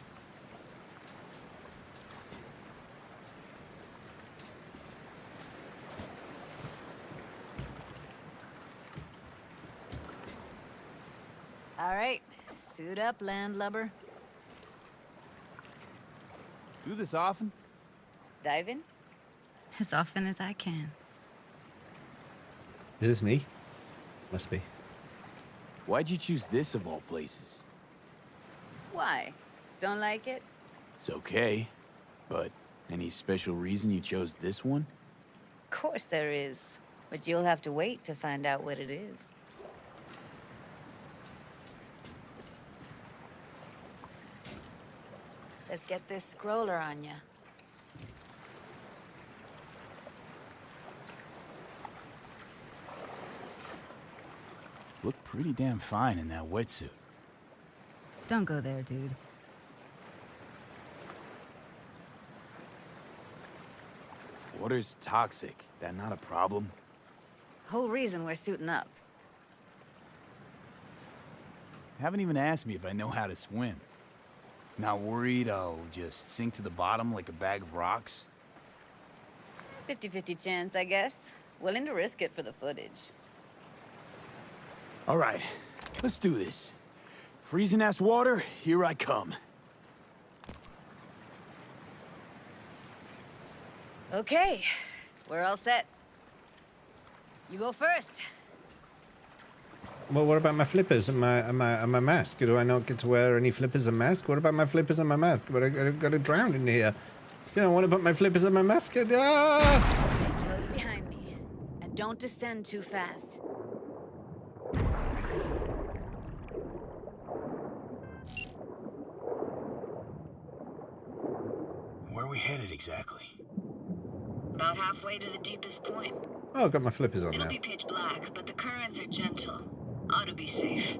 All right, suit up, landlubber. Do this often? Dive in? As often as I can. Is this me? Must be. Why'd you choose this of all places? Why? Don't like it? It's okay, but any special reason you chose this one? Of course there is. But you'll have to wait to find out what it is. Let's get this scroller on ya. Look pretty damn fine in that wetsuit. Don't go there, dude. Water's toxic. That not a problem? Whole reason we're suiting up. Haven't even asked me if I know how to swim. Not worried I'll just sink to the bottom like a bag of rocks? 50-50 chance, I guess. Willing to risk it for the footage. All right, let's do this. Freezing-ass water, here I come. Okay, we're all set. You go first. Well, what about my flippers and my mask? Do I not get to wear any flippers and mask? What about my flippers and my mask? But I gotta drown in here. You don't want to put my flippers and my mask? Ah! Stay close behind me, and don't descend too fast. Where are we headed exactly? About halfway to the deepest point. Oh, I've got my flippers on It'll now. be pitch black, but the currents are gentle. Ought to be safe.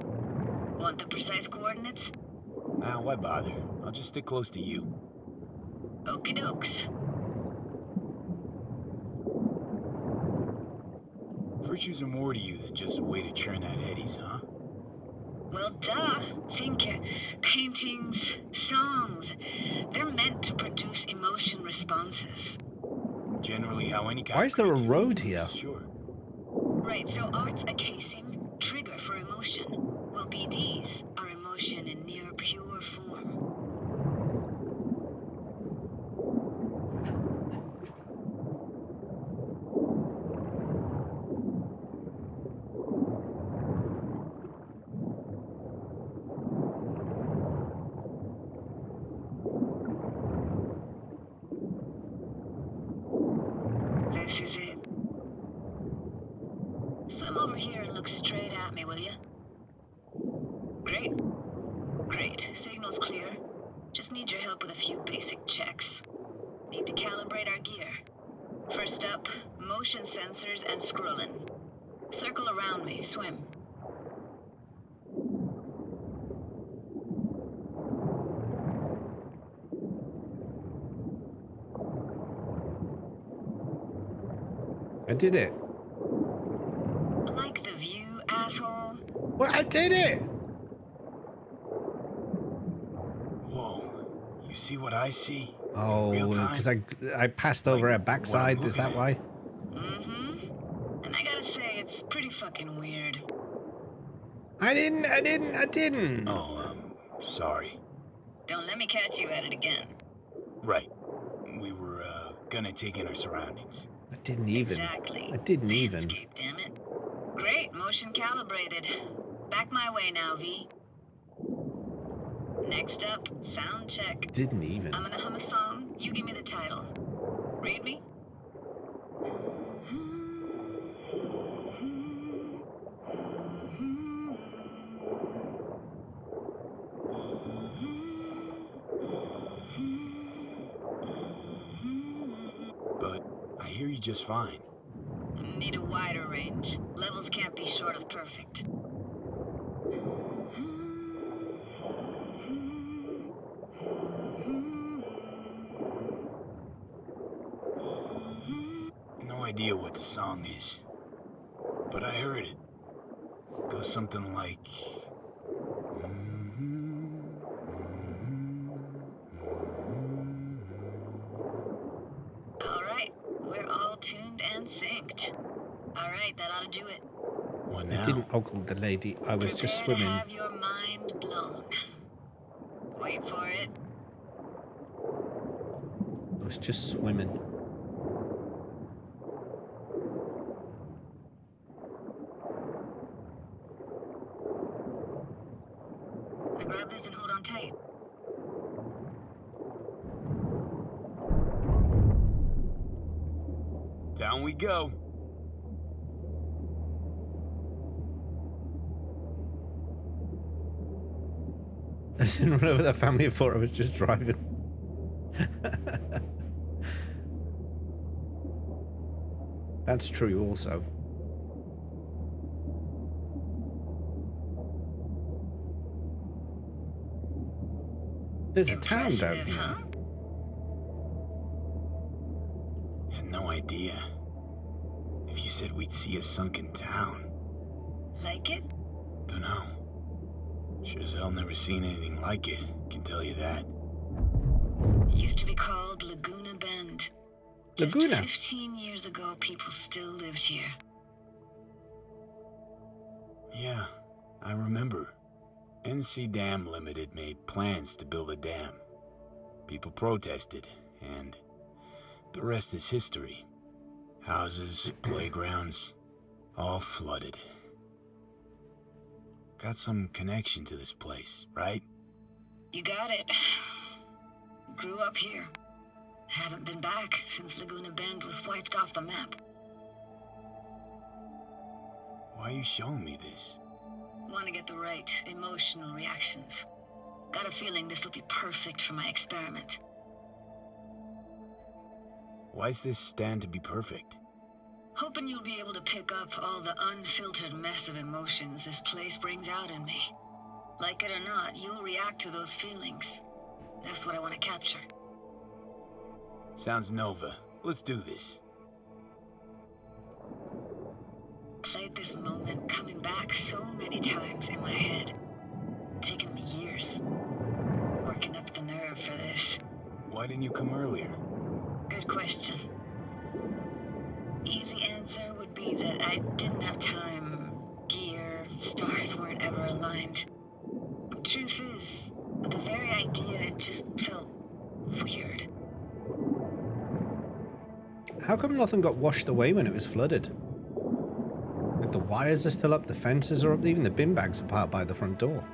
Want the precise coordinates? Nah, why bother? I'll just stick close to you. Okie dokes. Virtues are more to you than just a way to churn out eddies, huh? Well, duh. Think paintings, songs. They're meant to produce emotion responses. Generally how any kind Why is there a road here? Sure. Right, so art's a casing, trigger for emotion. Well, BDs are emotion in near pure form. This is it. Swim over here and look straight at me, will you? Great. Great. Signal's clear. Just need your help with a few basic checks. Need to calibrate our gear. First up, motion sensors and scrolling. Circle around me. Swim. I did it. Like the view, asshole? Well, I did it! Whoa. You see what I see? Oh, because I passed over her backside. Is that why? Mm-hmm. And I gotta say, it's pretty fucking weird. I didn't. Oh, sorry. Don't let me catch you at it again. Right. We were, gonna take in our surroundings. I didn't even. Exactly. I didn't even. Landscape, damn it. Great, motion calibrated. Back my way now, V. Next up, sound check. Didn't even. I'm gonna hum a song. You give me the title. Read me? But I hear you just fine. Need a wider range. Levels can't be short of perfect. No idea what the song is. But I heard it. Goes something like... Alright, we're all tuned and synced. Alright, that ought to do it. What I now? didn't ogle the lady. I was just Prepare to swimming. have your mind blown. Wait for it. I was just swimming. Now grab this and hold on tight. Down we go. I didn't run over that family of four. I was just driving. That's true also. There's a town down here. Had no idea. if you said we'd see a sunken town. Like it? Dunno. Sure as hell never seen anything like it, can tell you that. Used to be called Laguna Bend. Laguna? Just 15 years ago, people still lived here. Yeah, I remember. NC Dam Limited made plans to build a dam. People protested, and the rest is history. Houses, playgrounds, all flooded. Got some connection to this place, right? You got it. Grew up here. Haven't been back since Laguna Bend was wiped off the map. Why are you showing me this? Want to get the right emotional reactions. Got a feeling this will be perfect for my experiment. Why's this stand to be perfect? Hoping you'll be able to pick up all the unfiltered mess of emotions this place brings out in me. Like it or not, you'll react to those feelings. That's what I want to capture. Sounds Nova. Let's do this. Played this moment coming back so many times in my head. Taken me years. Working up the nerve for this. Why didn't you come earlier? Good question. Easy answer would be that I didn't have time. Gear, stars weren't ever aligned. Truth is, the very idea, it just felt weird. How come nothing got washed away when it was flooded? Like the wires are still up, the fences are up, even the bin bags are parked by the front door.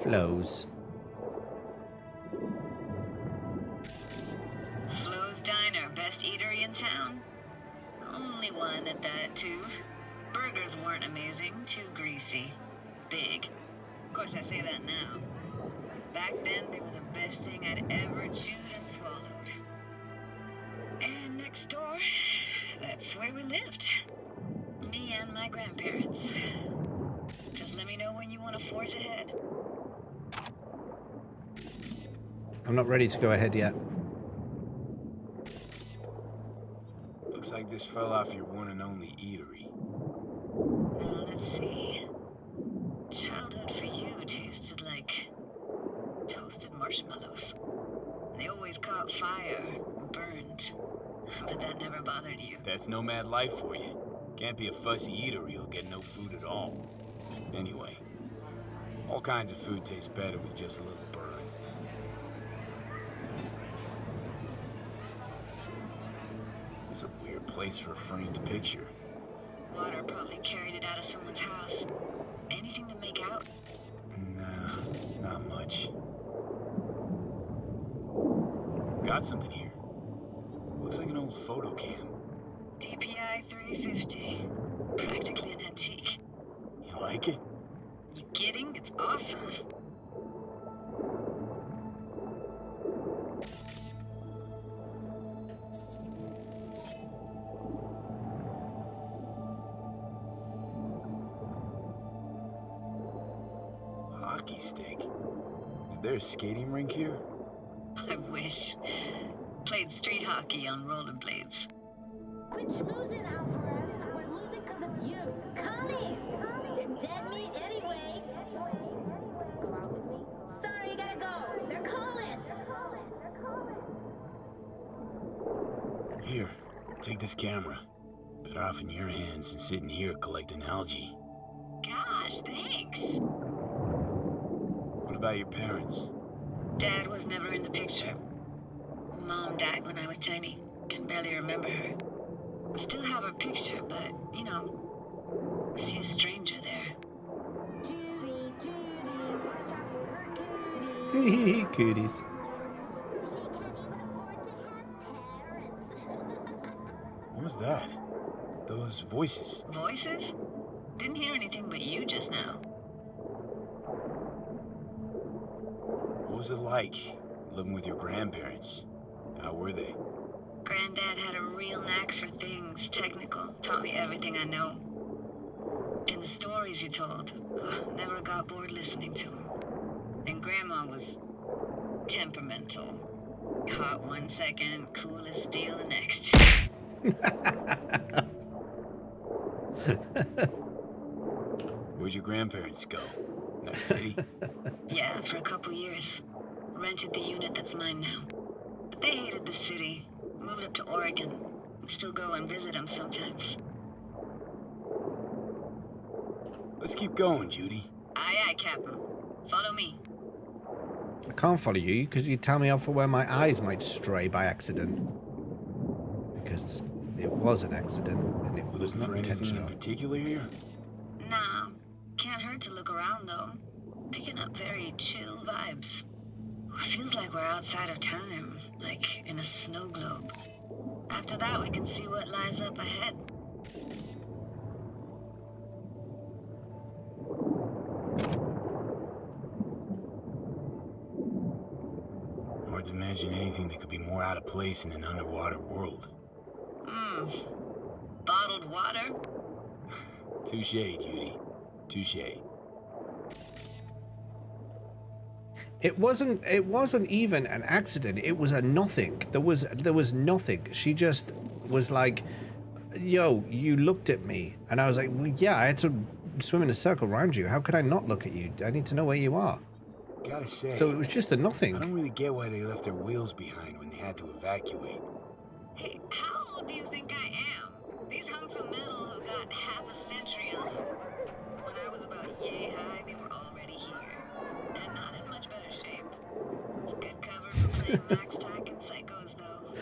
Flows. Flo's Diner, best eatery in town. Only one at that, too. Burgers weren't amazing, too greasy. Big. Of course, I say that now. Back then, they were the best thing I'd ever chewed and swallowed. And next door, that's where we lived. Me and my grandparents. Just let me know when you want to forge ahead. I'm not ready to go ahead yet. Looks like this fell off your one and only eatery. Now, let's see. Childhood for you tasted like toasted marshmallows. They always caught fire, burned. But that never bothered you. That's nomad life for you. Can't be a fussy eater, you'll get no food at all. Anyway, all kinds of food tastes better with just a little burn. It's a weird place for a framed picture. Water probably carried it out of someone's house. Anything to make out? Nah, not much. Got something here. Looks like an old photo cam. DPI 350. Practically an antique. You like it? You kidding? It's awesome. Hockey stick? Is there a skating rink here? I wish. Played street hockey on rollerblades. Quit schmoozing, Alvarez. We're losing because of you. Come in. They're dead meat anyway. Go out with me? Sorry, gotta go. They're calling. Here, take this camera. Better off in your hands than sitting here collecting algae. Gosh, thanks. What about your parents? Dad was never in the picture. Mom died when I was tiny. Can barely remember her. Still have her picture, but, you know, see a stranger there. Judy, watch out for her cootie. Cooties. What was that? Those voices. Voices? Didn't hear anything but you just now. What was it like, living with your grandparents? How were they? Granddad had a real knack for things technical. Taught me everything I know. And the stories he told, never got bored listening to him. And Grandma was temperamental. Hot 1 second, cool as steel the next. Where'd your grandparents go? Nice city? Yeah, for a couple years. Rented the unit that's mine now. But they hated the city. Moved up to Oregon. Still go and visit them sometimes. Let's keep going, Judy. Aye, aye, Captain. Follow me. I can't follow you because you tell me off for where my eyes might stray by accident. Because it was an accident and it was not intentional. Anything in particular here? Nah. Can't hurt to look around, though. Picking up very chill vibes. Feels like we're outside of time, like in a snow globe. After that, we can see what lies up ahead. Hard to imagine anything that could be more out of place in an underwater world. Bottled water? Touche, Judy. Touche. It wasn't even an accident. It was a nothing. There was nothing. She just was like, yo, you looked at me. And I was like, well, yeah, I had to swim in a circle around you. How could I not look at you? I need to know where you are. Gotta say, So it was just a nothing. I don't really get why they left their wheels behind when they had to evacuate. Hey, how old do you think I am? These hunks of metal have got half a century on them. When I was about yay high, they were already here. And not in much better shape. It's good cover for playing Max Tack and Psychos, though.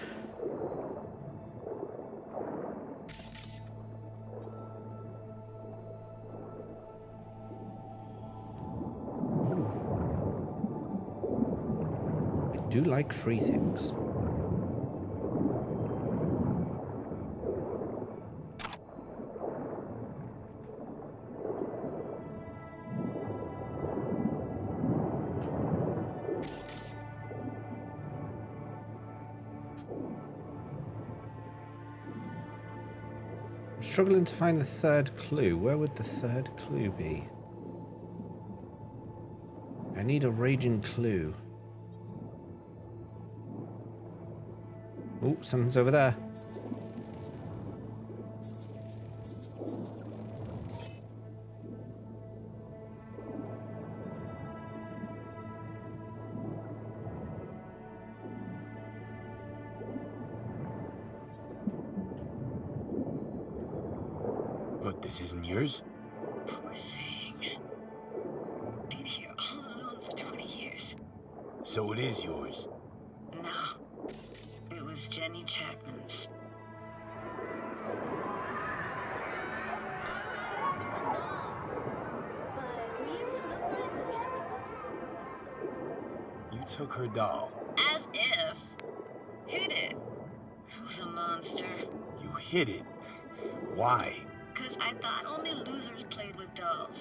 I do like free things. I'm struggling to find the third clue. Where would the third clue be? I need a raging clue. Oh, something's over there. What, this isn't yours? Poor thing. Been here all alone for 20 years. So it is yours. No. It was Jenny Chapman's. You took her doll. As if. Hid it. I was a monster. You hid it. Why? Because I thought only losers played with dolls.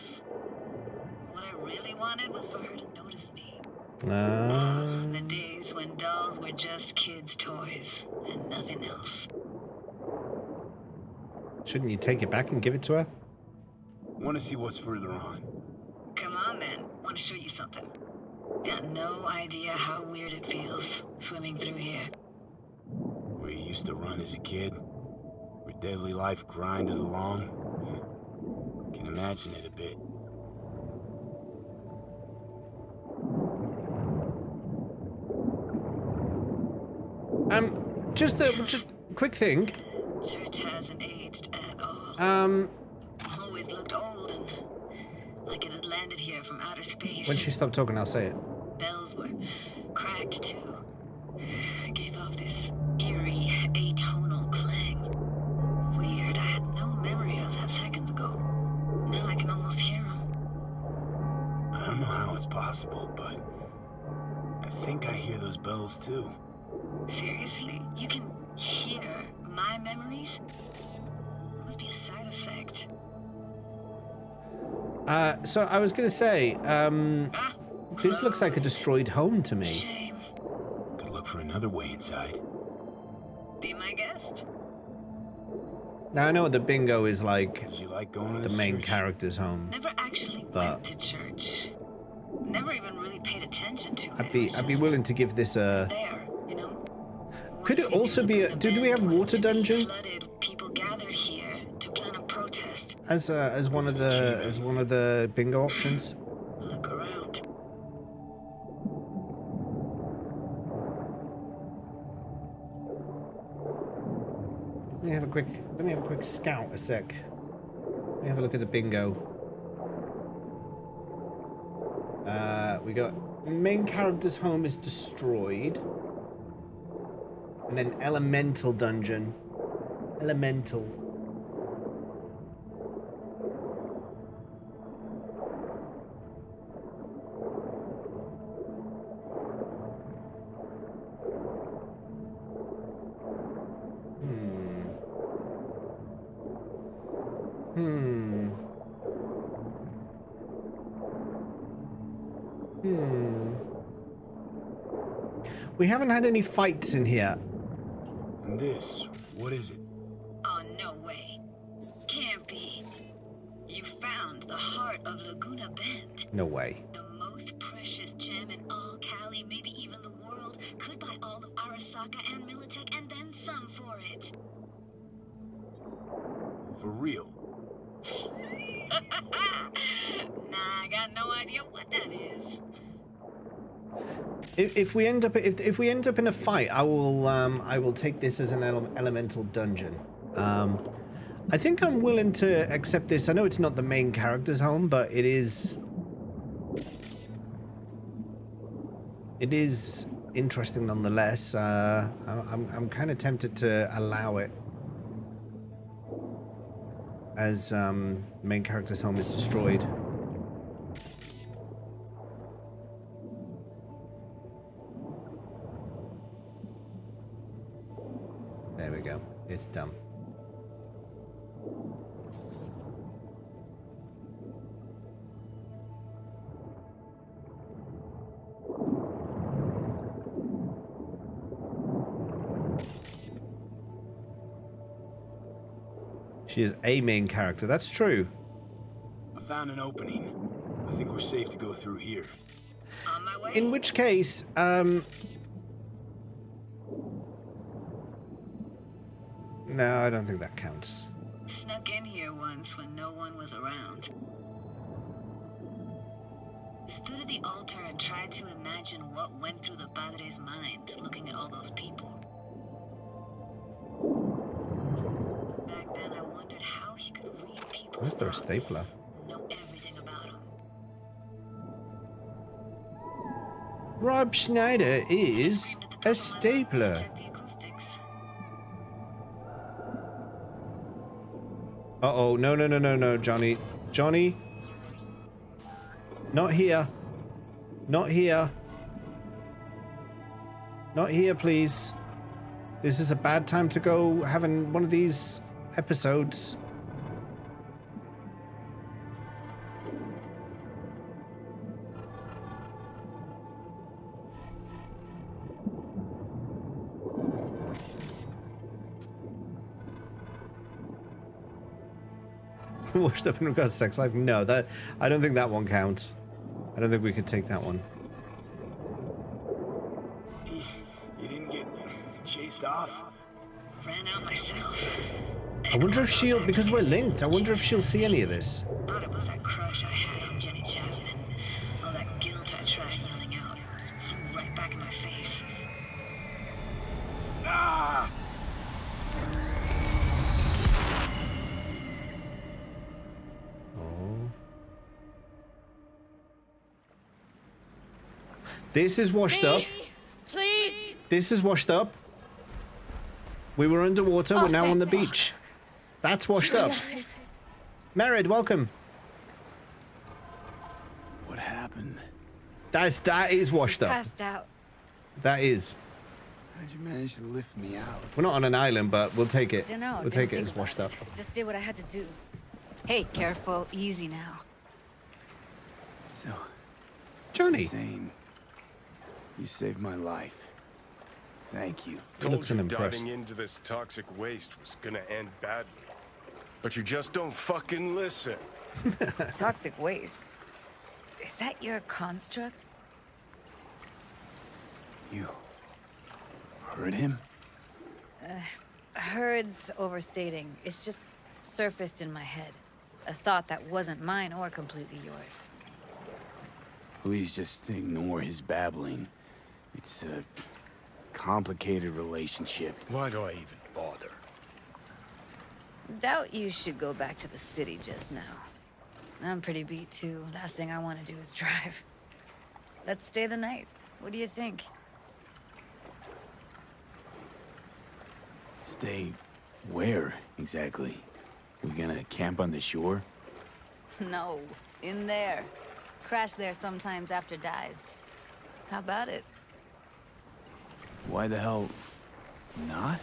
What I really wanted was for her to notice me. The days when dolls were just kids' toys and nothing else. Shouldn't you take it back and give it to her? Want to see what's further on? Come on then. Want to show you something. Got no idea how weird it feels swimming through here. Where you used to run as a kid? Where daily life grinded along? Can imagine it a bit. Just a quick thing. Church hasn't aged at all. Always looked old and like it had landed here from outer space. When she stopped talking, I'll say it. Bells were cracked too. Gave off this eerie, atonal clang. Weird, I had no memory of that seconds ago. Now I can almost hear them. I don't know how it's possible, but I think I hear those bells too. Seriously? You can hear my memories? Must be a side effect. So I was gonna say, this looks like a destroyed home to me. Shame. Could look for another way inside. Be my guest. Now I know the bingo is like You like going to the this main church? character's home, Never actually but went to church. Never even really paid attention to it. I'd be willing to give this a. There, you know. Could it also be a? Do we have water dungeon? People gathered here to plan a protest. As one of the bingo options. Look around. Let me have a quick scout a sec. Let me have a look at the bingo. We got main character's home is destroyed. And then elemental dungeon. Elemental. We haven't had any fights in here. And this, what is it? Oh, no way. Can't be. You found the heart of Laguna Bend. No way. The most precious gem in all Cali, maybe even the world. Could buy all of Arasaka and Militech and then some for it. For real? Nah, I got no idea what that is. If we end up in a fight, I will take this as an elemental dungeon. I think I'm willing to accept this. I know it's not the main character's home, but it is interesting nonetheless. I'm kind of tempted to allow it, as the main character's home is destroyed. There we go. It's done. She is a main character. That's true. I found an opening. I think we're safe to go through here. On my way. In which case, no, I don't think that counts. Snuck in here once when no one was around. Stood at the altar and tried to imagine what went through the padre's mind looking at all those people. Back then I wondered how he could read people. Where's there a stapler? Know everything about them. Rob Schneider is a stapler. Uh-oh, no, Johnny. Johnny. Not here. Not here. Not here, please. This is a bad time to go having one of these episodes. Washed up in regards to sex life? No, that I don't think that one counts. I don't think we could take that one. You didn't get chased off? Ran out myself. I wonder if she'll, because we're linked, I wonder if she'll see any of this. Thought it was that crush I had on Jenny Chapman. All that guilt I tried yelling out. Flew right back in my face. Ah! Oh. This is washed up. Please. This is washed up. We were underwater, we're now on the beach. That's washed up. Merid, welcome. What happened? That is washed up. Passed out. That is. How'd you manage to lift me out? We're not on an island, but we'll take it. Dunno, We'll take it as washed up. Just did what I had to do. Hey, careful, easy now. So, Johnny. you're saying you saved my life. Thank you. He looks Told you unimpressed. diving into this toxic waste was gonna end badly. But you just don't fucking listen. Toxic waste. Is that your construct? You heard him? Heard's overstating. It's just surfaced in my head. A thought that wasn't mine or completely yours. Please just ignore his babbling. It's a complicated relationship. Why do I even bother? Doubt you should go back to the city just now. I'm pretty beat too. Last thing I want to do is drive. Let's stay the night. What do you think? Stay where, exactly? We gonna camp on the shore? No, in there. Crash there sometimes after dives. How about it? Why the hell not?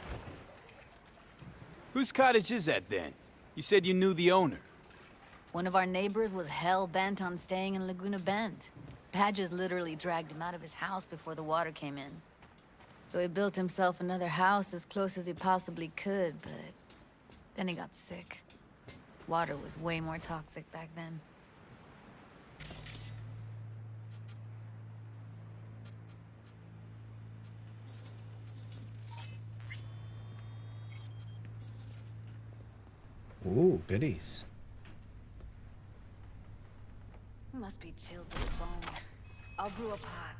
Whose cottage is that then? You said you knew the owner. One of our neighbors was hell-bent on staying in Laguna Bend. Badges literally dragged him out of his house before the water came in. So he built himself another house as close as he possibly could, but then he got sick. Water was way more toxic back then. Ooh, goodies. Must be chilled to the bone. I'll brew a pot.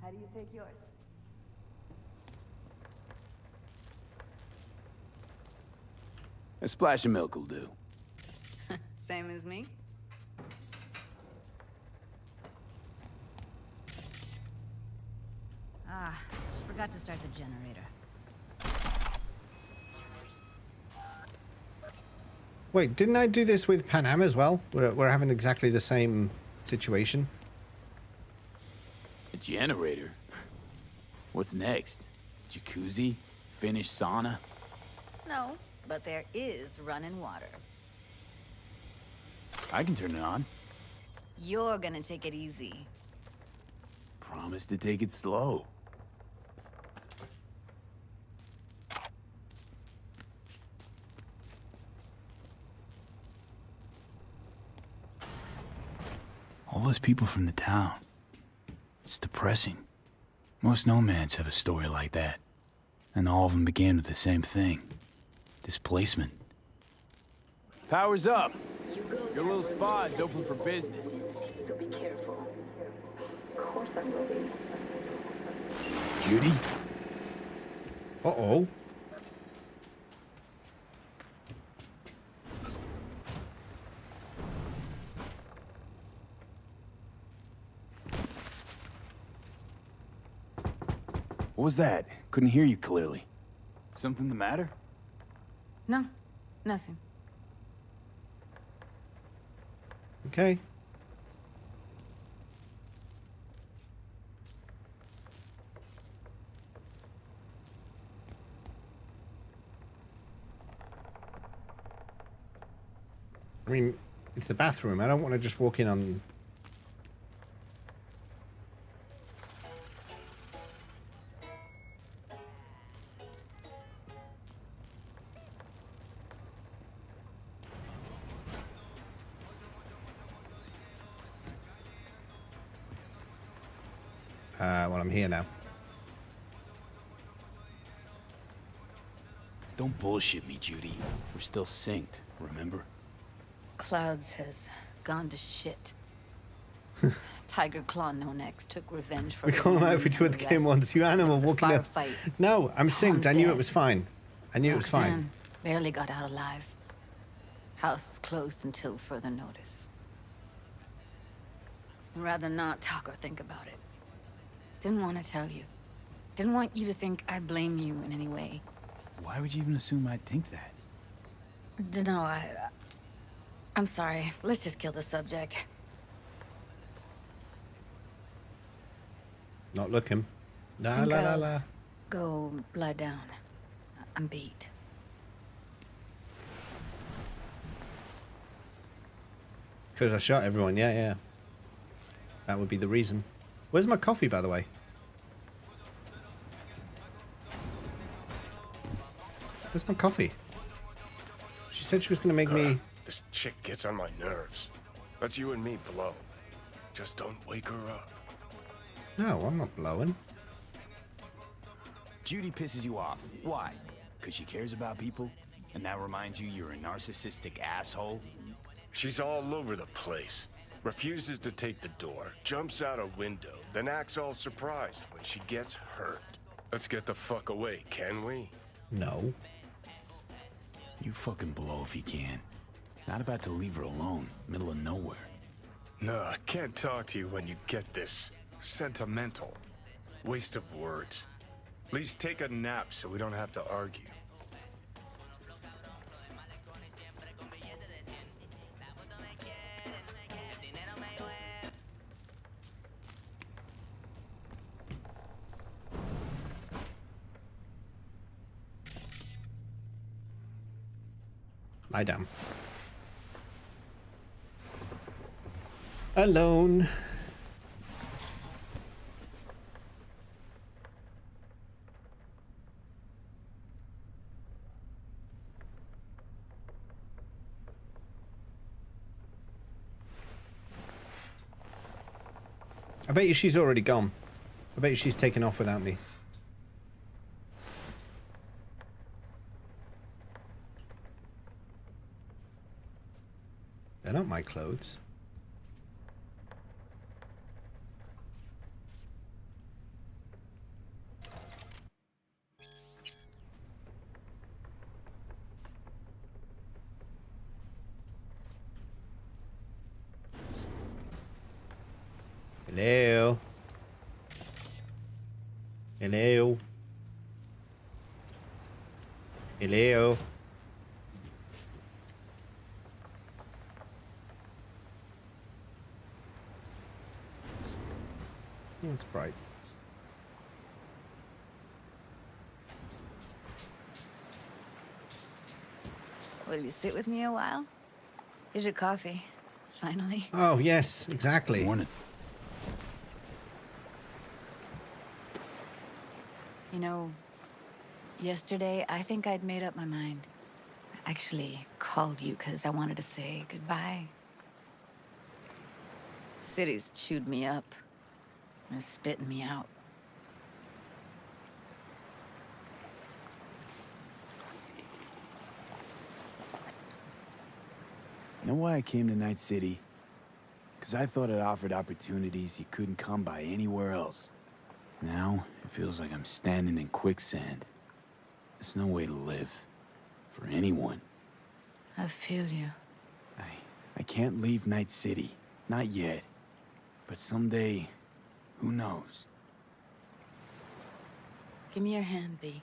How do you take yours? A splash of milk will do. Same as me? Ah, forgot to start the generator. Wait, didn't I do this with Pan Am as well? We're having exactly the same situation. A generator? What's next? Jacuzzi? Finnish sauna? No, but there is running water. I can turn it on. You're gonna take it easy. Promise to take it slow. All those people from the town. It's depressing. Most nomads have a story like that. And all of them begin with the same thing. Displacement. Power's up. Your little spa is open for business. So be careful. Of course I will be. Judy? Uh-oh. What was that? Couldn't hear you clearly. Something the matter? No, nothing. Okay. I mean, it's the bathroom. I don't want to just walk in on... well, I'm here now. Don't bullshit me, Judy. We're still synced, remember? Clouds has gone to shit. Tiger Claw No Necks took revenge for We call him out if we do at the game once. You animal walking up. No, I'm synced. I knew it was fine. I knew it was fine. Roxanne barely got out alive. House is closed until further notice. I'd rather not talk or think about it. Didn't want to tell you. Didn't want you to think I blame you in any way. Why would you even assume I'd think that? No, I'm sorry. Let's just kill the subject. Not looking. La Think la la I'll la. Go lie down. I'm beat. Because I shot everyone. Yeah, yeah. That would be the reason. Where's my coffee, by the way? Where's my coffee? She said she was going to make me... This chick gets on my nerves. Let's you and me blow. Just don't wake her up. No, I'm not blowing. Judy pisses you off. Why? Because she cares about people? And that reminds you you're a narcissistic asshole? She's all over the place. Refuses to take the door, jumps out a window, then acts all surprised when she gets hurt. Let's get the fuck away, can we? No. You fucking blow if you can. Not about to leave her alone, middle of nowhere. No, I can't talk to you when you get this sentimental. Waste of words. At least take a nap so we don't have to argue. Lie down. Alone. I bet you she's already gone. I bet you she's taken off without me. They're not my clothes. Hello. Hello. Hello. It's bright. Will you sit with me a while? Here's your coffee. Finally. Oh, yes, exactly. Morning. You know, yesterday I think I'd made up my mind. I actually called you because I wanted to say goodbye. City's chewed me up. It's spitting me out. You know why I came to Night City? Because I thought it offered opportunities you couldn't come by anywhere else. Now, it feels like I'm standing in quicksand. There's no way to live. For anyone. I feel you. I can't leave Night City. Not yet. But someday, who knows? Give me your hand, B.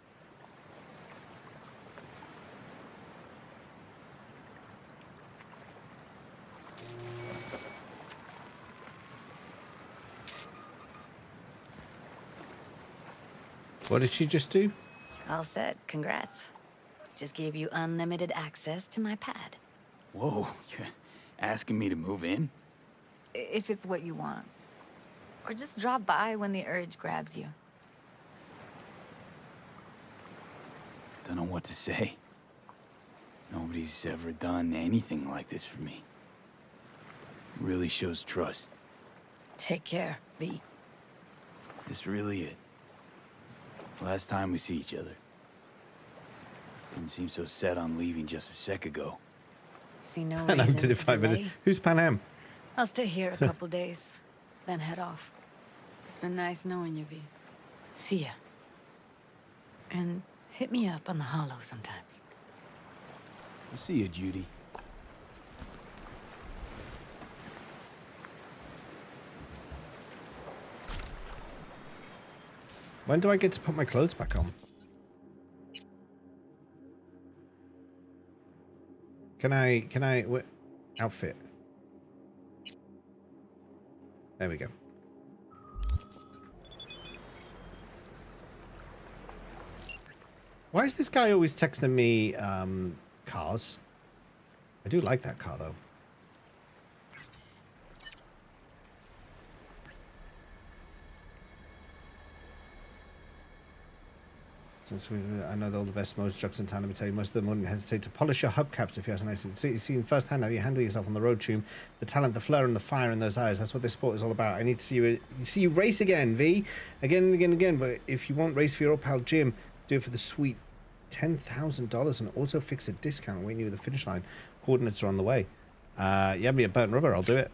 What did she just do? All set. Congrats. Just gave you unlimited access to my pad. Whoa, you're asking me to move in? If it's what you want. Or just drop by when the urge grabs you. Don't know what to say. Nobody's ever done anything like this for me. Really shows trust. Take care, V. This really it. Last time we see each other. Didn't seem so set on leaving just a sec ago. See no And I reason did it to 5 delay. minutes. Who's Pan Am? I'll stay here a couple days, then head off. It's been nice knowing you, V. See ya. And hit me up on the holo sometimes. I'll see you, Judy. When do I get to put my clothes back on? Can I, outfit. There we go. Why is this guy always texting me, cars? I do like that car, though. I know they're all the best motor trucks in town. Let me tell you, most of them wouldn't hesitate to polish your hubcaps if you have a nice. You see firsthand how you handle yourself on the road, Tune. The talent, the flair, and the fire in those eyes. That's what this sport is all about. I need to see you race again, V. Again and again and again. But if you won't race for your old pal Jim, do it for the sweet $10,000 and auto fix a discount waiting you at the finish line. Coordinates are on the way. Yeah, me a burnt rubber. I'll do it.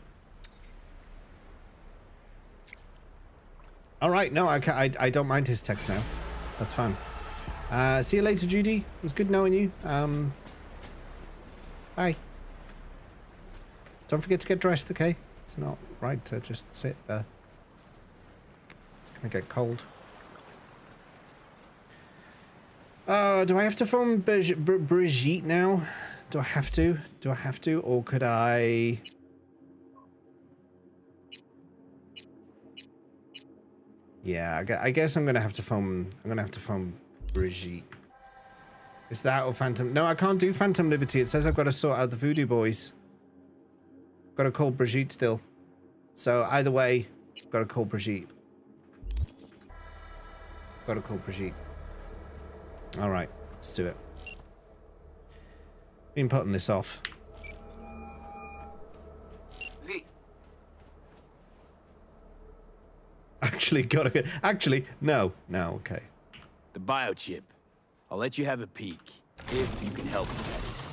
All right. No, I don't mind his text now. That's fine. See you later, Judy. It was good knowing you. Bye. Don't forget to get dressed, okay? It's not right to just sit there. It's gonna get cold. Do I have to phone Brigitte now? Do I have to? Do I have to? Or could I... Yeah, I guess I'm gonna have to phone Brigitte. Is that or Phantom? No, I can't do Phantom Liberty. It says I've got to sort out the Voodoo Boys. Got to call Brigitte still. So either way, got to call Brigitte. Got to call Brigitte. All right, let's do it. Been putting this off. Actually, no, okay. The biochip. I'll let you have a peek, if you can help me, that is.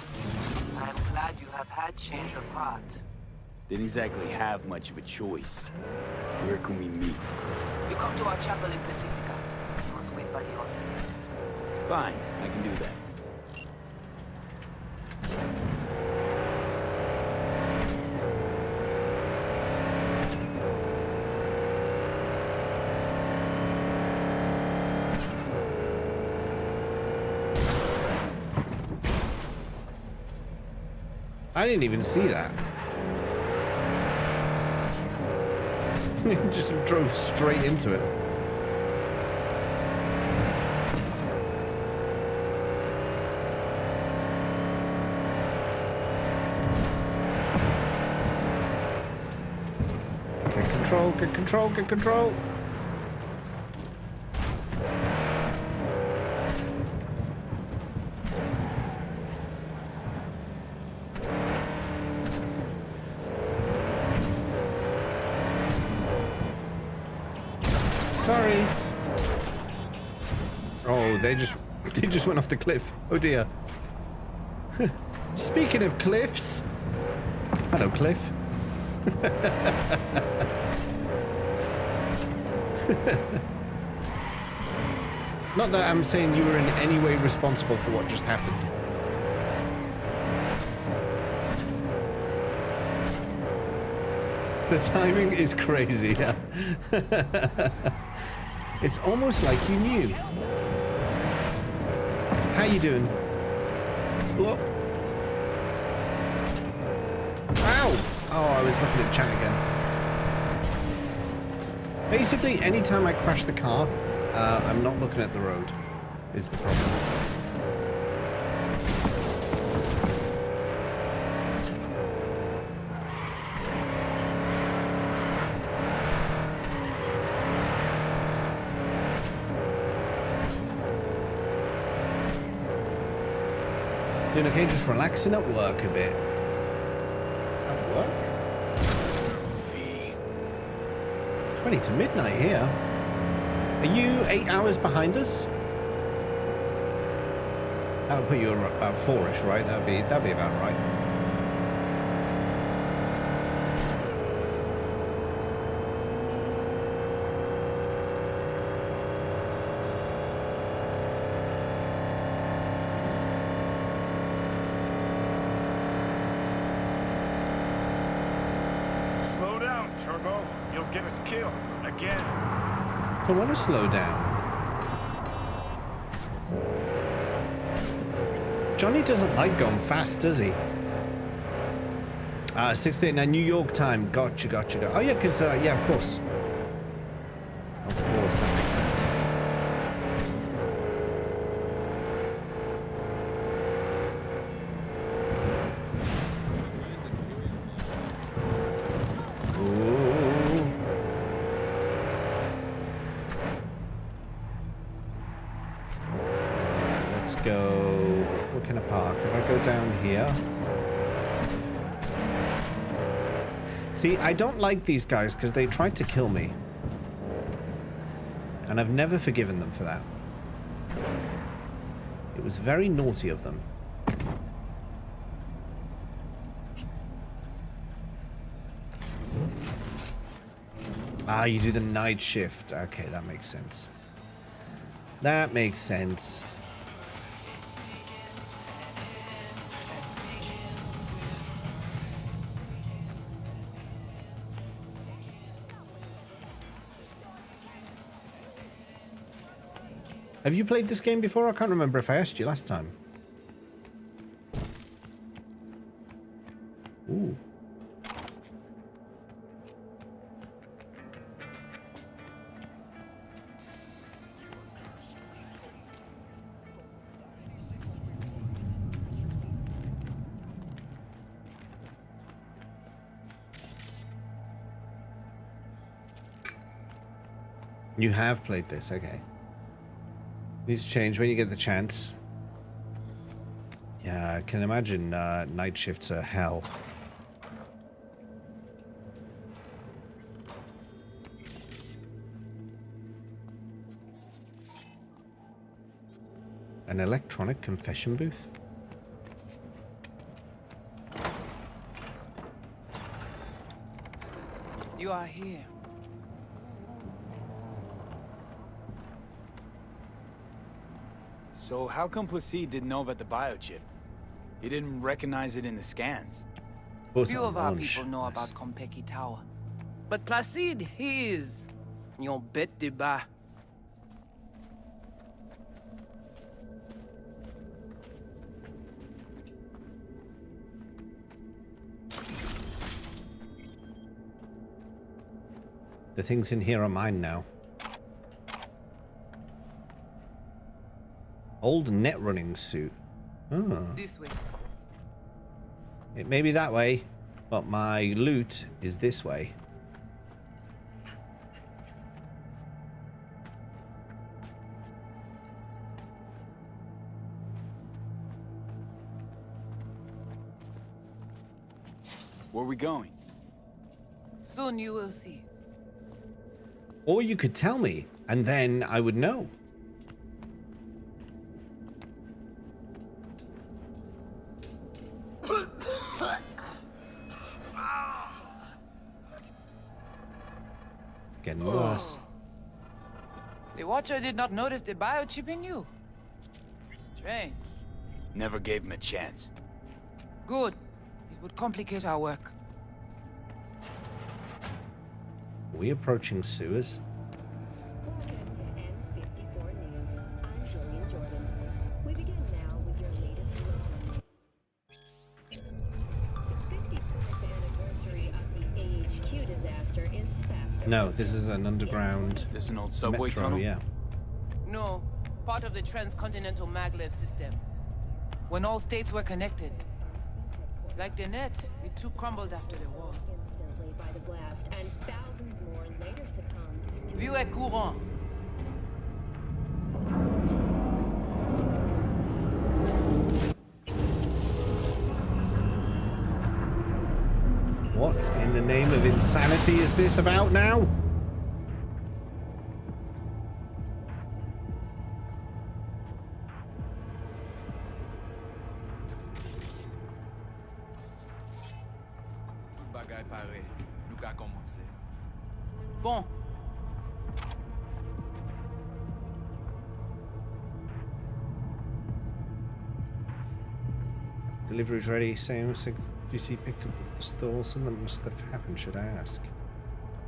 I'm glad you have had change of heart. Didn't exactly have much of a choice. Where can we meet? You come to our chapel in Pacifica. You must wait by the altar. Fine, I can do that. I didn't even see that. Just drove straight into it. Get control, get control, get control. Sorry. Oh, they just went off the cliff. Oh dear. Speaking of cliffs. Hello, Cliff. Not that I'm saying you were in any way responsible for what just happened. The timing is crazy. Yeah. It's almost like you knew. How you doing? Whoa. Ow! Oh, I was looking at chat again. Basically, anytime I crash the car, I'm not looking at the road, is the problem. Doing okay, just relaxing at work a bit. At work? 20 to midnight here. Are you 8 hours behind us? That would put you about 4-ish, right? That'd be about right. Slow down, Turbo. You'll get us killed. Again. I want to slow down. Johnny doesn't like going fast, does he? 6:39 New York time. Gotcha. Oh yeah, because yeah, of course. Of course, that makes sense. go... What kind of park? If I go down here... See, I don't like these guys because they tried to kill me. And I've never forgiven them for that. It was very naughty of them. Ah, you do the night shift. Okay, that makes sense. That makes sense. Have you played this game before? I can't remember if I asked you last time. Ooh. You have played this, okay. Needs to change when you get the chance. Yeah, I can imagine night shifts are hell. An electronic confession booth? You are here. So how come Placide didn't know about the biochip? He didn't recognize it in the scans. Few of our people know about Kompeki Tower. But Placide, he is... Your bête de bas. The things in here are mine now. Old net running suit. Oh. This way. It may be that way, but my loot is this way. Where are we going? Soon you will see. Or you could tell me, and then I would know. Getting worse. The Watcher did not notice the biochip in you. Strange. Never gave him a chance. Good. It would complicate our work. Are we approaching sewers? No, this is an underground. There's an old subway metro, tunnel? Yeah. No, part of the transcontinental maglev system. When all states were connected. Like the net, it too crumbled after the war. Vieux et courant. What in the name of insanity is this about now? Bon. Delivery's ready. Same. Duty picked up the stall. Something must have happened, should I ask?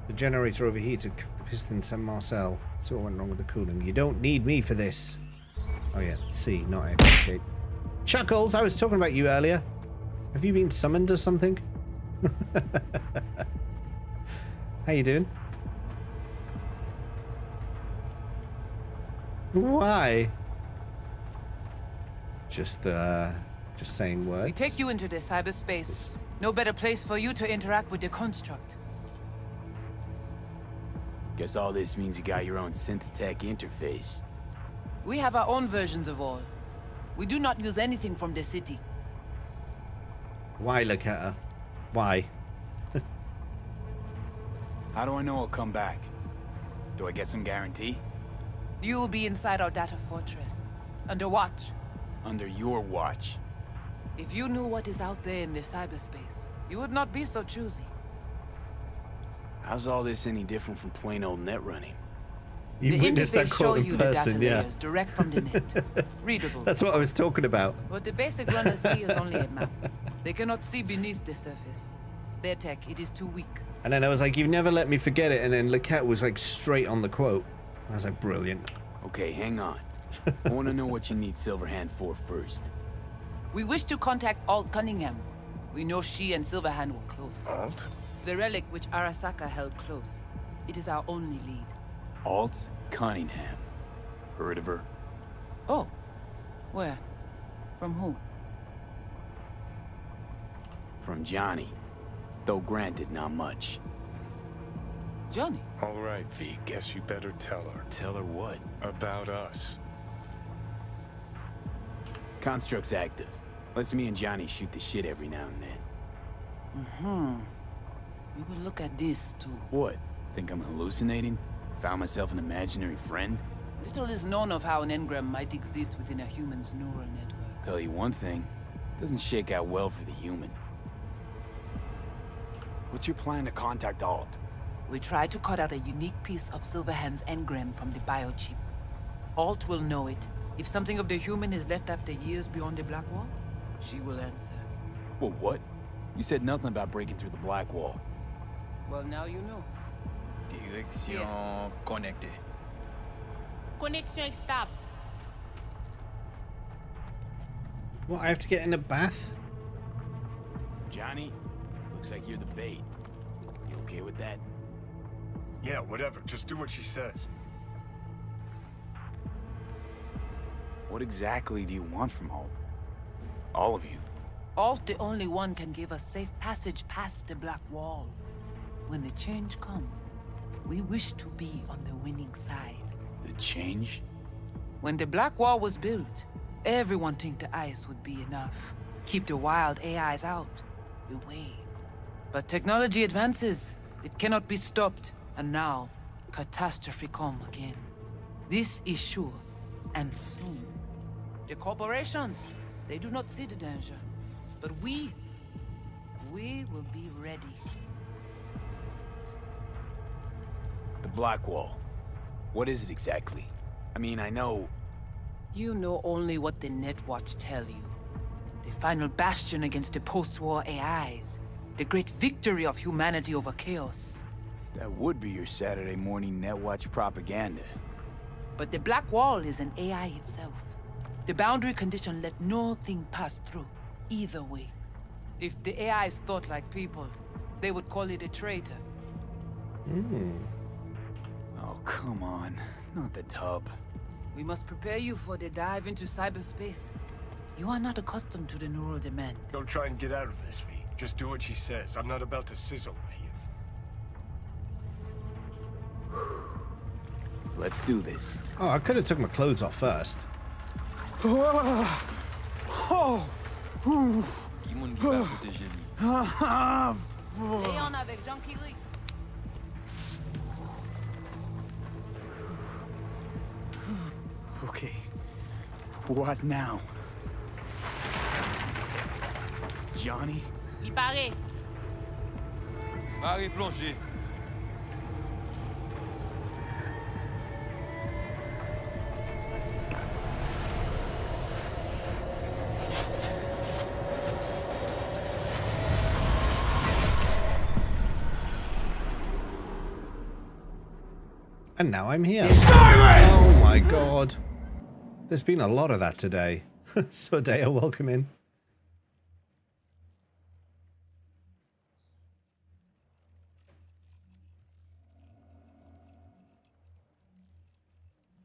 The generator overheated. The piston sent Marcel. So what went wrong with the cooling? You don't need me for this. Oh yeah, C, not X. Escape. Chuckles, I was talking about you earlier. Have you been summoned or something? How you doing? Why? Just saying words. We take you into the cyberspace. No better place for you to interact with the construct. Guess all this means you got your own synth-tech interface. We have our own versions of all. We do not use anything from the city. Why look at her? Why? How do I know I'll come back? Do I get some guarantee? You will be inside our data fortress, under watch. Under your watch. If you knew what is out there in the cyberspace, you would not be so choosy. How's all this any different from plain old net running? You The witnessed that interface show quote in you the person, data yeah. layers direct from the net. Readable. That's what I was talking about. What the basic runners see is only a map. They cannot see beneath the surface. Their tech, it is too weak. And then I was like, "You've never let me forget it." And then Lequette was like straight on the quote. I was like, "Brilliant." Okay, hang on. I want to know what you need Silverhand for first. We wish to contact Alt Cunningham. We know she and Silverhand were close. Alt? The relic which Arasaka held close. It is our only lead. Alt Cunningham. Heard of her? Oh. Where? From who? From Johnny. Though granted, not much. Johnny? All right, V. Guess you better tell her. Tell her what? About us. Construct's active. Lets me and Johnny shoot the shit every now and then. Mm-hmm. We will look at this, too. What? Think I'm hallucinating? Found myself an imaginary friend? Little is known of how an engram might exist within a human's neural network. Tell you one thing. Doesn't shake out well for the human. What's your plan to contact Alt? We try to cut out a unique piece of Silverhand's engram from the biochip. Alt will know it. If something of the human is left after years beyond the Black Wall, she will answer. Well, what? You said nothing about breaking through the Black Wall. Well, now you know. Direction connectée. Connexion stable. What? I have to get in a bath? Johnny, looks like you're the bait. You okay with that? Yeah, whatever. Just do what she says. What exactly do you want from Hope? All of you. Alt, the only one, can give us safe passage past the Black Wall. When the change comes, we wish to be on the winning side. The change? When the Black Wall was built, everyone think the ice would be enough. Keep the wild AIs out, away. But technology advances. It cannot be stopped. And now, catastrophe come again. This is sure, and soon. The corporations, they do not see the danger. But we will be ready. The Black Wall. What is it exactly? I mean, I know... You know only what the Netwatch tell you. The final bastion against the post-war AIs. The great victory of humanity over chaos. That would be your Saturday morning Netwatch propaganda. But the Black Wall is an AI itself. The boundary condition let nothing pass through, either way. If the AIs thought like people, they would call it a traitor. Oh, come on. Not the tub. We must prepare you for the dive into cyberspace. You are not accustomed to the neural demand. Don't try and get out of this, V. Just do what she says. I'm not about to sizzle with you. Let's do this. Oh, I could have took my clothes off first. Dis-moi ne pas protéger lui. Léon avec Jean Kiri. Okay. What now? Johnny? Il paraît. Allez, plongez. And now I'm here. Oh my god. There's been a lot of that today. Sordea, welcome in.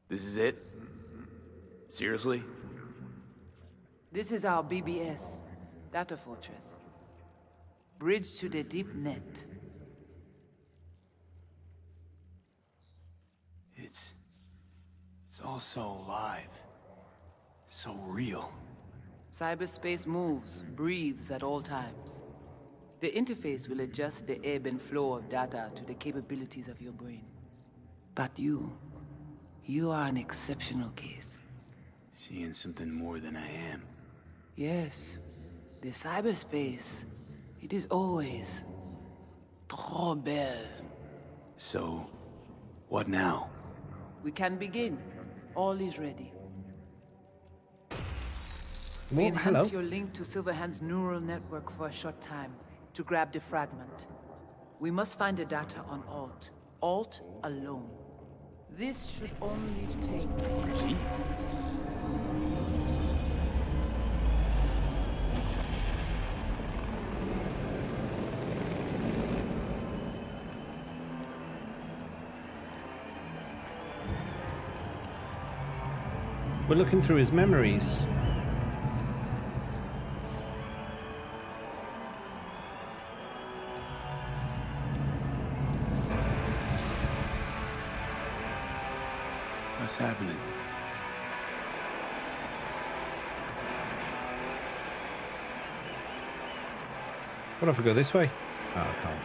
This is it? Seriously? This is our BBS, Data Fortress. Bridge to the deep net. It's all so alive. So real. Cyberspace moves, breathes at all times. The interface will adjust the ebb and flow of data to the capabilities of your brain. But you are an exceptional case. Seeing something more than I am. Yes, the cyberspace, it is always trop belle. So, what now? We can begin. All is ready. We Well, enhance hello. your link to Silverhand's neural network for a short time to grab the fragment. We must find the data on Alt. Alt alone. This should only take... We're looking through his memories. What's happening? What if I go this way? Oh, I can't.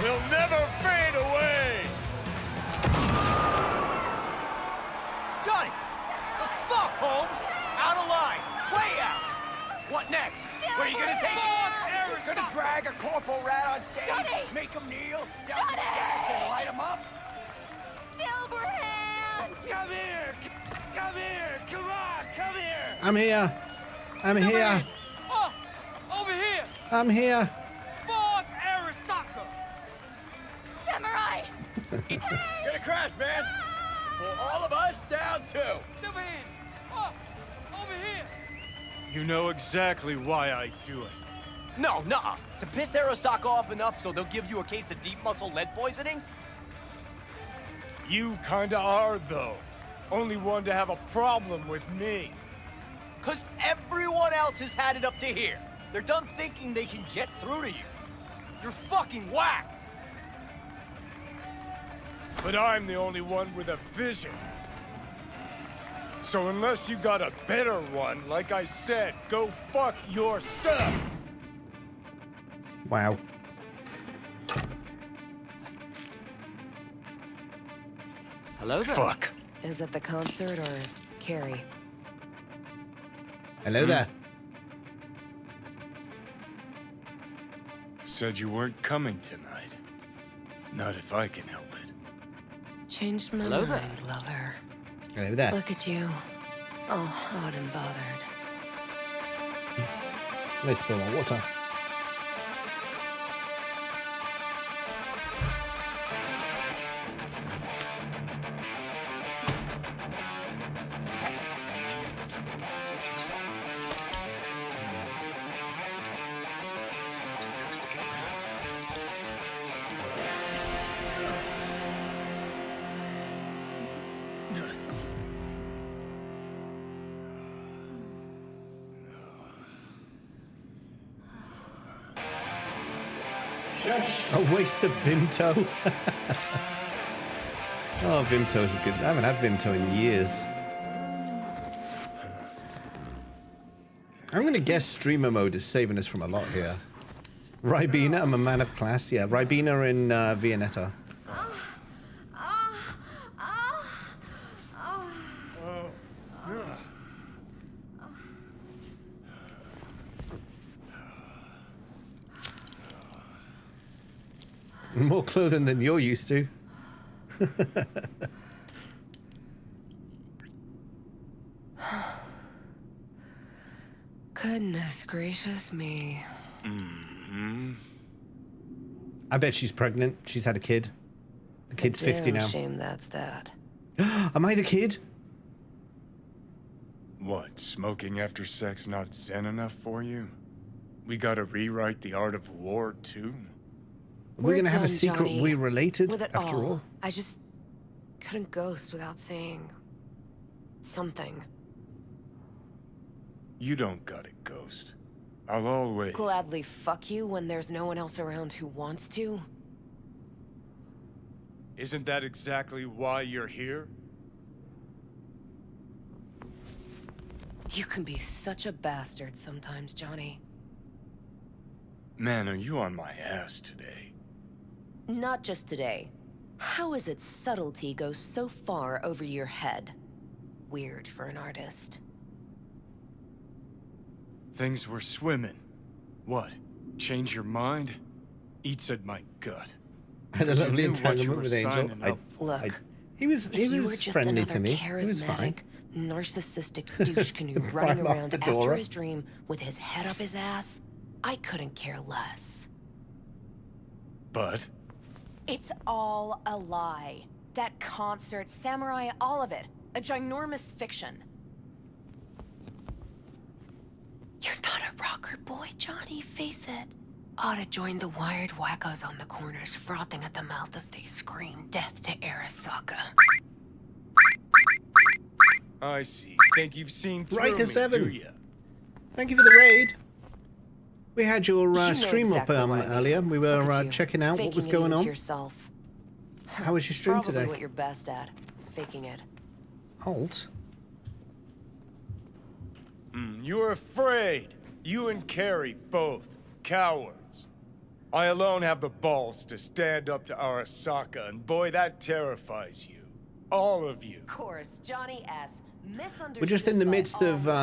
We'll never fade away! Johnny! The fuck, Holmes? Out of line! Way out! What next? Where are you gonna take it? Gonna drag a corporal rat on stage? Johnny! Make him kneel? Douse him with gas and light him up? Silverhand! Come here! Come here! Come on! Come here! I'm here. I'm here. Oh! Over here! I'm here. Fort Arasaka! Samurai! Gonna crash, man! Pull all of us down, too! Silverhand! Oh! Over here! You know exactly why I do it. No, nuh-uh. To piss Arasaka off enough so they'll give you a case of deep muscle lead poisoning? You kinda are, though. Only one to have a problem with me. 'Cause everyone else has had it up to here. They're done thinking they can get through to you. You're fucking whacked! But I'm the only one with a vision. So unless you got a better one, like I said, go fuck yourself! Wow. Hello there. Fuck. Is it the concert or Carrie? Hello there. Said you weren't coming tonight. Not if I can help it. Changed my Hello mind, there. lover. Hello there. Look at you. All hot and bothered. Let's spill my water. A waste of Vimto. Oh, Vimto is a good. I haven't had Vimto in years. I'm gonna guess streamer mode is saving us from a lot here. Ribena, I'm a man of class. Yeah, Ribena in Viennetta. More clothing than you're used to. Goodness gracious me. I bet she's pregnant. She's had a kid. The kid's 50 Damn now. shame that's that. Am I the kid? What, smoking after sex not zen enough for you? We gotta rewrite the art of war, too. We're gonna have a done, secret Johnny, we're related with it after all. I just couldn't ghost without saying something. You don't got it, Ghost. I'll always... Gladly fuck you when there's no one else around who wants to. Isn't that exactly why you're here? You can be such a bastard sometimes, Johnny. Man, are you on my ass today? Not just today. How is it subtlety goes so far over your head? Weird for an artist. Things were swimming. What? Change your mind? Eats at my gut. I had a lovely entanglement with Angel. Look, he was if you were just friendly to another me. He was fine. charismatic, narcissistic douche canoe running Right off around the after door. his dream with his head up his ass, I couldn't care less. But? It's all a lie. That concert, Samurai, all of it. A ginormous fiction. You're not a rocker boy, Johnny, face it. Ought to join the wired wackos on the corners, frothing at the mouth as they scream death to Arasaka. I see. Think you've seen through Riker me, 7. do ya? Thank you for the raid. We had your You know stream exactly up what I mean. earlier. We Look were at you, checking out what was faking it going into on. yourself. How was your stream Probably today? what you're best at, faking it. Alt. You're afraid. You and Carrie both. Cowards. I alone have the balls to stand up to Arasaka, and boy, that terrifies you. All of you. Of course, Johnny S. Misunderstood. We're just in the by midst of all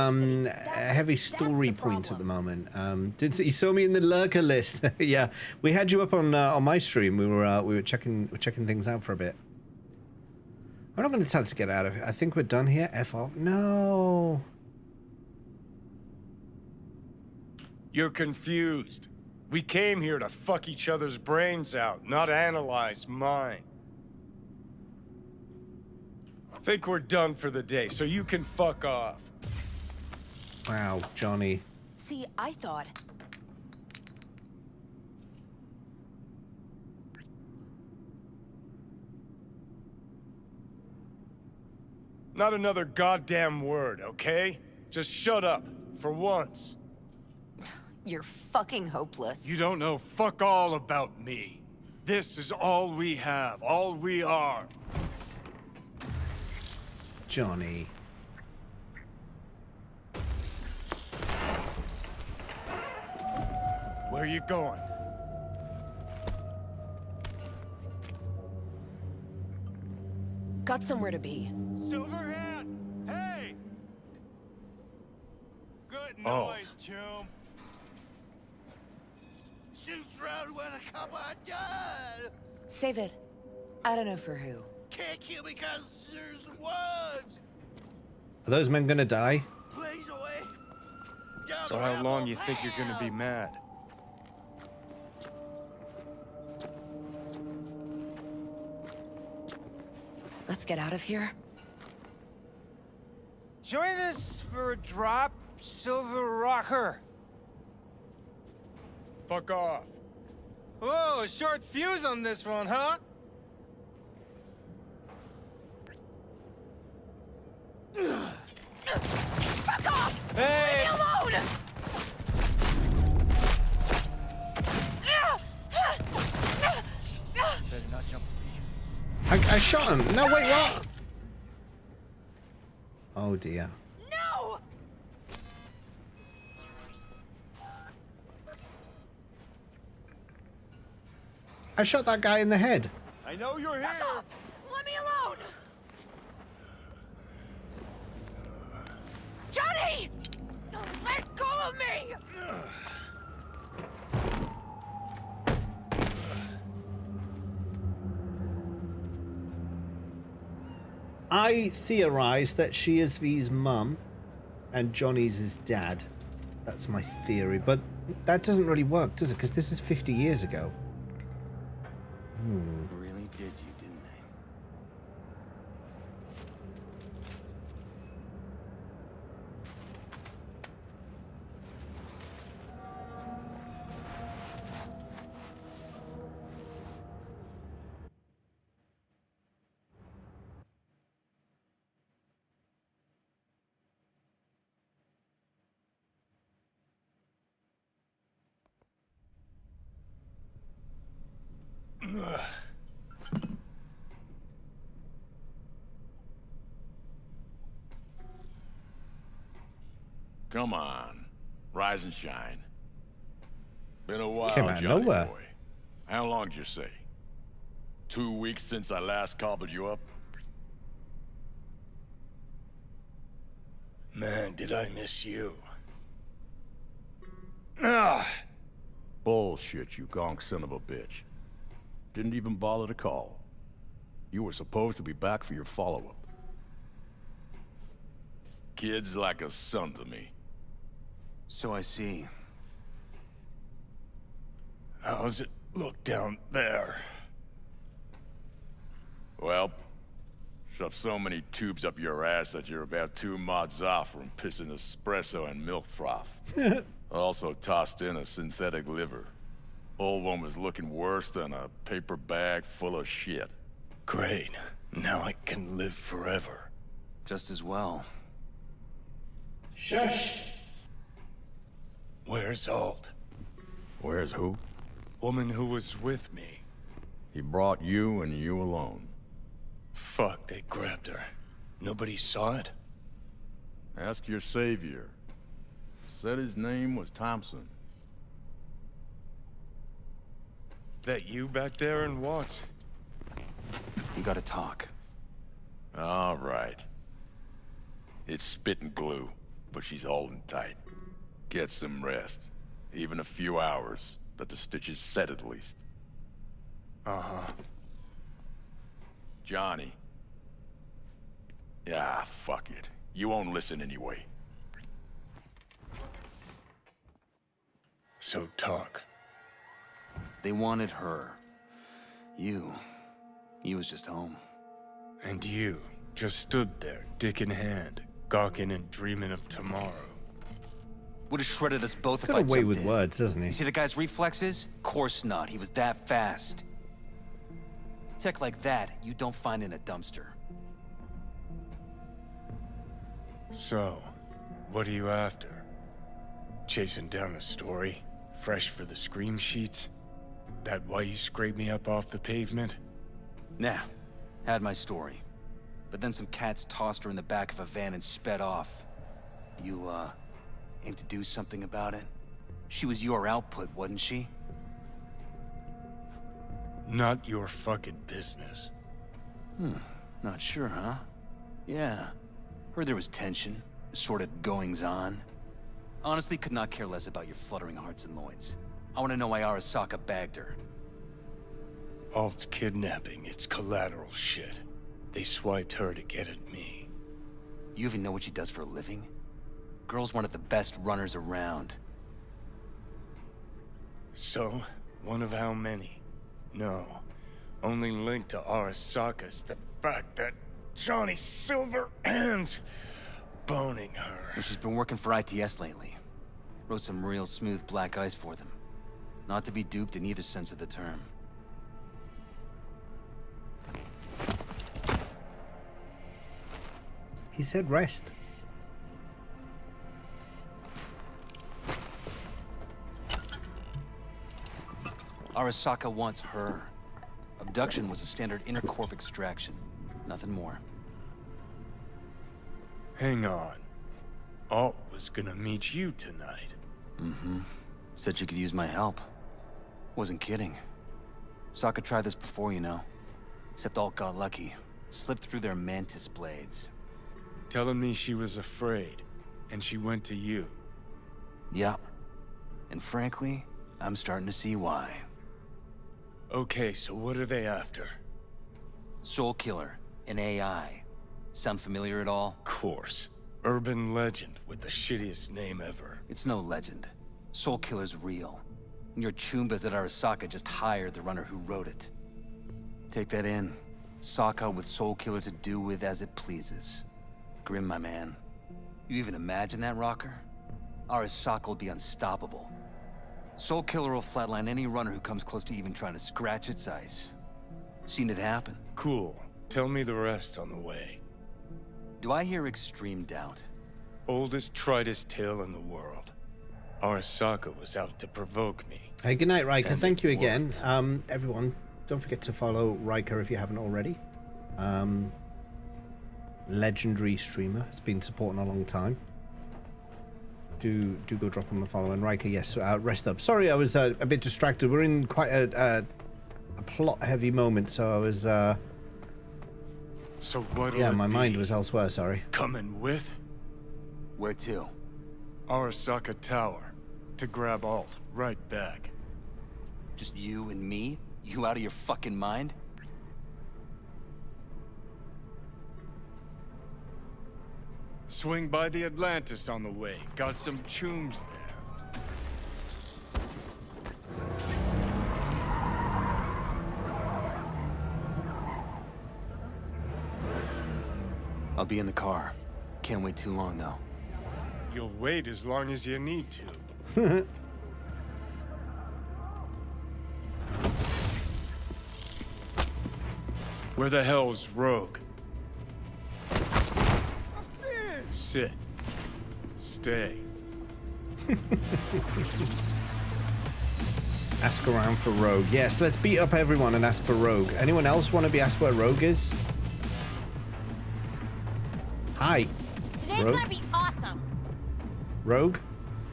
a heavy story point at the moment. You saw me in the lurker list? Yeah, we had you up on my stream. We were checking things out for a bit. I'm not going to tell it to get out of it. I think we're done here. F off. No. You're confused. We came here to fuck each other's brains out, not analyze mine. Think we're done for the day, so you can fuck off. Wow, Johnny. See, I thought. Not another goddamn word, okay? Just shut up, for once. You're fucking hopeless. You don't know fuck all about me. This is all we have, all we are. Johnny. Where you going? Got somewhere to be. Silverhand! Hey! Good noise, chum. Shoots round when a couple are done. Save it. I don't know for who. Can't kill me because there's words. Are those men gonna die? Please away. So how long you think you're gonna be mad? Let's get out of here. Join us for a drop, Silver Rocker. Fuck off. Whoa, short fuse on this one, huh? Fuck off! Hey! Leave me alone! Better not jump I shot him. No, wait, what? Oh dear. No! I shot that guy in the head. I know you're here. Let me alone! Johnny! Let go of me! I theorize that she is V's mum and Johnny's his dad. That's my theory, but that doesn't really work, does it? Because this is 50 years ago. Really did you, didn't they? Come on. Rise and shine. Been a while, Came out of Johnny nowhere. boy. How long did you say? 2 weeks since I last cobbled you up? Man, did I miss you. Ah! Bullshit, you gonk son of a bitch. Didn't even bother to call. You were supposed to be back for your follow-up. Kid's like a son to me. So I see. How's it look down there? Well, shoved so many tubes up your ass that you're about 2 mods off from pissing espresso and milk froth. Also tossed in a synthetic liver. Old one was looking worse than a paper bag full of shit. Great. Now I can live forever. Just as well. Shush! Where's Alt? Where's who? Woman who was with me. He brought you and you alone. Fuck, they grabbed her. Nobody saw it? Ask your savior. Said his name was Thompson. That you back there and what? You gotta talk. All right. It's spit and glue, but she's holding tight. Get some rest. Even a few hours. Let the stitches set at least. Uh-huh. Johnny. Yeah, fuck it. You won't listen anyway. So talk. They wanted her. You was just home. And you just stood there, dick in hand, gawking and dreaming of tomorrow. Would have shredded us both He's if got I a way jumped with in. words, doesn't he? You see the guy's reflexes? Course not. He was that fast. Tech like that, you don't find in a dumpster. So, what are you after? Chasing down a story? Fresh for the scream sheets? That why you scraped me up off the pavement? Nah, had my story. But then some cats tossed her in the back of a van and sped off. You, aim to do something about it? She was your output, wasn't she? Not your fucking business. Not sure, huh? Yeah. Heard there was tension, assorted goings-on. Honestly, could not care less about your fluttering hearts and loins. I want to know why Arasaka bagged her. Alt's kidnapping, it's collateral shit. They swiped her to get at me. You even know what she does for a living? Girl's one of the best runners around. So, one of how many? No. Only link to Arasaka's the fact that Johnny Silverhand's boning her. Well, she's been working for ITS lately. Wrote some real smooth black ice for them. Not to be duped in either sense of the term. He said rest. Arasaka wants her. Abduction was a standard intercorp extraction. Nothing more. Hang on. Alt was gonna meet you tonight. Mm-hmm. Said she could use my help. Wasn't kidding. Sokka tried this before, you know. Except Alt got lucky. Slipped through their mantis blades. Telling me she was afraid, and she went to you. Yeah. And frankly, I'm starting to see why. Okay, so what are they after? Soul Killer, an AI. Sound familiar at all? Course. Urban legend with the shittiest name ever. It's no legend. Soul Killer's real. And your Chumbas that Arasaka just hired the runner who wrote it. Take that in. Sokka with Soul Killer to do with as it pleases. Grim, my man. You even imagine that, Rocker? Arasaka will be unstoppable. Soul Killer will flatline any runner who comes close to even trying to scratch its ice. Seen it happen. Cool. Tell me the rest on the way. Do I hear extreme doubt? Oldest, tritest tale in the world. Arasaka was out to provoke me. Hey, good night, Riker. And Thank you it again. Everyone, Don't forget to follow Riker if you haven't already. Legendary streamer, has been supporting a long time. Do go drop him a follow. And Riker, yes, rest up. Sorry, I was a bit distracted. We're in quite a plot-heavy moment, so I was. So what'll yeah, it my be? mind was elsewhere. Sorry. Coming with? Where to? Arasaka Tower. To grab Alt. Right back. Just you and me? You out of your fucking mind? Swing by the Atlantis on the way. Got some chooms there. I'll be in the car. Can't wait too long, though. You'll wait as long as you need to. Where the hell's Rogue? Sit. Stay. Ask around for Rogue. Yes, let's beat up everyone and ask for Rogue. Anyone else want to be asked where Rogue is? Hi. Today's Rogue? gonna be awesome. Rogue?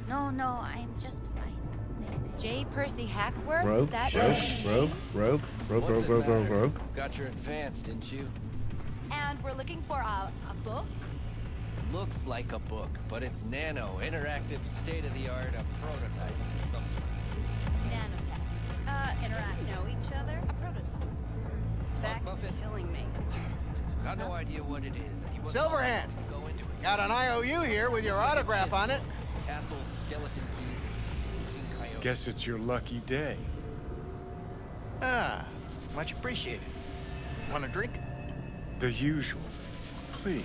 No, I'm just fine. J. Percy Hackworth? Rogue? Is that Rogue? Rogue? Got your advance, didn't you? And we're looking for a book? Looks like a book, but it's nano, interactive, state-of-the-art, a prototype of some sort. Nanotech. Interact. Know each other? A prototype. Fuck Muffin? Killing me. Got no idea what it is, and he wasn't Silverhand! Go into it. Got an IOU here with your autograph on it. Castles, skeleton keys, and coyotes. Guess it's your lucky day. Ah, much appreciated. Want a drink? The usual. Please.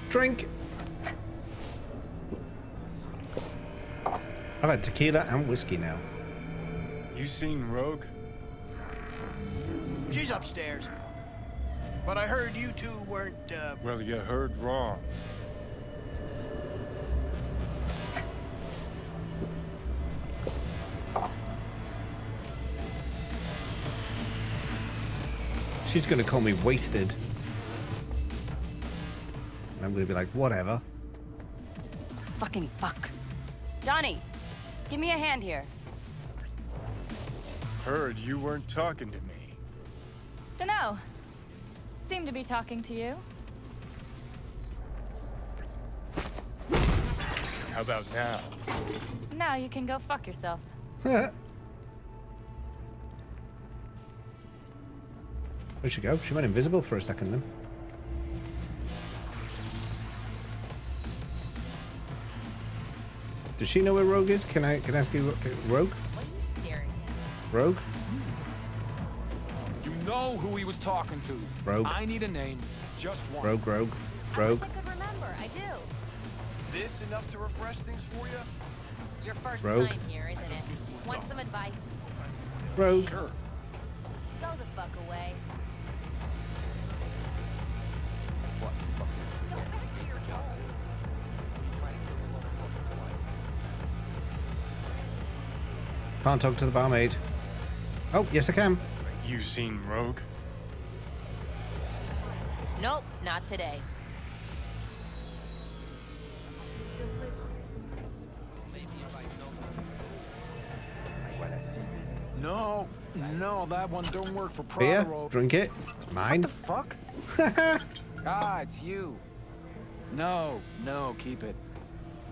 Drink. I've had tequila and whiskey now. You seen Rogue? She's upstairs. But I heard you two weren't, Well, you heard wrong. She's gonna call me wasted. And I'm gonna be like, whatever. Fucking fuck. Johnny, give me a hand here. Heard you weren't talking to me. Dunno. Seem to be talking to you. How about now? Now you can go fuck yourself. Where'd she go? She went invisible for a second then. Does she know where Rogue is? Can I ask you, Rogue? What are you staring at? Rogue? You know who he was talking to. Rogue. I need a name. Just one. Rogue. I wish I could remember. I do. This enough to refresh things for you? Your first Rogue. time here, isn't it? Want some advice? Rogue. Sure. Go the fuck away. What? Go back to your hole. Can't talk to the barmaid. Oh, yes I can. You seen Rogue? Nope, not today. No, that one don't work for Beer? Prado. Drink it. Mine. Fuck? Ah, it's you. No, keep it.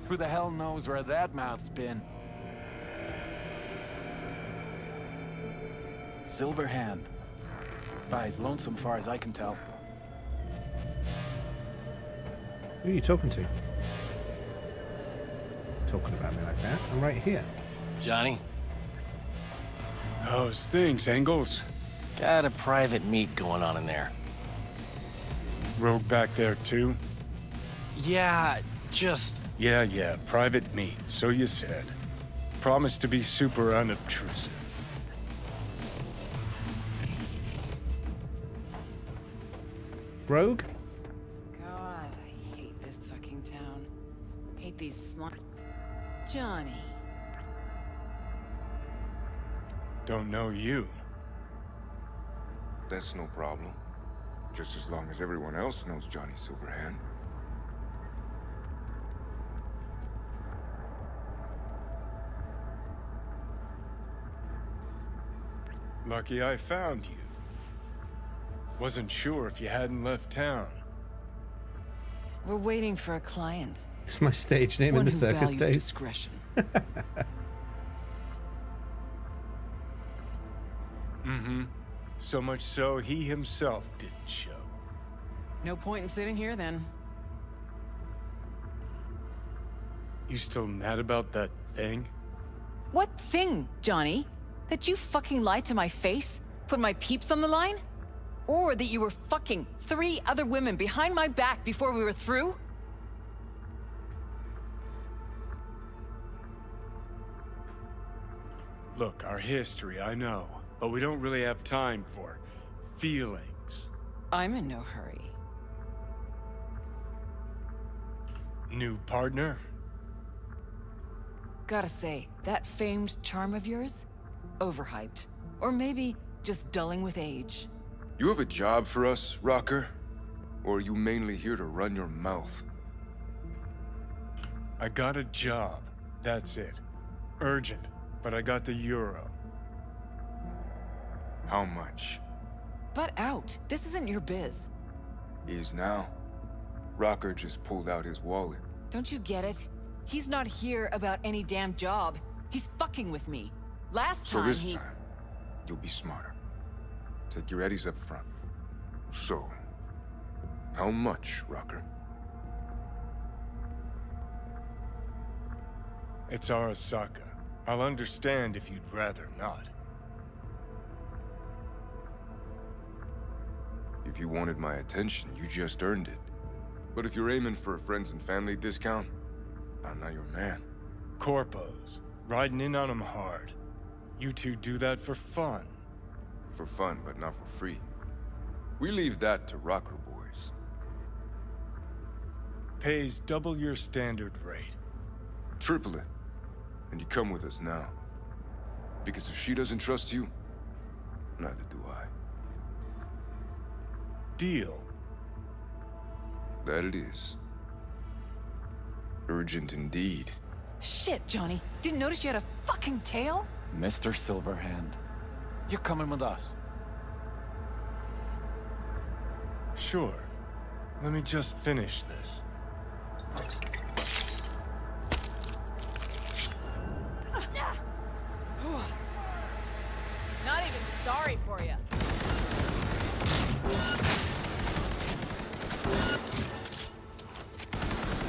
Who the hell knows where that mouth's been? Silverhand. Buys lonesome far as I can tell. Who are you talking to? Talking about me like that? I'm right here. Johnny? How's things, Engels? Got a private meet going on in there. Rogue back there too? Yeah, just... Yeah, private meet, so you said. Promise to be super unobtrusive. Rogue? God, I hate this fucking town. Hate these slum. Johnny. Don't know you. That's no problem. Just as long as everyone else knows Johnny Silverhand. Lucky I found you. Wasn't sure if you hadn't left town. We're waiting for a client. It's my stage name in the circus days. Discretion. Mm-hmm. So much so, he himself didn't show. No point in sitting here then. You still mad about that thing? What thing, Johnny? That you fucking lied to my face? Put my peeps on the line? Or that you were fucking 3 other women behind my back before we were through? Look, our history, I know. But we don't really have time for feelings. I'm in no hurry. New partner? Gotta say, that famed charm of yours? Overhyped. Or maybe just dulling with age. You have a job for us, Rocker? Or are you mainly here to run your mouth? I got a job. That's it. Urgent, but I got the euro. How much? Butt out. This isn't your biz. Is now. Rocker just pulled out his wallet. Don't you get it? He's not here about any damn job. He's fucking with me. Last time So this time, you'll be smarter. Take your eddies up front. So, how much, Rocker? It's Arasaka. I'll understand if you'd rather not. If you wanted my attention, you just earned it. But if you're aiming for a friends and family discount, I'm not your man. Corpos. Riding in on them hard. You two do that for fun. For fun, but not for free. We leave that to rocker boys. Pays double your standard rate. Triple it. And you come with us now. Because if she doesn't trust you, neither do I. Deal. That it is. Urgent indeed. Shit, Johnny. Didn't notice you had a fucking tail? Mr. Silverhand, you're coming with us. Sure. Let me just finish this. Not even sorry for you.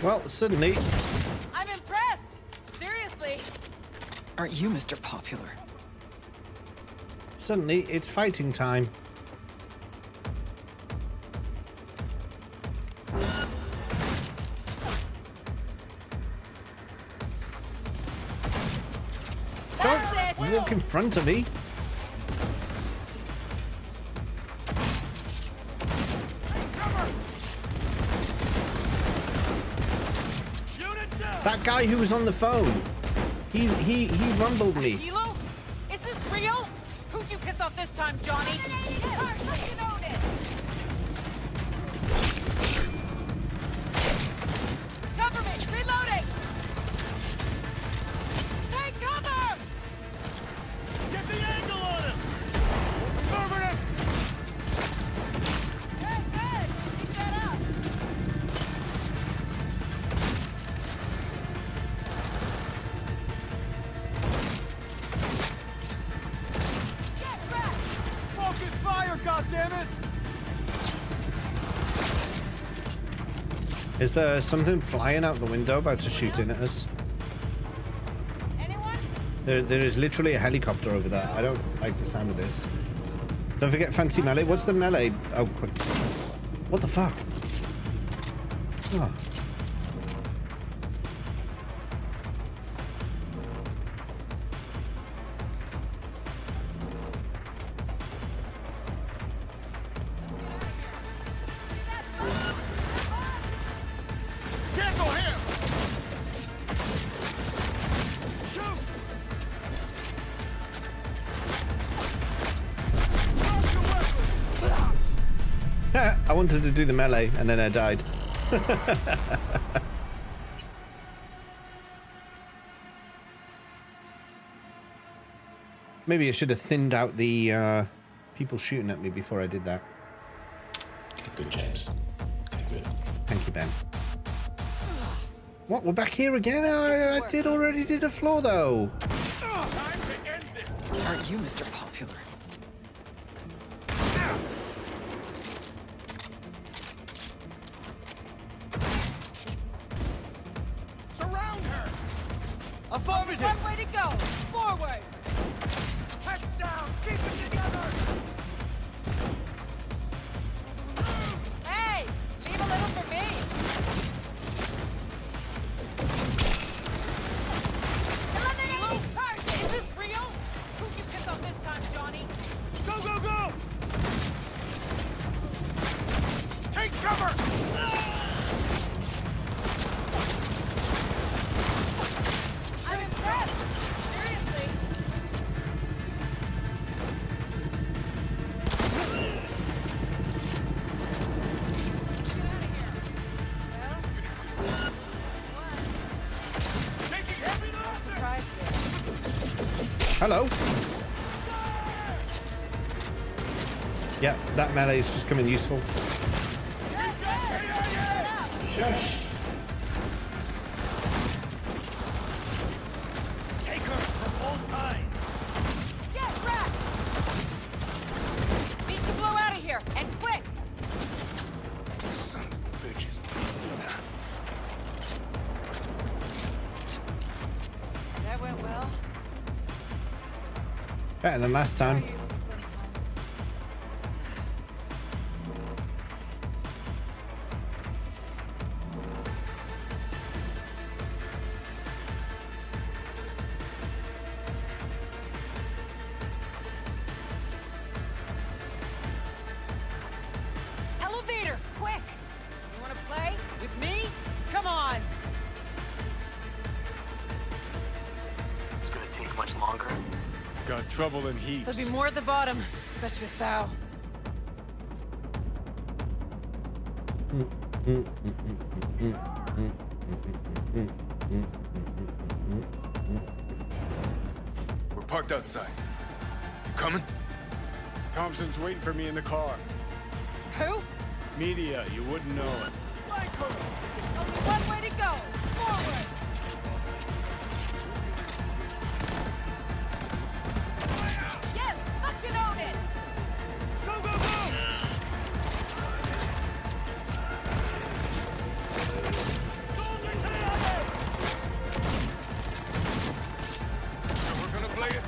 Well, suddenly... I'm impressed! Seriously! Aren't you Mr. Popular? Suddenly, it's fighting time. Don't walk in front of me. That guy who was on the phone, he rumbled me. Hilo? Is this real? Who'd you piss off this time, Johnny? Cover me! Reloading! Take cover! Get the angle on him! Affirmative! Hey, good! Keep that up! Focus fire, goddammit! Is there something flying out the window about to shoot in at us? There is literally a helicopter over there. I don't like the sound of this. Don't forget fancy melee. What's the melee? Oh, quick. What the fuck? Oh. Cancel him! wanted to do the melee, and then I died. Maybe I should have thinned out the people shooting at me before I did that. Good, James. Good. Thank you, Ben. What? We're back here again? I already did a floor, though. Aren't you Mr. Popular? Surround her! Affirmative! One way to go! Forward! Heads down! Keep it together! Hey! Leave a little for me! Eliminate! Target! Is this real? Who'd you pick up this time, Johnny? Go, go, go! Take cover! I'm impressed! Seriously! Hello. Yeah, that melee is just coming useful. Shush! Take her from all sides! Get wrecked! Need to blow out of here, and quick! Sons of bitches. That went well. Better than last time. Elevator, quick! You wanna play? With me? Come on! It's gonna take much longer. Got trouble in heaps. There'll be more at the bottom. Bet you a thou. We're parked outside. You coming? Thompson's waiting for me in the car. Who? Media, you wouldn't know it. Only one way to go! Forward! Yes! Fucking own it! Go, go, go! So we're gonna play it.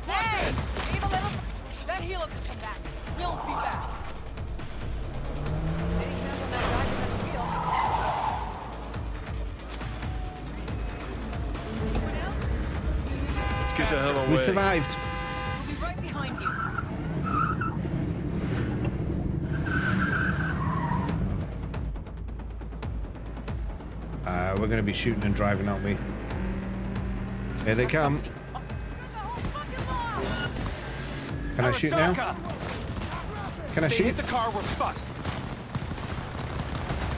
Hey! Leave a little... That healer could come back. We'll be back. Any hands on that guy who's at the wheel? Anyone else? Let's get the hell away. We survived. We'll be right behind you. We're going to be shooting and driving, aren't we? Here they come. Can I shoot now? Can I They shoot? hit the car, we're fucked.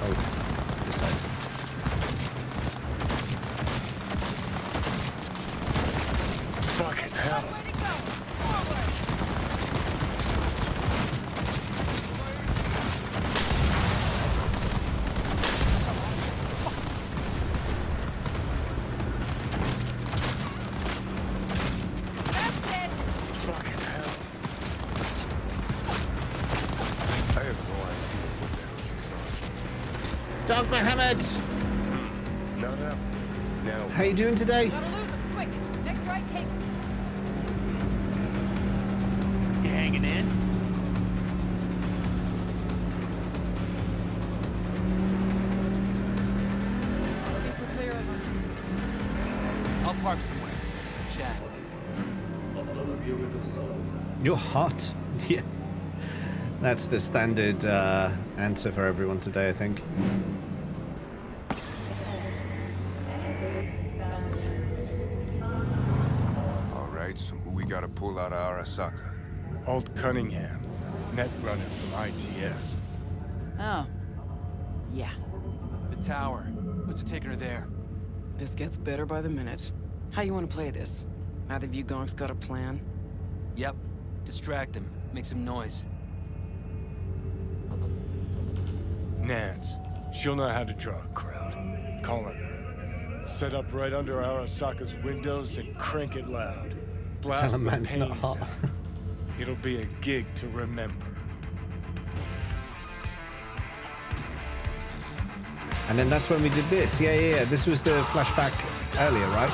Oh, this side. Fucking hell. Fucking hell. I have no idea what the hell she saw. Dog Muhammad! No, no. Now. How you doing today? Gotta lose him, quick! Next right, take... You hanging in? I think we're clear of him. I'll park somewhere. Chat. You're hot. Yeah. That's the standard answer for everyone today, I think. All right, so who we gotta pull out of Arasaka? Alt Cunningham, net runner from ITS. Oh. Yeah. The tower. What's taking her there? This gets better by the minute. How you want to play this? Either of you gonks got a plan? Yep. Distract him. Make some noise. Nance. She'll know how to draw a crowd. Call on her. Set up right under Arasaka's windows and crank it loud. Blast Tell him the man's not pains hot. out. It'll be a gig to remember. And then that's when we did this. Yeah. This was the flashback earlier, right?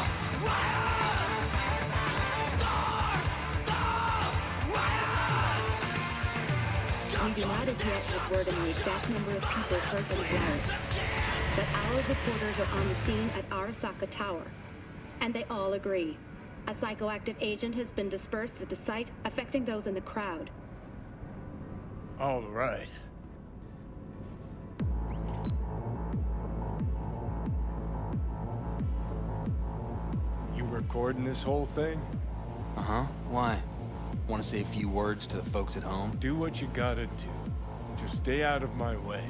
We do not as yet have word on the exact number of people hurt in the riots, but our reporters are on the scene at Arasaka Tower, and they all agree. A psychoactive agent has been dispersed at the site, affecting those in the crowd. All right. You recording this whole thing? Uh-huh. Why? Want to say a few words to the folks at home? Do what you gotta do. Just stay out of my way.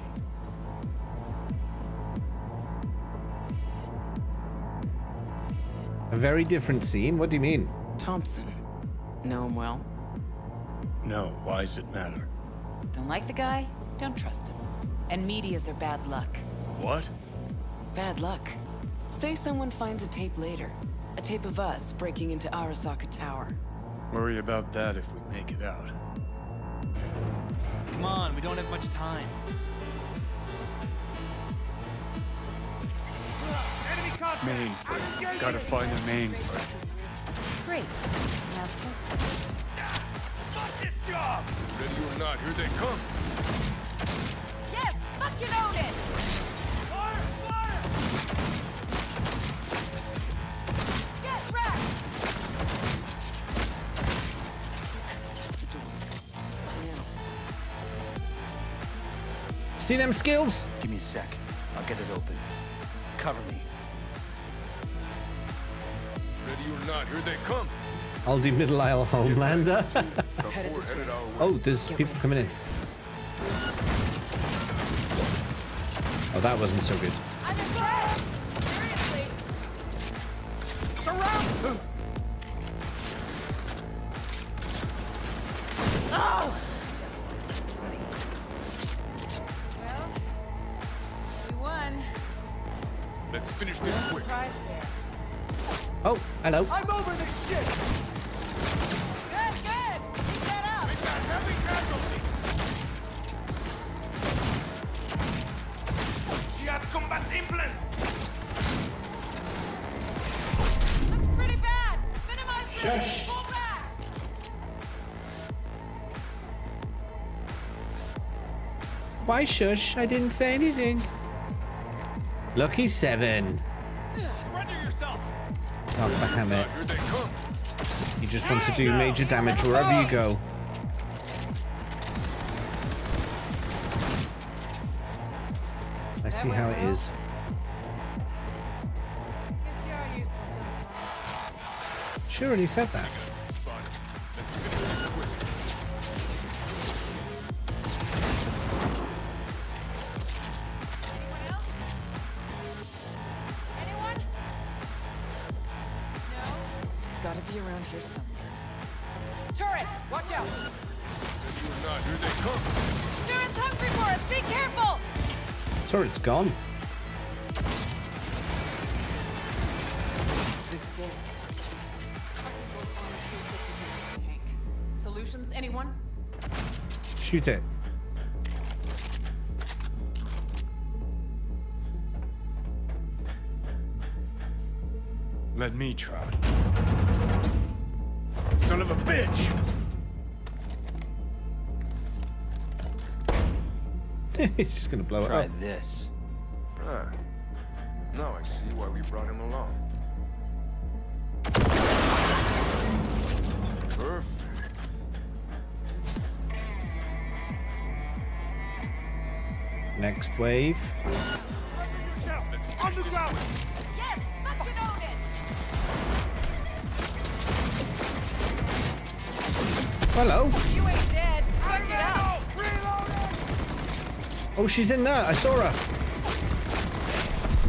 A very different scene? What do you mean? Thompson. Know him well? No, why's it matter? Don't like the guy? Don't trust him. And medias are bad luck. What? Bad luck. Say someone finds a tape later. A tape of us breaking into Arasaka Tower. Worry about that if we make it out. Come on, we don't have much time. Mainframe. Gotta find the mainframe. Great. Now, Fuck this job! Ready or not, here they come. yes! Fucking own it! Fire! Fire! Get wrecked! See them skills? Give me a sec. I'll get it open. Cover me. Ready or not, here they come. Aldi Middle Isle Homelander. Before headed our way. Oh, there's people coming in. Oh, that wasn't so good. I'm impressed! Seriously! Surround! Oh! Well, we won. Let's finish this quick. Surprise there. Oh, hello. I'm over this shit! Good, good! Keep that up! We got heavy casualties! She has combat implants! Looks pretty bad! Minimize this! Shush. Pull back! Why shush? I didn't say anything. Lucky 7. Surrender yourself! Oh, damn it. Here they come. You just want to do major damage wherever you go. I see how it is. Guess you're useful sometimes. She already said that. Let's finish this quick. Anyone else? Anyone? No? Gotta be around here somewhere. Turret! Watch out! Ready or not, here they come. Turret's hungry for us! Be careful! Turret's gone. This is it. Tank. Solutions, anyone? Shoot it. Let me try. Son of a bitch! He's just gonna blow it Try up. this. Ah. Now I see why we brought him along. Perfect. Next wave. On the ground! Yes, fucking own it! Hello. You ain't dead. Fuck it up! Oh, she's in there. I saw her.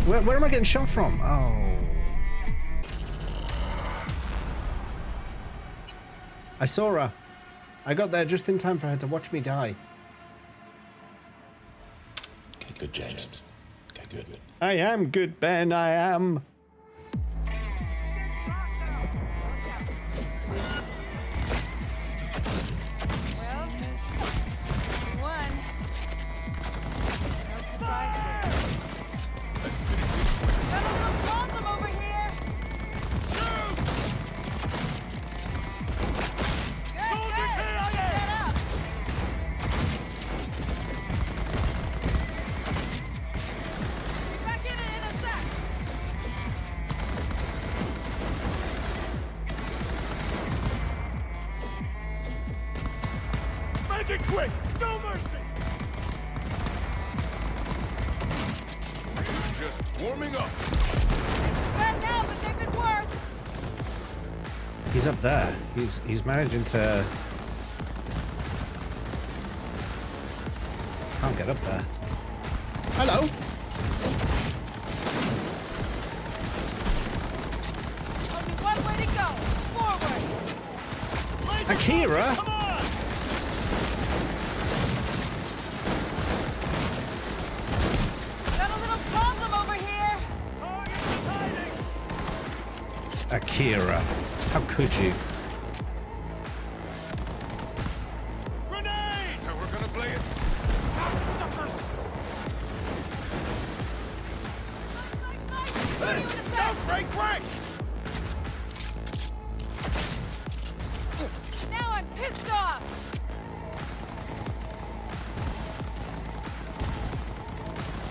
Where am I getting shot from? Oh. I saw her. I got there just in time for her to watch me die. Okay, good, James. Okay, good. I am good, Ben. I am. Make it quick! No mercy! Just warming up. Bad now, but they've been worse! He's up there. He's managing to. Can't get up there. Hello. Only one way to go. Forward! Akira? Come on! Got a little problem over here! Akira. How could you? Grenade! How we're gonna play it? Hey, don't break! Now I'm pissed off!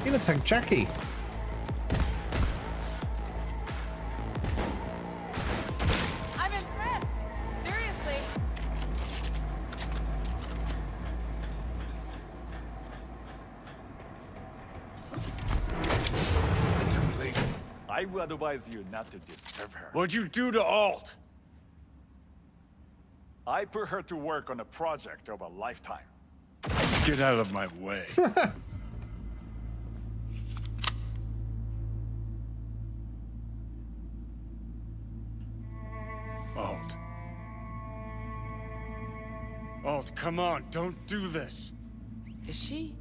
He looks like Jackie. I'm impressed! Seriously! I would advise you not to disturb her. What'd you do to Alt? I put her to work on a project of a lifetime. Get out of my way. Alt. Alt, come on, don't do this. Is she?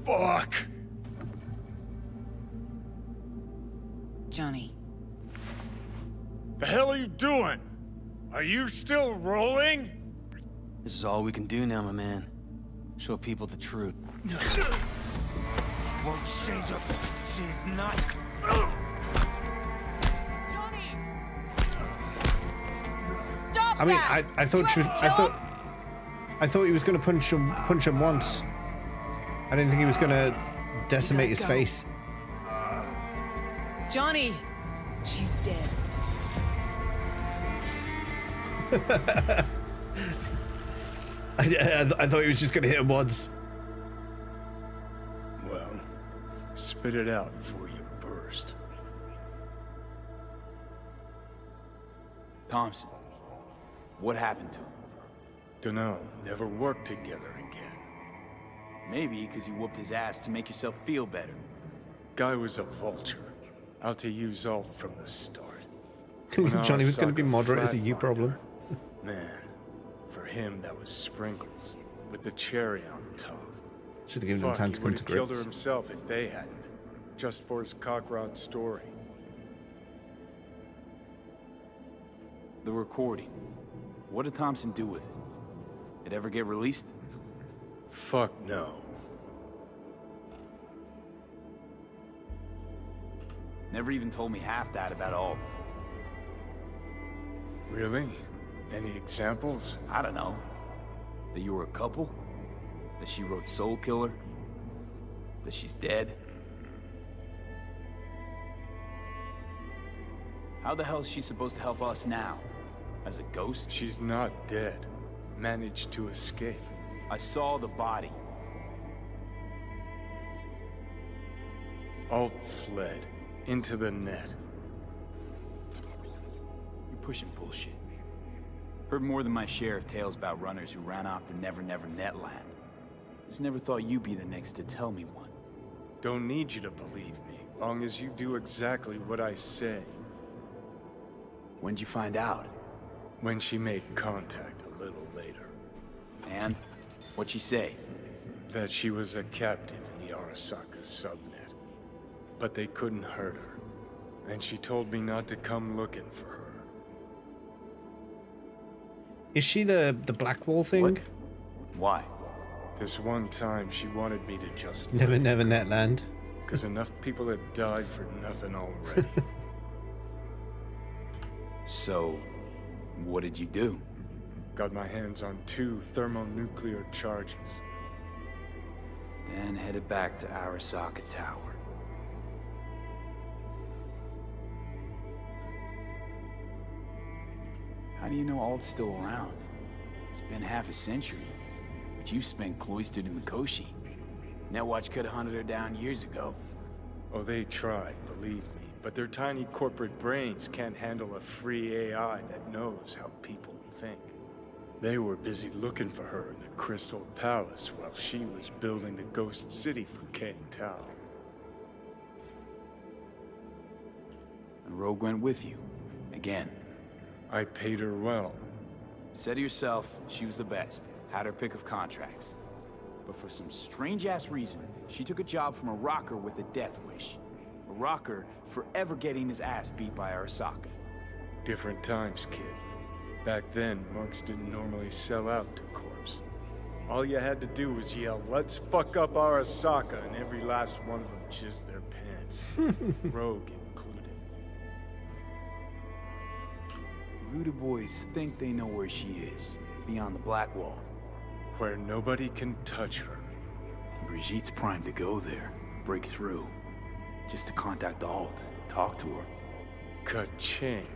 Fuck! Johnny. The hell are you doing? Are you still rolling? This is all we can do now, my man. Show people the truth. Won't change her. She's not. Stop I mean, that! I thought she was. I thought he was going to punch him once. I didn't think he was going to decimate his face. Johnny! She's dead. I thought he was just going to hit him once. Well, spit it out before you burst. Thompson, what happened to him? Dunno, never worked together again. Maybe because you whooped his ass to make yourself feel better. Guy was a vulture, out to use Alt from the start. Johnny was going to be Arasaka moderate as a you flatlined problem. her. Man, for him that was sprinkles, with the cherry on top. Should have given him Fuck, time he to come to would've killed her grips. himself if they hadn't. Just for his cockrod story. The recording. What did Thompson do with it? It ever get released? Fuck no. Never even told me half that about Alt. Really? Any examples? I don't know. That you were a couple? That she wrote Soul Killer? That she's dead? How the hell is she supposed to help us now? As a ghost? She's not dead. Managed to escape. I saw the body. Alt fled into the net. You're pushing bullshit. Heard more than my share of tales about runners who ran off the Never Never Netland. Just never thought you'd be the next to tell me one. Don't need you to believe me, long as you do exactly what I say. When'd you find out? When she made contact a little later. And? What'd she say? That she was a captive in the Arasaka subnet. But they couldn't hurt her. And she told me not to come looking for her. Is she the Blackwall thing? What? Why? This one time she wanted me to just... Never Never Netland. Because enough people had died for nothing already. So, what did you do? Got my hands on 2 thermonuclear charges. Then headed back to Arasaka Tower. How do you know Alt's still around? It's been half a century, but you've spent cloistered in Mikoshi. Netwatch could have hunted her down years ago. Oh, they tried, believe me. But their tiny corporate brains can't handle a free AI that knows how people think. They were busy looking for her in the Crystal Palace while she was building the Ghost City for Kang Tao. And Rogue went with you. Again. I paid her well. Said to yourself, she was the best. Had her pick of contracts. But for some strange-ass reason, she took a job from a rocker with a death wish. A rocker forever getting his ass beat by Arasaka. Different times, kid. Back then, mercs didn't normally sell out to corps. All you had to do was yell, "Let's fuck up Arasaka," and every last one of them jizzed their pants. Rogue included. Voodoo boys think they know where she is, beyond the Blackwall. Where nobody can touch her. Brigitte's primed to go there, break through. Just to contact Alt, talk to her. Ka-ching.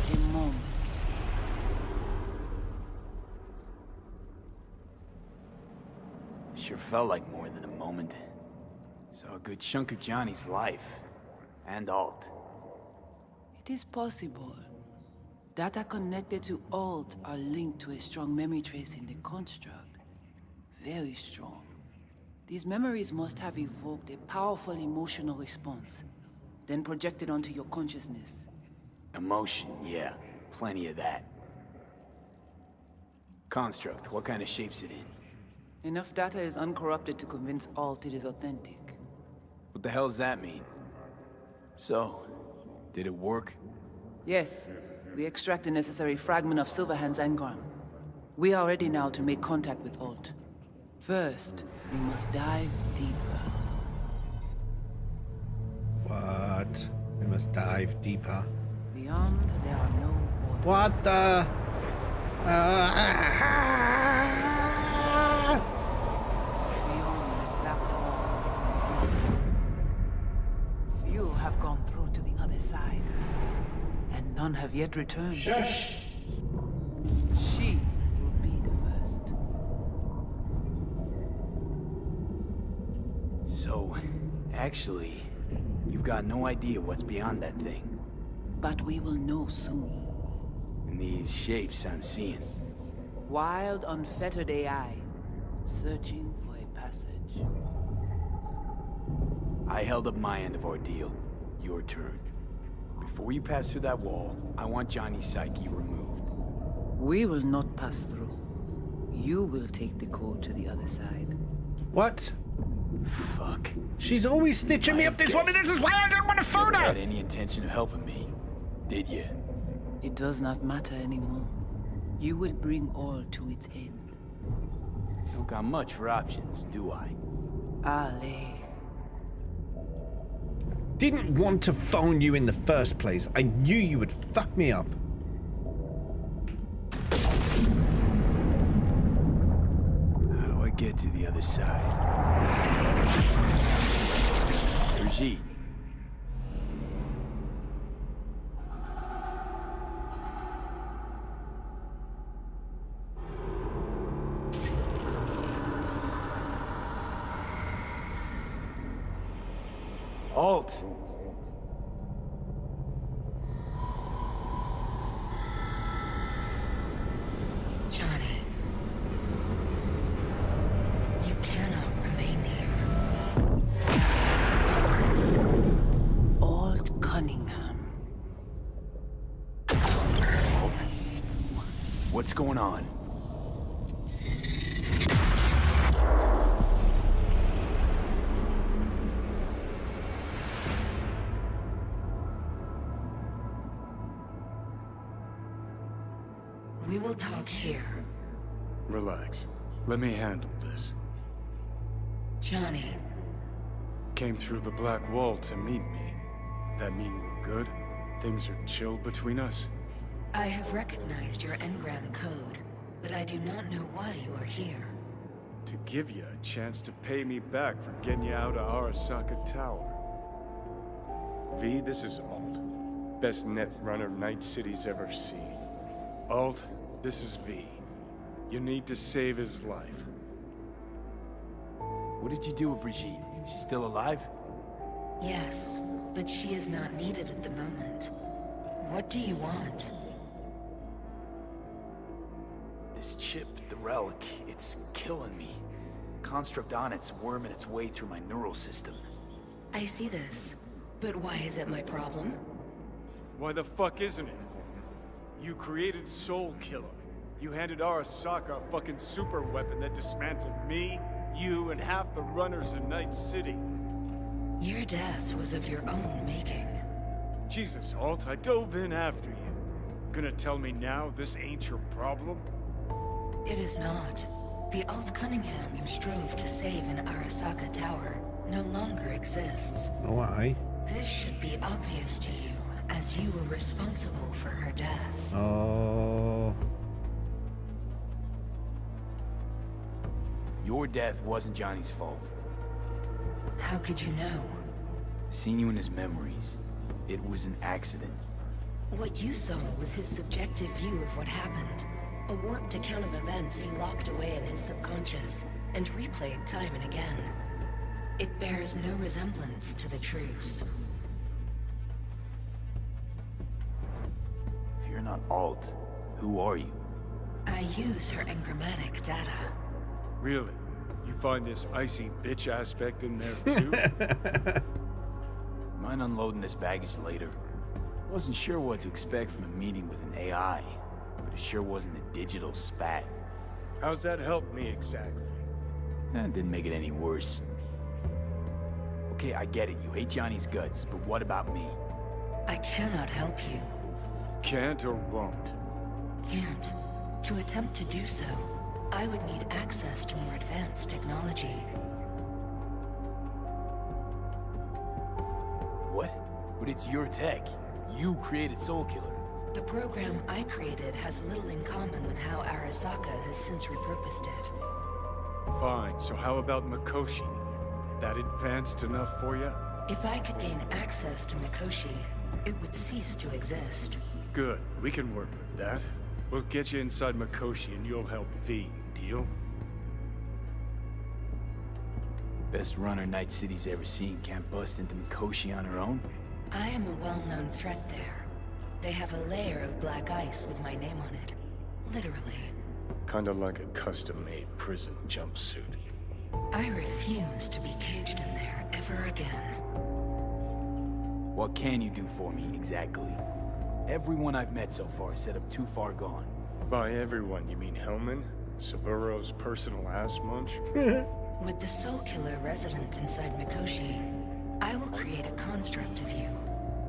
A moment. Sure felt like more than a moment. Saw a good chunk of Johnny's life. And Alt. It is possible. Data connected to Alt are linked to a strong memory trace in the construct. Very strong. These memories must have evoked a powerful emotional response, then projected onto your consciousness. Emotion, yeah. Plenty of that. Construct, what kind of shape's it in? Enough data is uncorrupted to convince Alt it is authentic. What the hell does that mean? So, did it work? Yes. We extract the necessary fragment of Silverhand's engram. We are ready now to make contact with Alt. First, we must dive deeper. What? We must dive deeper. Beyond, there are no borders. What the? Beyond the black wall. Few have gone through to the other side, and none have yet returned. Shush! She will be the first. So, actually, you've got no idea what's beyond that thing. But we will know soon. And these shapes I'm seeing. Wild, unfettered AI, searching for a passage. I held up my end of our deal. Your turn. Before you pass through that wall, I want Johnny's psyche removed. We will not pass through. You will take the code to the other side. What? Fuck. She's always stitching me up this one, and this is why I don't want to phone Never her! had any intention of helping me, did you? It does not matter anymore. You will bring all to its end. Don't got much for options, do I? Ale. Didn't want to phone you in the first place. I knew you would fuck me up. How do I get get to the other side. Brigitte. Alt. Johnny. You cannot remain here. Old Cunningham. Alt. What's going on? We will talk here. Relax. Let me handle this. Johnny. Came through the Black Wall to meet me. That mean we're good? Things are chill between us? I have recognized your engram code, but I do not know why you are here. To give you a chance to pay me back for getting you out of Arasaka Tower. V, this is Alt. Best net runner Night City's ever seen. Alt, this is V. You need to save his life. What did you do with Brigitte? She's still alive? Yes, but she is not needed at the moment. What do you want? This chip, the relic, it's killing me. Construct on it's worming its way through my neural system. I see this, but why is it my problem? Why the fuck isn't it? You created Soul Killer. You handed Arasaka a fucking super weapon that dismantled me, you, and half the runners in Night City. Your death was of your own making. Jesus, Alt, I dove in after you. Gonna tell me now this ain't your problem? It is not. The Alt Cunningham you strove to save in Arasaka Tower no longer exists. Why? This should be obvious to you, as you were responsible for her death. Oh. Your death wasn't Johnny's fault. How could you know? Seen you in his memories. It was an accident. What you saw was his subjective view of what happened. A warped account of events he locked away in his subconscious and replayed time and again. It bears no resemblance to the truth. If you're not Alt, who are you? I use her engrammatic data. Really? You find this icy bitch aspect in there too? Mind unloading this baggage later? Wasn't sure what to expect from a meeting with an AI, but it sure wasn't a digital spat. How's that help me exactly? Didn't make it any worse. Okay, I get it. You hate Johnny's guts, but what about me? I cannot help you. Can't or won't? Can't. To attempt to do so, I would need access to more advanced technology. What? But it's your tech. You created Soul Killer. The program I created has little in common with how Arasaka has since repurposed it. Fine, so how about Mikoshi? That advanced enough for you? If I could gain access to Mikoshi, it would cease to exist. Good, we can work with that. We'll get you inside Mikoshi and you'll help V. Deal? Best runner Night City's ever seen can't bust into Mikoshi on her own? I am a well-known threat there. They have a layer of black ice with my name on it. Literally. Kinda like a custom-made prison jumpsuit. I refuse to be caged in there ever again. What can you do for me, exactly? Everyone I've met so far said I'm too far gone. By everyone, you mean Hellman? Saburo's personal ass munch? With the Soul Killer resident inside Mikoshi, I will create a construct of you,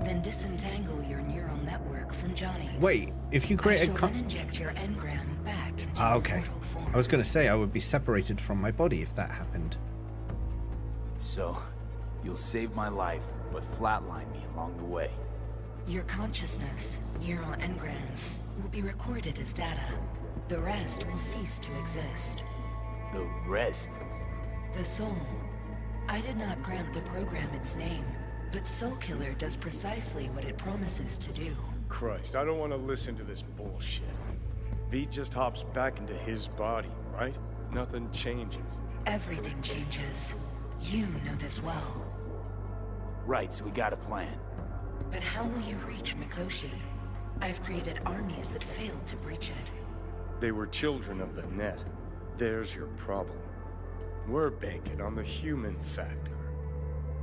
then disentangle your neural network from Johnny's. Wait, if you create I shall then inject your engram back into your okay. mortal form. I was going to say I would be separated from my body if that happened. So, you'll save my life, but flatline me along the way. Your consciousness, neural engrams, will be recorded as data. The rest will cease to exist. The rest? The soul. I did not grant the program its name, but Soul Killer does precisely what it promises to do. Christ, I don't want to listen to this bullshit. V just hops back into his body, right? Nothing changes. Everything changes. You know this well. Right, so we got a plan. But how will you reach Mikoshi? I've created armies that failed to breach it. They were children of the net. There's your problem. We're banking on the human factor.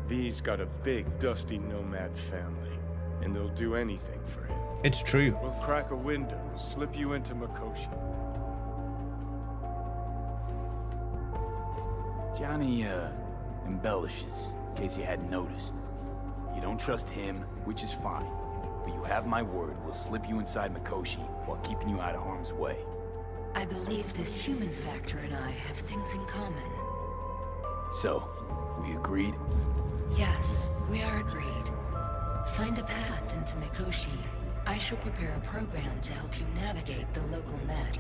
V's got a big, dusty nomad family, and they'll do anything for him. It's true. We'll crack a window, slip you into Mikoshi. Johnny, embellishes, in case you hadn't noticed. You don't trust him, which is fine. But you have my word, we'll slip you inside Mikoshi while keeping you out of harm's way. I believe this human factor and I have things in common. So, we agreed? Yes, we are agreed. Find a path into Mikoshi. I shall prepare a program to help you navigate the local net.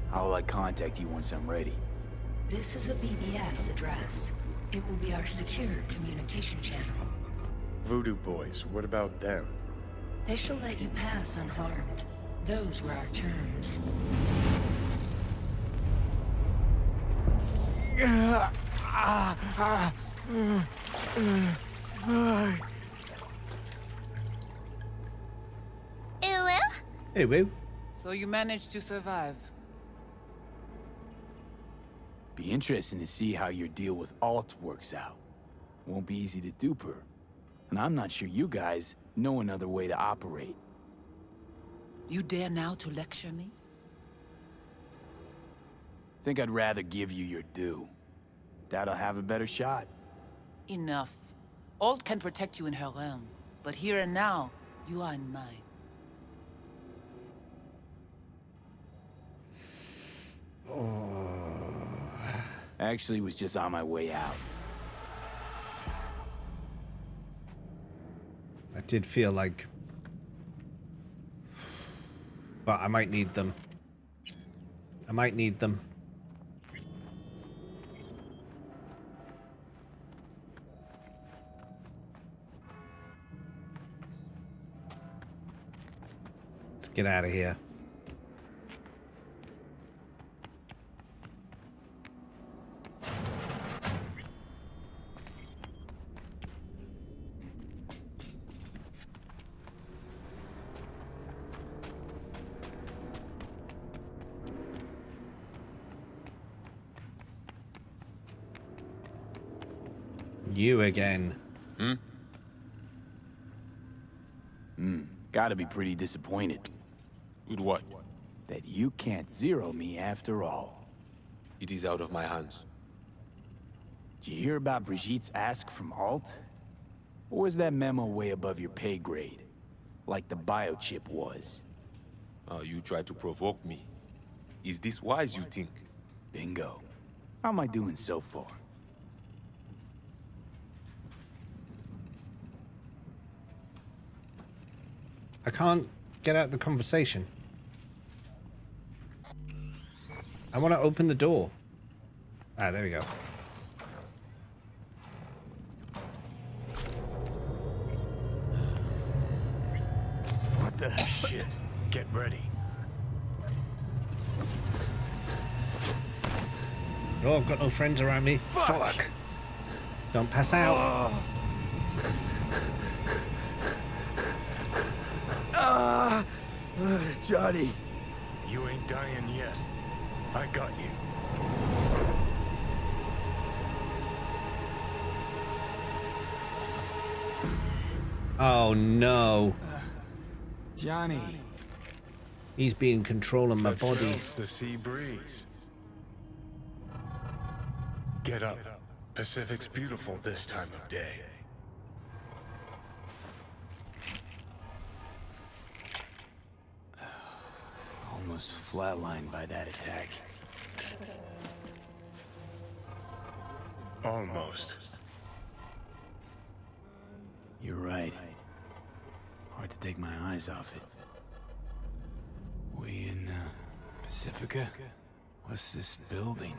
How will I contact you once I'm ready? This is a BBS address. It will be our secure communication channel. Voodoo Boys, what about them? They shall let you pass unharmed. Those were our terms. Hey, Woo. So you managed to survive. Be interesting to see how your deal with Alt works out. Won't be easy to dupe her. And I'm not sure you guys know another way to operate. You dare now to lecture me? Think I'd rather give you your due. Doubt I'll have a better shot. Enough. Alt can protect you in her realm, but here and now, you are in mine. Actually, was just on my way out. I did feel like... But I might need them. I might need them. Let's get out of here. You again. Gotta be pretty disappointed. With what? That you can't zero me after all. It is out of my hands. Did you hear about Brigitte's ask from Alt? Or was that memo way above your pay grade? Like the biochip was? You try to provoke me. Is this wise, you think? Bingo. How am I doing so far? I can't get out the conversation. I want to open the door. Ah, there we go. What the shit? Get ready. Oh, I've got no friends around me. Fuck. Don't pass out. Johnny. You ain't dying yet. I got you. Oh no. Johnny. He's being controlling my That body. smells the sea breeze. Get up. Pacific's beautiful this time of day. Almost flatlined by that attack. Almost. You're right. Hard to take my eyes off it. We in, Pacifica? What's this building?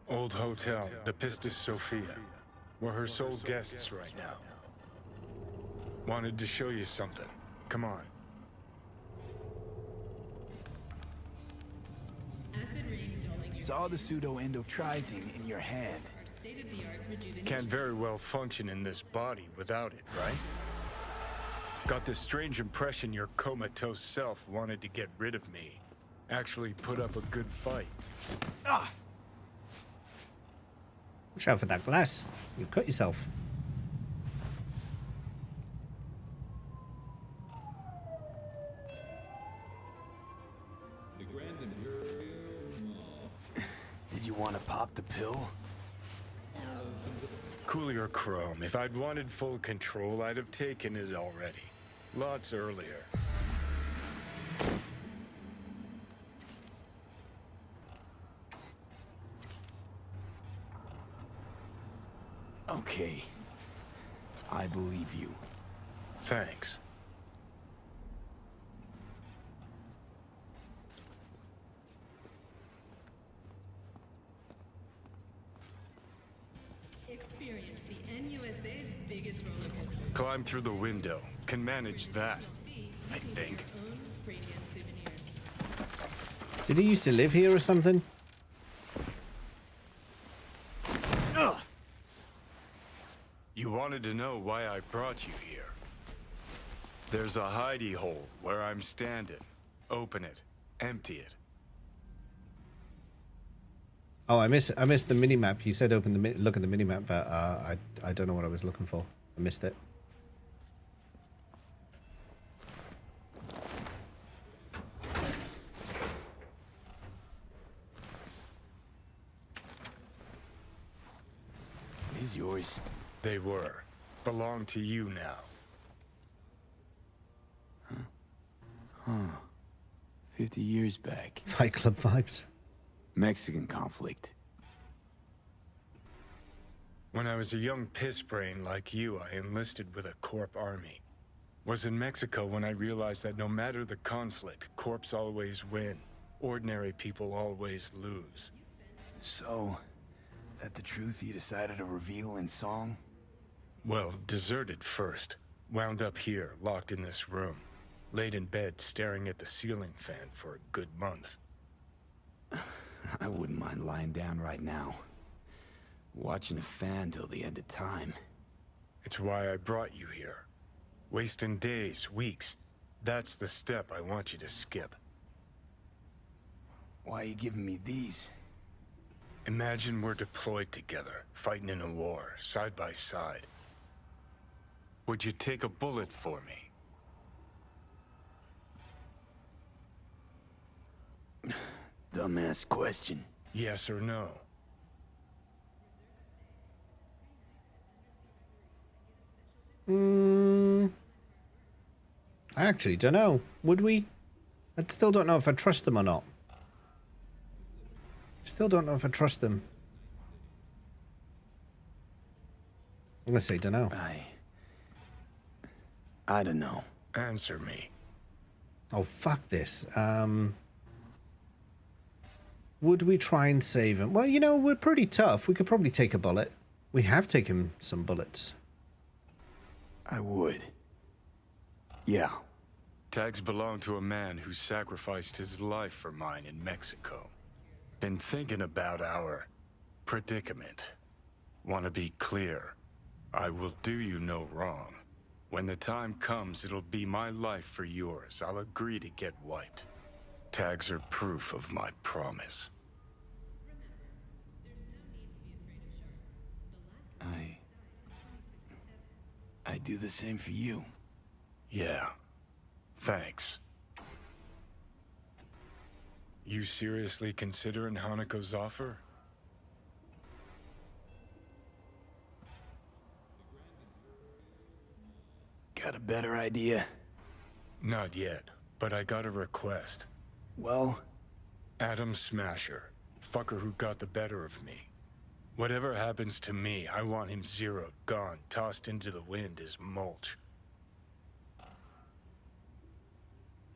Old hotel, the Pistis Sophia. We're her sole guests right now. Wanted to show you something. Come on. Saw the pseudo-endotrizine in your hand. Can't very well function in this body without it, right? Got this strange impression your comatose self wanted to get rid of me. Actually put up a good fight. Ah! Watch out for that glass. You cut yourself. Did you want to pop the pill? Coolier Chrome, if I'd wanted full control, I'd have taken it already. Lots earlier. Okay. I believe you. Thanks. Experience the NUSA's biggest roller coaster. Climb through the window. Can manage that, I think. Did he used to live here or something? Ugh. You wanted to know why I brought you here. There's a hidey hole where I'm standing. Open it. Empty it. Oh, I missed the mini map. You said open the look at the mini map, but I don't know what I was looking for. I missed it. These yours? They were. Belong to you now. Huh. 50 years back. Fight Club vibes. Mexican conflict. When I was a young piss brain like you, I enlisted with a Corp army. Was in Mexico when I realized that no matter the conflict, Corps always win. Ordinary people always lose. So, that the truth you decided to reveal in song? Well, deserted first. Wound up here, locked in this room. Laid in bed, staring at the ceiling fan for a good month. I wouldn't mind lying down right now. Watching a fan till the end of time. It's why I brought you here. Wasting days, weeks. That's the step I want you to skip. Why are you giving me these? Imagine we're deployed together, fighting in a war, side by side. Would you take a bullet for me? Dumbass question. Yes or no? I actually don't know. Would we? I still don't know if I trust them or not. Still don't know if I trust them. I'm gonna say don't know. I don't know. Answer me. Oh, fuck this. Would we try and save him? Well, you know, we're pretty tough. We could probably take a bullet. We have taken some bullets. I would. Yeah. Tags belong to a man who sacrificed his life for mine in Mexico. Been thinking about our predicament. Want to be clear. I will do you no wrong. When the time comes, it'll be my life for yours. I'll agree to get wiped. Tags are proof of my promise. I do the same for you. Yeah. Thanks. You seriously considering Hanako's offer? Got a better idea? Not yet, but I got a request. Well? Adam Smasher. Fucker who got the better of me. Whatever happens to me, I want him zeroed, gone, tossed into the wind as mulch.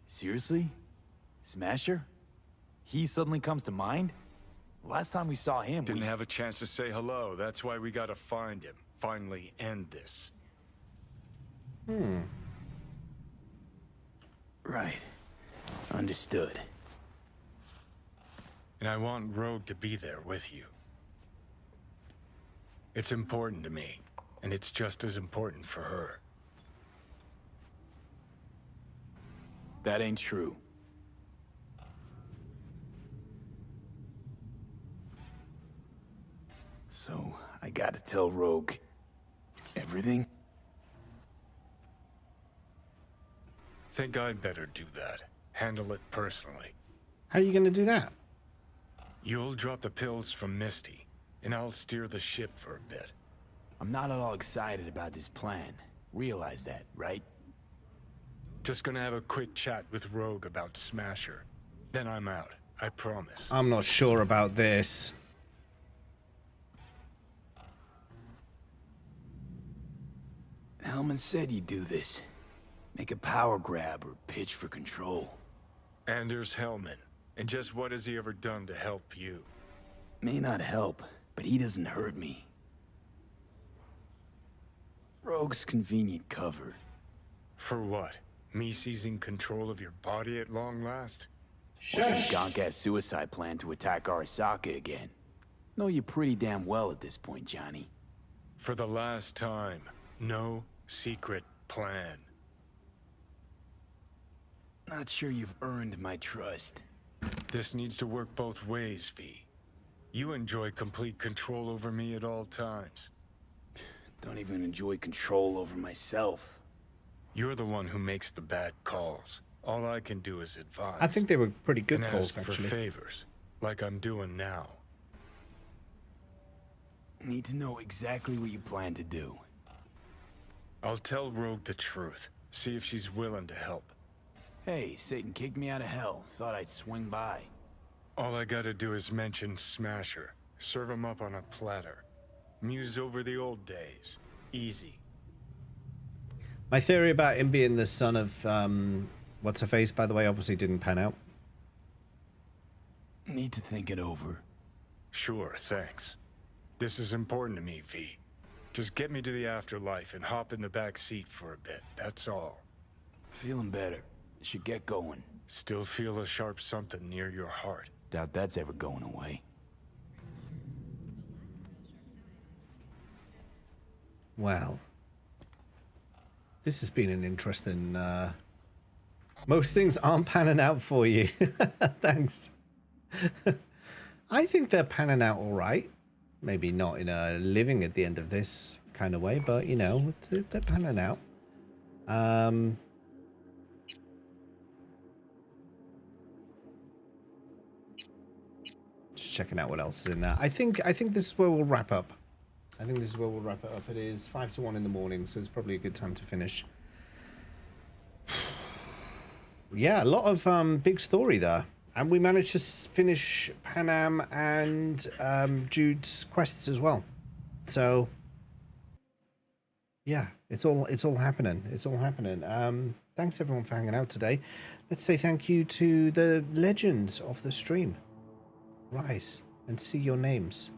Seriously? Smasher? He suddenly comes to mind? Last time we saw him, Didn't have a chance to say hello. That's why we gotta find him. Finally end this. Right. Understood. And I want Rogue to be there with you. It's important to me, and it's just as important for her. That ain't true. So, I gotta tell Rogue everything? Think I'd better do that. Handle it personally. How are you going to do that? You'll drop the pills from Misty, and I'll steer the ship for a bit. I'm not at all excited about this plan. Realize that, right? Just gonna have a quick chat with Rogue about Smasher. Then I'm out, I promise. I'm not sure about this. Hellman said you'd do this. Make a power grab or pitch for control. Anders Hellman. And just what has he ever done to help you? May not help, but he doesn't hurt me. Rogue's convenient cover. For what? Me seizing control of your body at long last? Or some gonk-ass suicide plan to attack Arasaka again. Know you pretty damn well at this point, Johnny. For the last time, no secret plan. Not sure you've earned my trust. This needs to work both ways, V. You enjoy complete control over me at all times. Don't even enjoy control over myself. You're the one who makes the bad calls. All I can do is advise. I think they were pretty good and calls, ask for actually. favors, like I'm doing now. Need to know exactly what you plan to do. I'll tell Rogue the truth. See if she's willing to help. Hey, Satan kicked me out of hell. Thought I'd swing by. All I gotta do is mention Smasher. Serve him up on a platter. Muse over the old days. Easy. My theory about him being the son of, what's-her-face, by the way, obviously didn't pan out. Need to think it over. Sure, thanks. This is important to me, V. Just get me to the afterlife and hop in the back seat for a bit, that's all. Feeling better. Should get going. Still feel a sharp something near your heart. Doubt that's ever going away. Well, this has been an interesting, most things aren't panning out for you. Thanks. I think they're panning out all right. Maybe not in a living at the end of this kind of way, but, you know, they're panning out. Just checking out what else is in there. I think this is where we'll wrap up. It is 5 to 1 in the morning, so it's probably a good time to finish. Yeah, a lot of big story there. And we managed to finish Panam and Jude's quests as well. So yeah, it's all happening. Thanks everyone for hanging out today. Let's say thank you to the legends of the stream. Rise and see your names.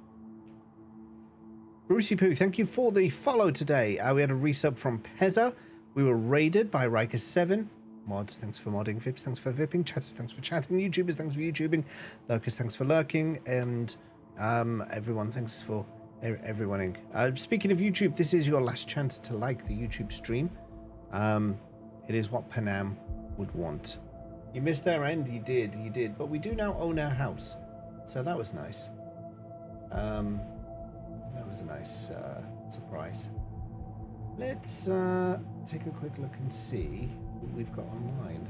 Brucey Poo, thank you for the follow today. We had a resub from Pezza. We were raided by Riker7. Mods, thanks for modding. Vips, thanks for vipping. Chatters, thanks for chatting. YouTubers, thanks for YouTubing. Lurkers, thanks for lurking. And everyone, thanks for everyoneing. Speaking of YouTube, this is your last chance to like the YouTube stream. It is what Panam would want. You missed their end, you did. But we do now own our house. So that was nice. That was a nice surprise. Let's take a quick look and see what we've got online.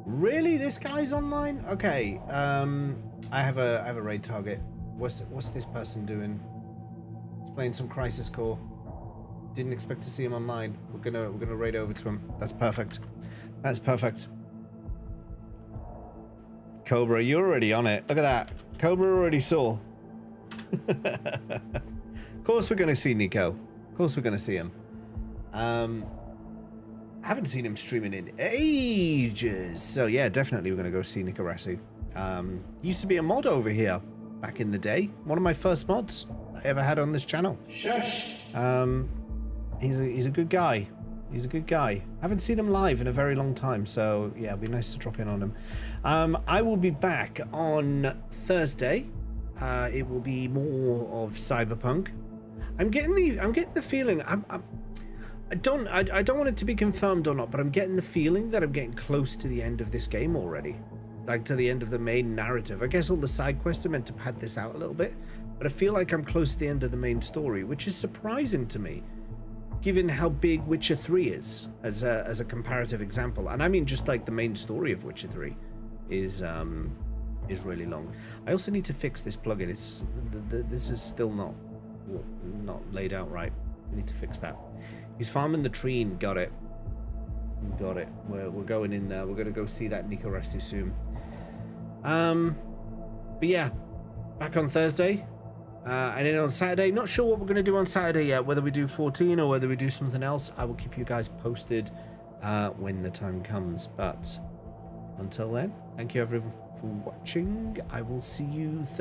Really? This guy's online? Okay. I have a raid target. What's this person doing? He's playing some Crisis Core. Didn't expect to see him online. We're gonna raid over to him. That's perfect. That's perfect. Cobra, you're already on it. Look at that. Cobra already saw. Of course we're gonna see Nico. Of course we're going to see him. I haven't seen him streaming in ages. So yeah, definitely we're going to go see Nicoresi. Used to be a mod over here back in the day. One of my first mods I ever had on this channel. Shush. He's a good guy. He's a good guy. I haven't seen him live in a very long time, so yeah, it'd be nice to drop in on him. I will be back on Thursday. It will be more of Cyberpunk. I'm getting the feeling I don't want it to be confirmed or not, but I'm getting the feeling that I'm getting close to the end of this game already. Like to the end of the main narrative. I guess all the side quests are meant to pad this out a little bit, but I feel like I'm close to the end of the main story, which is surprising to me, given how big Witcher 3 is as a comparative example. And I mean just like the main story of Witcher 3 is really long. I also need to fix this plugin. This is still not laid out right. I need to fix that. He's farming the treen. Got it. Got it. We're going in there. We're going to go see that Nicoresi soon. But yeah, back on Thursday. And then on Saturday, not sure what we're going to do on Saturday yet, whether we do 14 or whether we do something else. I will keep you guys posted when the time comes. But until then, thank you everyone for watching. I will see you